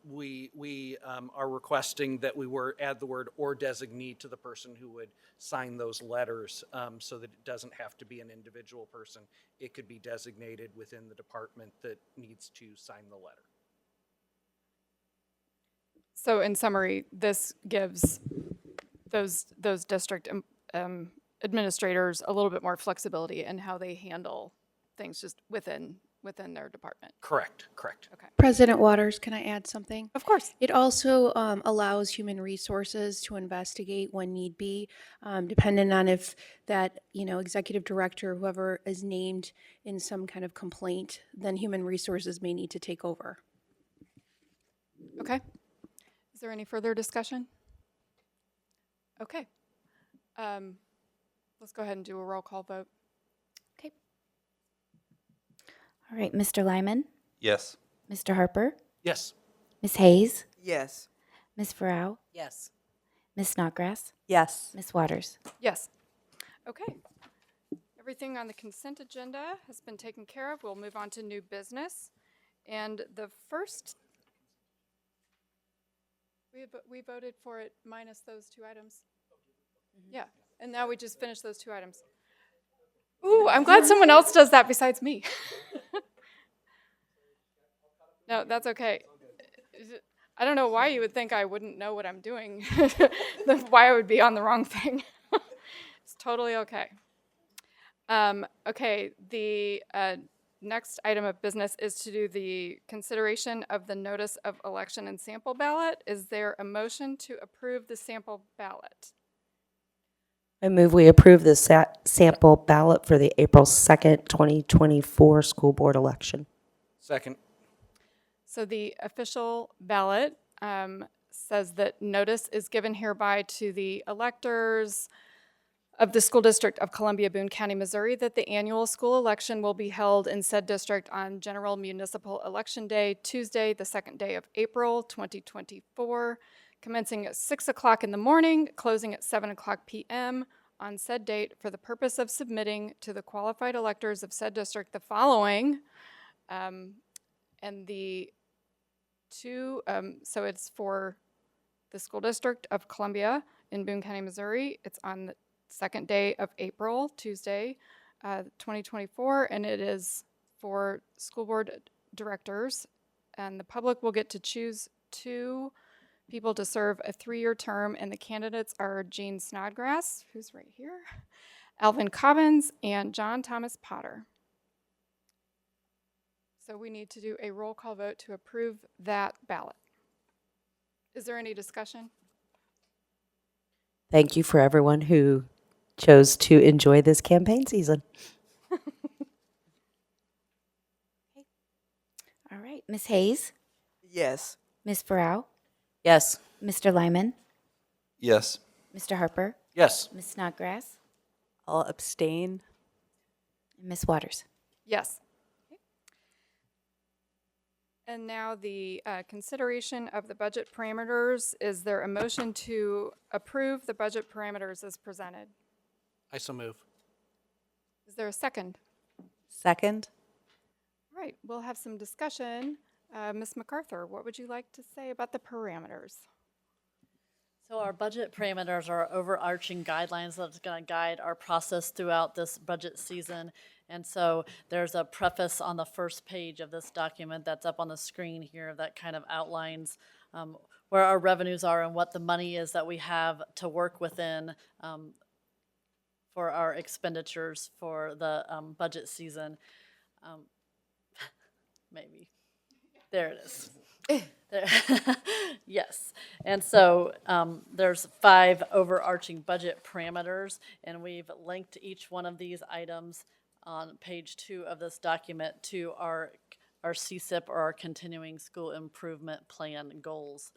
S16: we are requesting that we add the word "or designee" to the person who would sign those letters, so that it doesn't have to be an individual person. It could be designated within the department that needs to sign the letter.
S1: So in summary, this gives those district administrators a little bit more flexibility in how they handle things just within their department.
S16: Correct.
S1: Okay.
S12: President Waters, can I add something?
S1: Of course.
S12: It also allows human resources to investigate when need be, depending on if that, executive director, whoever is named in some kind of complaint, then human resources may need to take over.
S1: Okay. Is there any further discussion? Okay. Let's go ahead and do a roll call vote.
S3: Okay. All right, Mr. Lyman,
S11: Yes.
S3: Mr. Harper,
S16: Yes.
S3: Ms. Hayes,
S8: Yes.
S3: Ms. Farrow,
S6: Yes.
S3: Ms. Snodgrass,
S2: Yes.
S3: Ms. Waters.
S1: Yes. Okay. Everything on the consent agenda has been taken care of. We'll move on to new business. And the first, we voted for it minus those 2 items. Yeah, and now we just finished those 2 items. Ooh, I'm glad someone else does that besides me. No, that's okay. I don't know why you would think I wouldn't know what I'm doing, why I would be on the wrong thing. It's totally okay. Okay, the next item of business is to do the consideration of the notice of election and sample ballot. Is there a motion to approve the sample ballot?
S10: I move we approve the sample ballot for the April 2nd, 2024 school board election.
S16: Second.
S1: So the official ballot says that notice is given hereby to the electors of the School District of Columbia, Boone County, Missouri, that the annual school election will be held in said district on General Municipal Election Day, Tuesday, the 2nd day of April, 2024, commencing at 6 o'clock in the morning, closing at 7 o'clock p.m. on said date for the purpose of submitting to the qualified electors of said district the following, and the two, so it's for the School District of Columbia in Boone County, Missouri. It's on the 2nd day of April, Tuesday, 2024, and it is for school board directors, and the public will get to choose 2 people to serve a 3-year term, and the candidates are Jean Snodgrass, who's right here, Alvin Cobbins, and John Thomas Potter. So we need to do a roll call vote to approve that ballot. Is there any discussion?
S10: Thank you for everyone who chose to enjoy this campaign season.
S3: All right, Ms. Hayes,
S8: Yes.
S3: Ms. Farrow,
S6: Yes.
S3: Mr. Lyman,
S11: Yes.
S3: Mr. Harper,
S16: Yes.
S3: Ms. Snodgrass,
S2: I'll abstain.
S3: and Ms. Waters.
S1: Yes. Okay. And now the consideration of the budget parameters. Is there a motion to approve the budget parameters as presented?
S16: I so move.
S1: Is there a second?
S2: Second.
S1: All right, we'll have some discussion. Ms. MacArthur, what would you like to say about the parameters?
S9: So our budget parameters are overarching guidelines that's going to guide our process throughout this budget season. And so there's a preface on the first page of this document that's up on the screen here that kind of outlines where our revenues are and what the money is that we have to work within for our expenditures for the budget season. Maybe. There it is. There. Yes. And so there's 5 overarching budget parameters, and we've linked each one of these items on page 2 of this document to our CSIP, or our Continuing School Improvement Plan goals.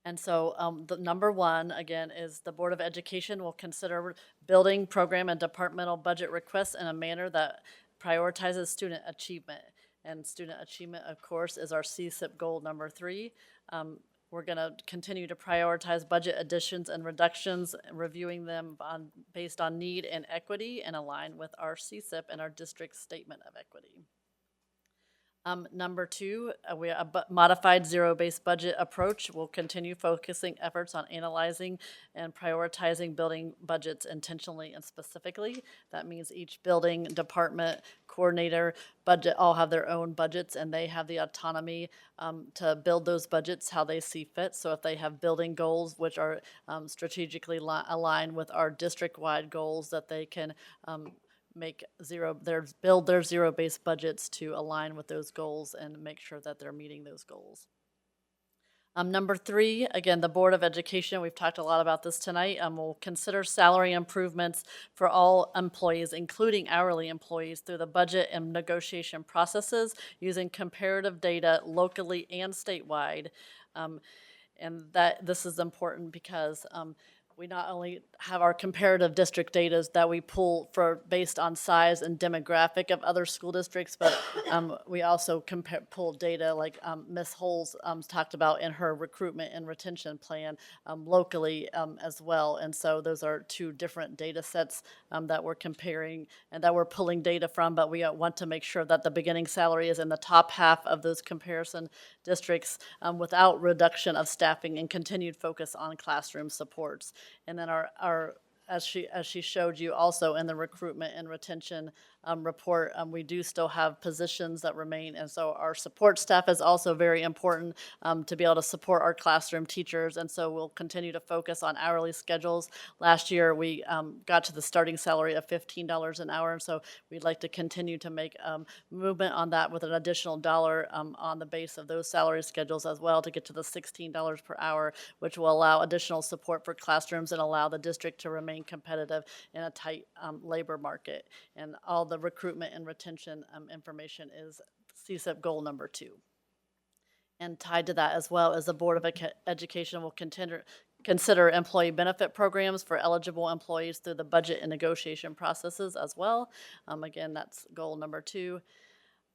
S9: And so the number 1, again, is the Board of Education will consider building, program, and departmental budget requests in a manner that prioritizes student achievement. And student achievement, of course, is our CSIP goal number 3. We're going to continue to prioritize budget additions and reductions, reviewing them based on need and equity, and align with our CSIP and our district statement of equity. Number 2, we a modified zero-based budget approach will continue focusing efforts on analyzing and prioritizing building budgets intentionally and specifically. That means each building, department, coordinator, budget all have their own budgets, and they have the autonomy to build those budgets how they see fit. So if they have building goals which are strategically aligned with our district-wide goals, that they can build their zero-based budgets to align with those goals and make sure that they're meeting those goals. Number 3, again, the Board of Education, we've talked a lot about this tonight, will consider salary improvements for all employees, including hourly employees, through the budget and negotiation processes using comparative data locally and statewide. And that this is important because we not only have our comparative district data that we pull based on size and demographic of other school districts, but we also pull data like Ms. Holes talked about in her recruitment and retention plan locally as well. And so those are 2 different data sets that we're comparing and that we're pulling data from, but we want to make sure that the beginning salary is in the top half of those comparison districts without reduction of staffing and continued focus on classroom supports. And then our as she showed you also in the recruitment and retention report, we do still have positions that remain. And so our support staff is also very important to be able to support our classroom teachers. And so we'll continue to focus on hourly schedules. Last year, we got to the starting salary of $15 an hour. And so we'd like to continue to make movement on that with an additional $1 on the base of those salary schedules as well to get to the $16 per hour, which will allow additional support for classrooms and allow the district to remain competitive in a tight labor market. And all the recruitment and retention information is CSIP goal number 2. And tied to that as well is the Board of Education will consider employee benefit programs for eligible employees through the budget and negotiation processes as well. Again, that's goal number 2.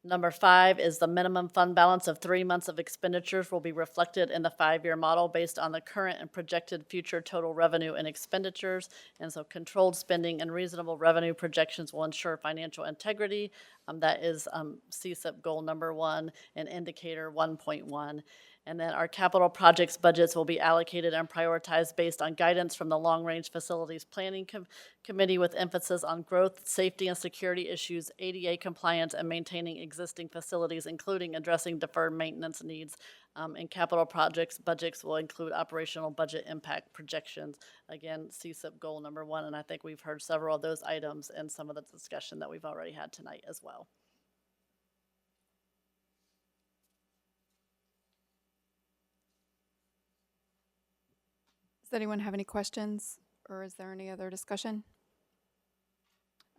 S9: Number 5 is the minimum fund balance of 3 months of expenditures will be reflected in the 5-year model based on the current and projected future total revenue and expenditures. And so controlled spending and reasonable revenue projections will ensure financial integrity. That is CSIP goal number 1 and indicator 1.1. And then our capital projects budgets will be allocated and prioritized based on guidance from the Long Range Facilities Planning Committee with emphasis on growth, safety and security issues, ADA compliance, and maintaining existing facilities, including addressing deferred maintenance needs. And capital projects budgets will include operational budget impact projections. Again, CSIP goal number 1, and I think we've heard several of those items in some of the discussion that we've already had tonight as well.
S1: Does anyone have any questions, or is there any other discussion?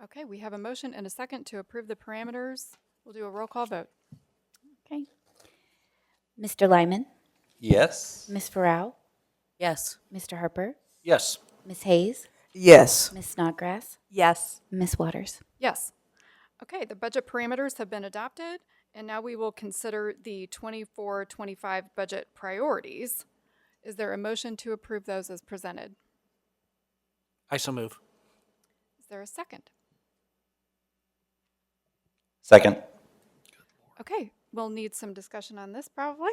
S1: Okay, we have a motion and a second to approve the parameters. We'll do a roll call vote.
S3: Okay. Mr. Lyman?
S11: Yes.
S3: Ms. Farrow?
S10: Yes.
S3: Mr. Harper?
S16: Yes.
S3: Ms. Hayes?
S8: Yes.
S3: Ms. Snodgrass?
S2: Yes.
S3: Ms. Waters?
S1: Yes. Okay, the budget parameters have been adopted, and now we will consider the 24-25 budget priorities. Is there a motion to approve those as presented?
S16: I so move.
S1: Is there a second?
S11: Second.
S1: Okay, we'll need some discussion on this probably.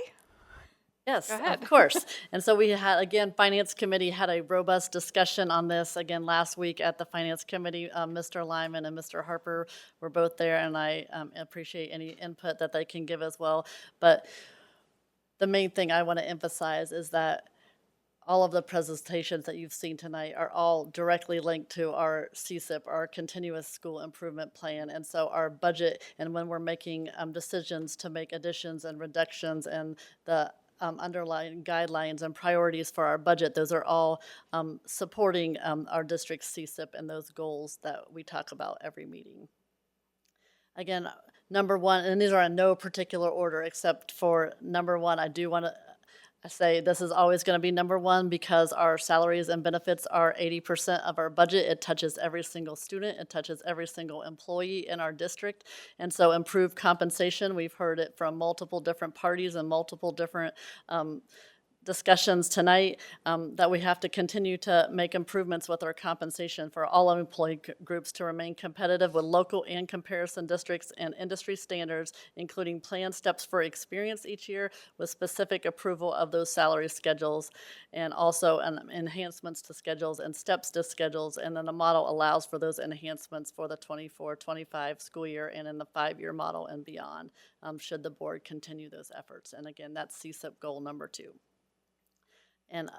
S9: Yes,
S1: Go ahead.
S9: of course. And so we had, again, Finance Committee had a robust discussion on this again last week at the Finance Committee. Mr. Lyman and Mr. Harper were both there, and I appreciate any input that they can give as well. But the main thing I want to emphasize is that all of the presentations that you've seen tonight are all directly linked to our CSIP, our Continuous School Improvement Plan. And so our budget, and when we're making decisions to make additions and reductions and the underlying guidelines and priorities for our budget, those are all supporting our district's CSIP and those goals that we talk about every meeting. Again, number one, and these are in no particular order except for number one, I do want to say this is always going to be number one because our salaries and benefits are 80% of our budget. It touches every single student. It touches every single employee in our district. And so improved compensation, we've heard it from multiple different parties and multiple different discussions tonight, that we have to continue to make improvements with our compensation for all our employee groups to remain competitive with local and comparison districts and industry standards, including planned steps for experience each year with specific approval of those salary schedules, and also enhancements to schedules and steps to schedules. And then the model allows for those enhancements for the 24-25 school year and in the 5-year model and beyond, should the board continue those efforts. And again, that's CSIP goal number 2. And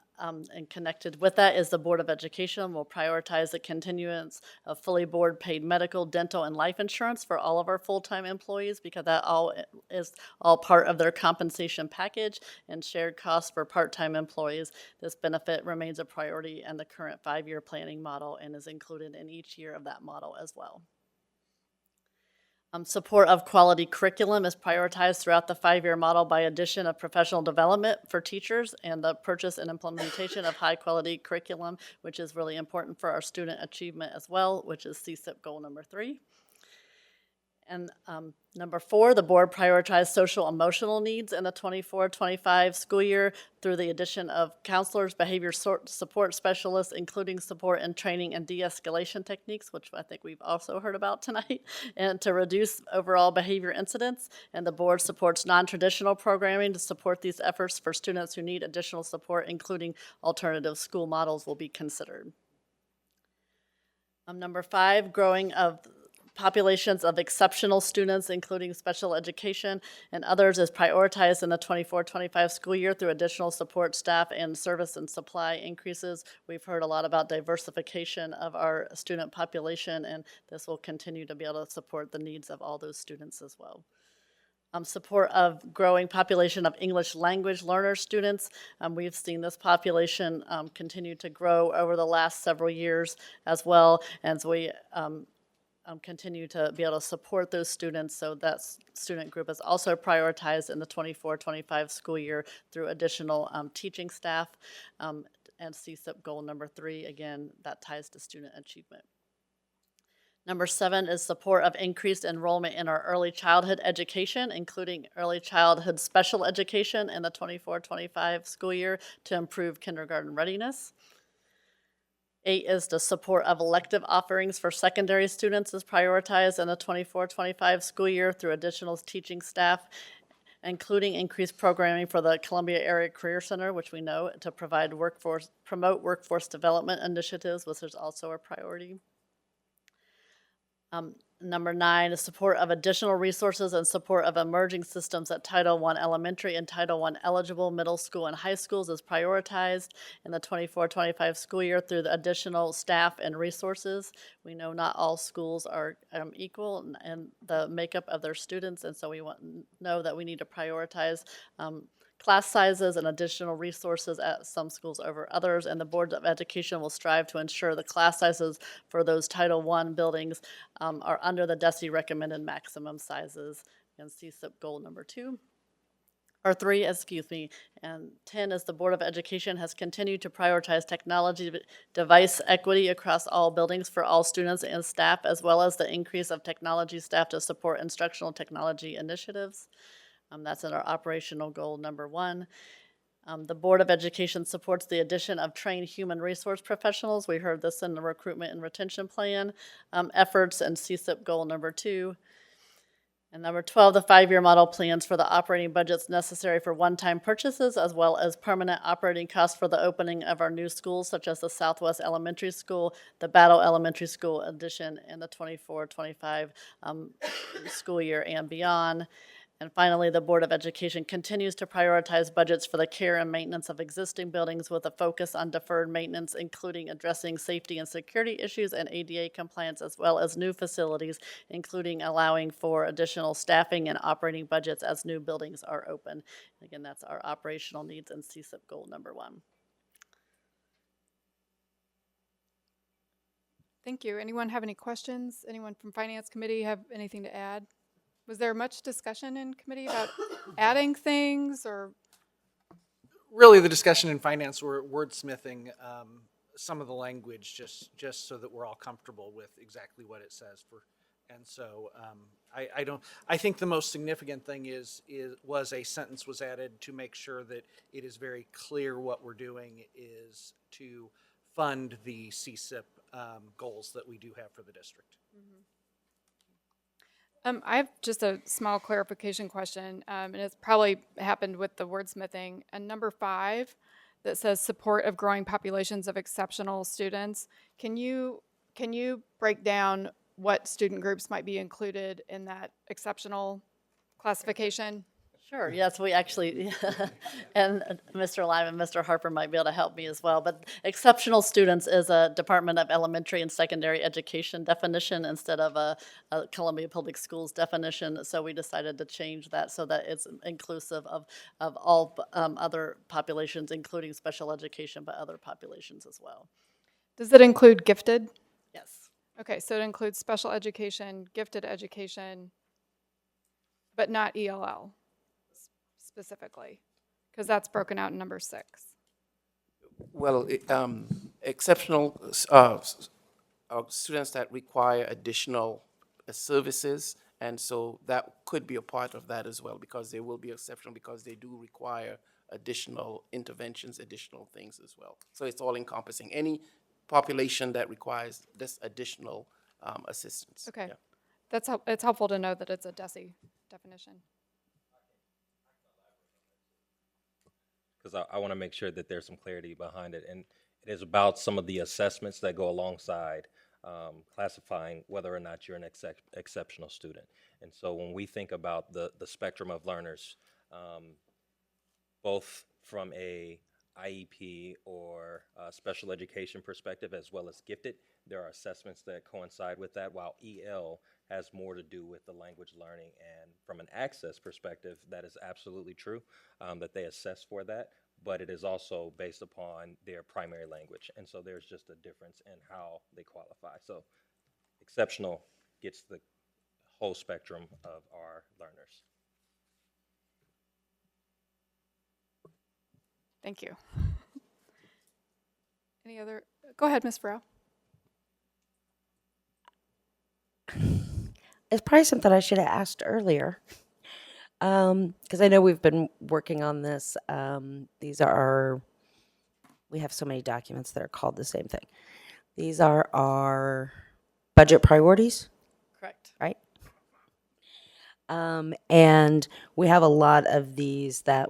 S9: connected with that is the Board of Education will prioritize the continuance of fully board paid medical, dental, and life insurance for all of our full-time employees, because that all is all part of their compensation package, and shared costs for part-time employees. This benefit remains a priority in the current 5-year planning model and is included in each year of that model as well. Support of quality curriculum is prioritized throughout the 5-year model by addition of professional development for teachers and the purchase and implementation of high-quality curriculum, which is really important for our student achievement as well, which is CSIP goal number 3. And number 4, the board prioritized social emotional needs in the 24-25 school year through the addition of counselors, behavior support specialists, including support and training and de-escalation techniques, which I think we've also heard about tonight, and to reduce overall behavior incidents. And the board supports non-traditional programming to support these efforts for students who need additional support, including alternative school models will be considered. Number 5, growing of populations of exceptional students, including special education and others, is prioritized in the 24-25 school year through additional support staff and service and supply increases. We've heard a lot about diversification of our student population, and this will continue to be able to support the needs of all those students as well. Support of growing population of English language learner students. We've seen this population continue to grow over the last several years as well, as we continue to be able to support those students. So that student group is also prioritized in the 24-25 school year through additional teaching staff, and CSIP goal number 3, again, that ties to student achievement. Number 7 is support of increased enrollment in our early childhood education, including early childhood special education in the 24-25 school year to improve kindergarten readiness. 8 is the support of elective offerings for secondary students is prioritized in the 24-25 school year through additional teaching staff, including increased programming for the Columbia Area Career Center, which we know to promote workforce development initiatives, which is also a priority. Number 9 is support of additional resources and support of emerging systems at Title I elementary and Title I eligible middle school and high schools is prioritized in the 24-25 school year through the additional staff and resources. We know not all schools are equal in the makeup of their students, and so we know that we need to prioritize class sizes and additional resources at some schools over others, and the Board of Education will strive to ensure the class sizes for those Title I buildings are under the DESE recommended maximum sizes, and CSIP goal number 3, excuse me. And 10 is the Board of Education has continued to prioritize technology device equity across all buildings for all students and staff, as well as the increase of technology staff to support instructional technology initiatives. That's in our operational goal number 1. The Board of Education supports the addition of trained human resource professionals. We heard this in the recruitment and retention plan efforts and CSIP goal number 2. And number 12, the 5-year model plans for the operating budgets necessary for one-time purchases, as well as permanent operating costs for the opening of our new schools, such as the Southwest Elementary School, the Battle Elementary School addition, and the 24-25 school year and beyond. And finally, the Board of Education continues to prioritize budgets for the care and maintenance of existing buildings with a focus on deferred maintenance, including addressing safety and security issues and ADA compliance, as well as new facilities, including allowing for additional staffing and operating budgets as new buildings are open. Again, that's our operational needs and CSIP goal number 1.
S1: Thank you. Anyone have any questions? Anyone from Finance Committee have anything to add? Was there much discussion in committee about adding things or?
S16: Really, the discussion in finance were wordsmithing some of the language just so that we're all comfortable with exactly what it says for. And so I think the most significant thing was a sentence was added to make sure that it is very clear what we're doing is to fund the CSIP goals that we do have for the district.
S1: I have just a small clarification question, and it's probably happened with the wordsmithing. And number 5, that says support of growing populations of exceptional students. Can you break down what student groups might be included in that exceptional classification?
S9: Sure, yes, we actually, and Mr. Lime and Mr. Harper might be able to help me as well, but exceptional students is a Department of Elementary and Secondary Education definition instead of a Columbia Public Schools definition, so we decided to change that so that it's inclusive of all other populations, including special education, but other populations as well.
S1: Does it include gifted?
S9: Yes.
S1: Okay, so it includes special education, gifted education, but not ELL specifically, because that's broken out in number 6.
S17: Well, exceptional students that require additional services, and so that could be a part of that as well, because they will be exceptional because they do require additional interventions, additional things as well. So it's all encompassing. Any population that requires this additional assistance.
S1: Okay,
S17: Yeah.
S1: it's helpful to know that it's a DESE definition.
S20: Because I want to make sure that there's some clarity behind it. And it is about some of the assessments that go alongside classifying whether or not you're an exceptional student. And so when we think about the spectrum of learners, both from a IEP or special education perspective as well as gifted, there are assessments that coincide with that, while EL has more to do with the language learning. And from an access perspective, that is absolutely true, that they assess for that, but it is also based upon their primary language. And so there's just a difference in how they qualify. So exceptional gets the whole spectrum of our learners.
S1: Thank you. Any other? Go ahead, Ms. Farrell.
S10: It's probably something I should have asked earlier, because I know we've been working on this. These are we have so many documents that are called the same thing. These are our budget priorities.
S9: Correct.
S10: Right? And we have a lot of these that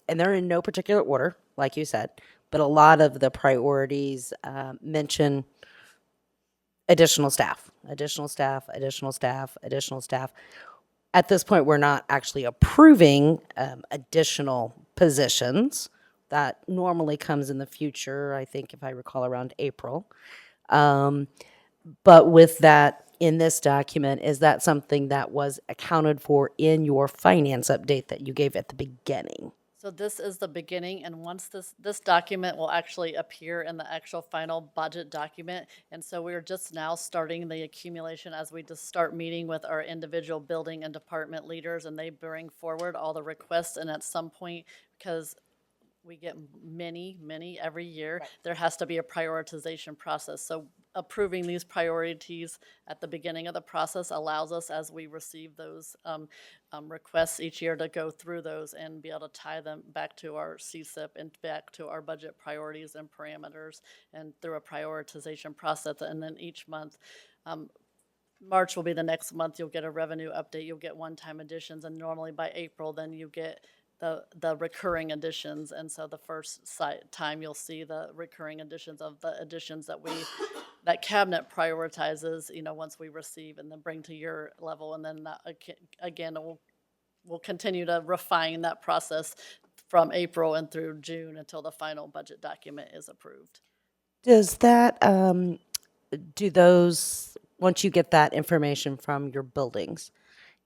S10: and they're in no particular order, like you said, but a lot of the priorities mention additional staff, additional staff, additional staff, additional staff. At this point, we're not actually approving additional positions. That normally comes in the future, I think, if I recall, around April. But with that, in this document, is that something that was accounted for in your finance update that you gave at the beginning?
S9: So this is the beginning, and once this document will actually appear in the actual final budget document. And so we're just now starting the accumulation as we just start meeting with our individual building and department leaders, and they bring forward all the requests. And at some point, because we get many every year, right, there has to be a prioritization process. So approving these priorities at the beginning of the process allows us, as we receive those requests each year, to go through those and be able to tie them back to our CSIP and back to our budget priorities and parameters, and through a prioritization process. And then each month, March will be the next month, you'll get a revenue update, you'll get one-time additions, and normally by April, then you get the recurring additions. And so the first time you'll see the recurring additions of the additions that cabinet prioritizes, once we receive and then bring to your level. And then again, it will we'll continue to refine that process from April and through June until the final budget document is approved.
S10: Does that, do those, once you get that information from your buildings,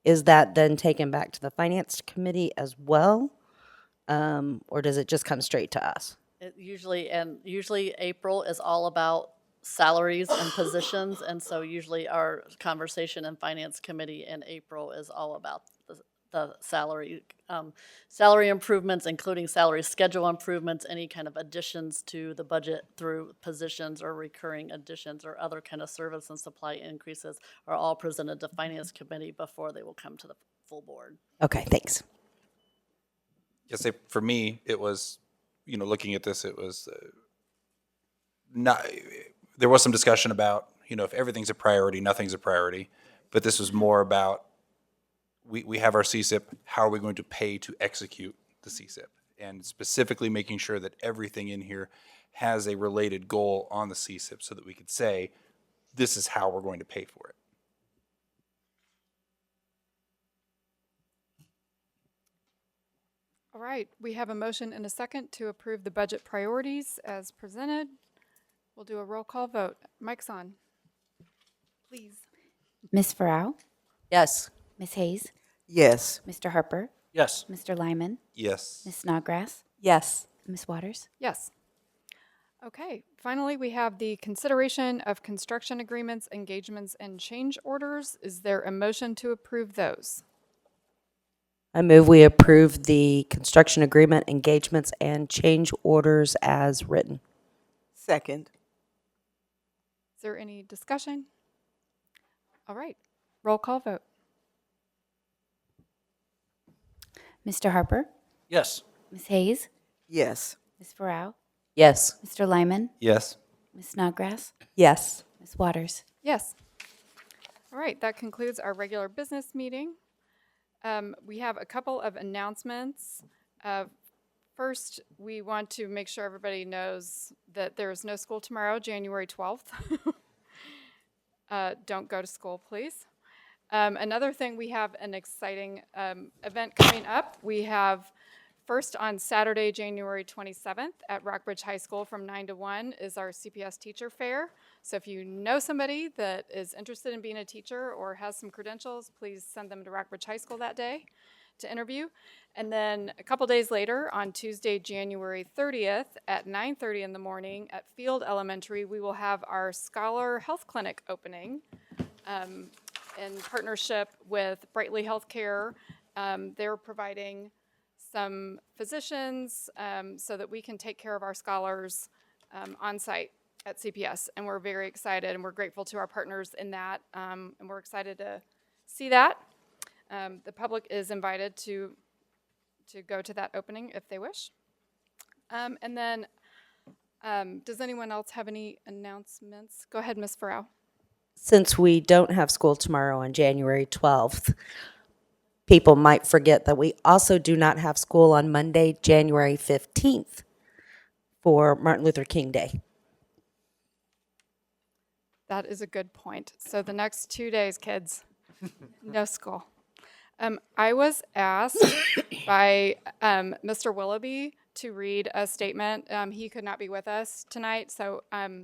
S10: is that then taken back to the finance committee as well? Or does it just come straight to us?
S9: Usually April is all about salaries and positions, and so usually our conversation in finance committee in April is all about the salary improvements, including salary schedule improvements, any kind of additions to the budget through positions or recurring additions or other kind of service and supply increases are all presented to finance committee before they will come to the full board.
S10: Okay, thanks.
S11: Yes, for me, it was, looking at this, it was not. There was some discussion about, if everything's a priority, nothing's a priority. But this was more about, we have our CSIP, how are we going to pay to execute the CSIP? And specifically making sure that everything in here has a related goal on the CSIP so that we could say, this is how we're going to pay for it.
S1: All right, we have a motion and a second to approve the budget priorities as presented. We'll do a roll call vote. Mic's on. Please.
S3: Ms. Farrow?
S2: Yes.
S3: Ms. Hayes?
S21: Yes.
S3: Mr. Harper?
S16: Yes.
S3: Mr. Lyman?
S11: Yes.
S3: Ms. Snodgrass?
S2: Yes.
S3: Ms. Waters?
S1: Yes. Okay, finally, we have the consideration of construction agreements, engagements, and change orders. Is there a motion to approve those?
S10: I move we approve the construction agreement, engagements, and change orders as written.
S2: Second.
S1: Is there any discussion? All right, roll call vote.
S3: Mr. Harper?
S16: Yes.
S3: Ms. Hayes?
S21: Yes.
S3: Ms. Farrow?
S10: Yes.
S3: Mr. Lyman?
S11: Yes.
S3: Ms. Snodgrass?
S2: Yes.
S3: Ms. Waters?
S1: Yes. All right, that concludes our regular business meeting. We have a couple of announcements. First, we want to make sure everybody knows that there is no school tomorrow, January 12th. Don't go to school, please. Another thing, we have an exciting event coming up. We have first on Saturday, January 27th at Rockbridge High School from 9 to 1 is our CPS Teacher Fair. So if you know somebody that is interested in being a teacher or has some credentials, please send them to Rockbridge High School that day to interview. And then a couple days later, on Tuesday, January 30th at 9:30 in the morning at Field Elementary, we will have our Scholar Health Clinic opening in partnership with Brightly Healthcare. They're providing some physicians so that we can take care of our scholars on site at CPS, and we're very excited and we're grateful to our partners in that, and we're excited to see that. The public is invited to go to that opening if they wish. And then, does anyone else have any announcements? Go ahead, Ms. Farrow.
S10: Since we don't have school tomorrow on January 12th, people might forget that we also do not have school on Monday, January 15th for Martin Luther King Day.
S1: That is a good point. So the next 2 days, kids, no school. I was asked by Mr. Willoughby to read a statement. He could not be with us tonight, so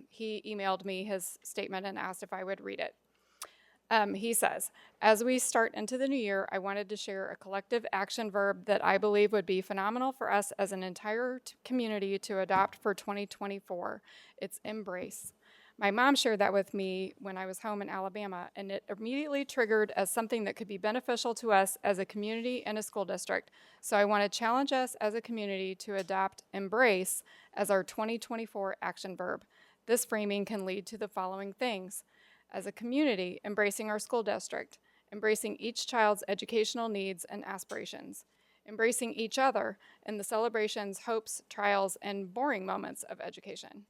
S1: he emailed me his statement and asked if I would read it. He says, as we start into the new year, I wanted to share a collective action verb that I believe would be phenomenal for us as an entire community to adopt for 2024. It's embrace. My mom shared that with me when I was home in Alabama, and it immediately triggered as something that could be beneficial to us as a community and a school district. So I want to challenge us as a community to adopt embrace as our 2024 action verb. This framing can lead to the following things. As a community, embracing our school district, embracing each child's educational needs and aspirations, embracing each other in the celebrations, hopes, trials, and boring moments of education.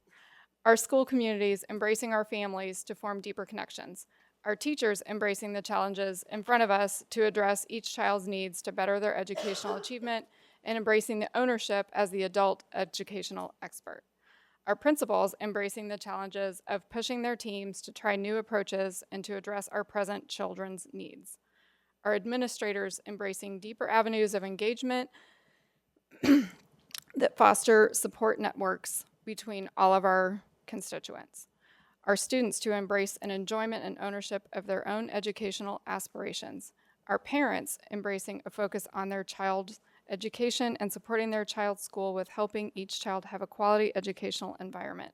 S1: Our school communities embracing our families to form deeper connections. Our teachers embracing the challenges in front of us to address each child's needs to better their educational achievement, and embracing the ownership as the adult educational expert. Our principals embracing the challenges of pushing their teams to try new approaches and to address our present children's needs. our administrators embracing deeper avenues of engagement that foster support networks between all of our constituents, our students to embrace an enjoyment and ownership of their own educational aspirations, our parents embracing a focus on their child's education and supporting their child's school with helping each child have a quality educational environment,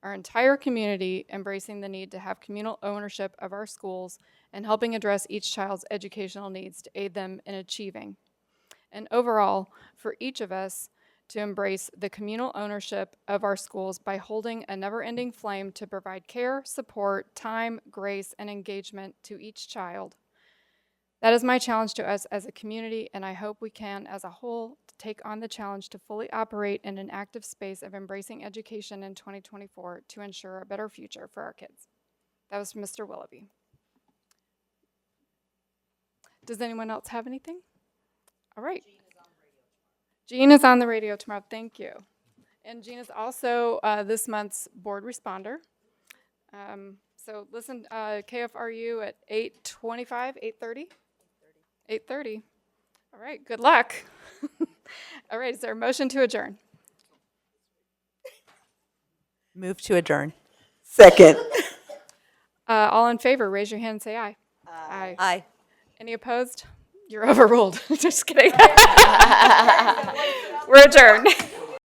S1: our entire community embracing the need to have communal ownership of our schools and helping address each child's educational needs to aid them in achieving. And overall, for each of us to embrace the communal ownership of our schools by holding a never-ending flame to provide care, support, time, grace, and engagement to each child. That is my challenge to us as a community, and I hope we can, as a whole, take on the challenge to fully operate in an active space of embracing education in 2024 to ensure a better future for our kids. That was from Mr. Willoughby. Does anyone else have anything? All right. Jean is on the radio tomorrow. Thank you. And Jean is also this month's board responder. So listen, KFRU at 8:25, 8:30? 8:30. All right, good luck. All right, is there a motion to adjourn?
S2: Move to adjourn. Second.
S1: All in favor, raise your hand and say aye. Aye.
S2: Aye.
S1: Any opposed? You're overruled. Just kidding. We're adjourned.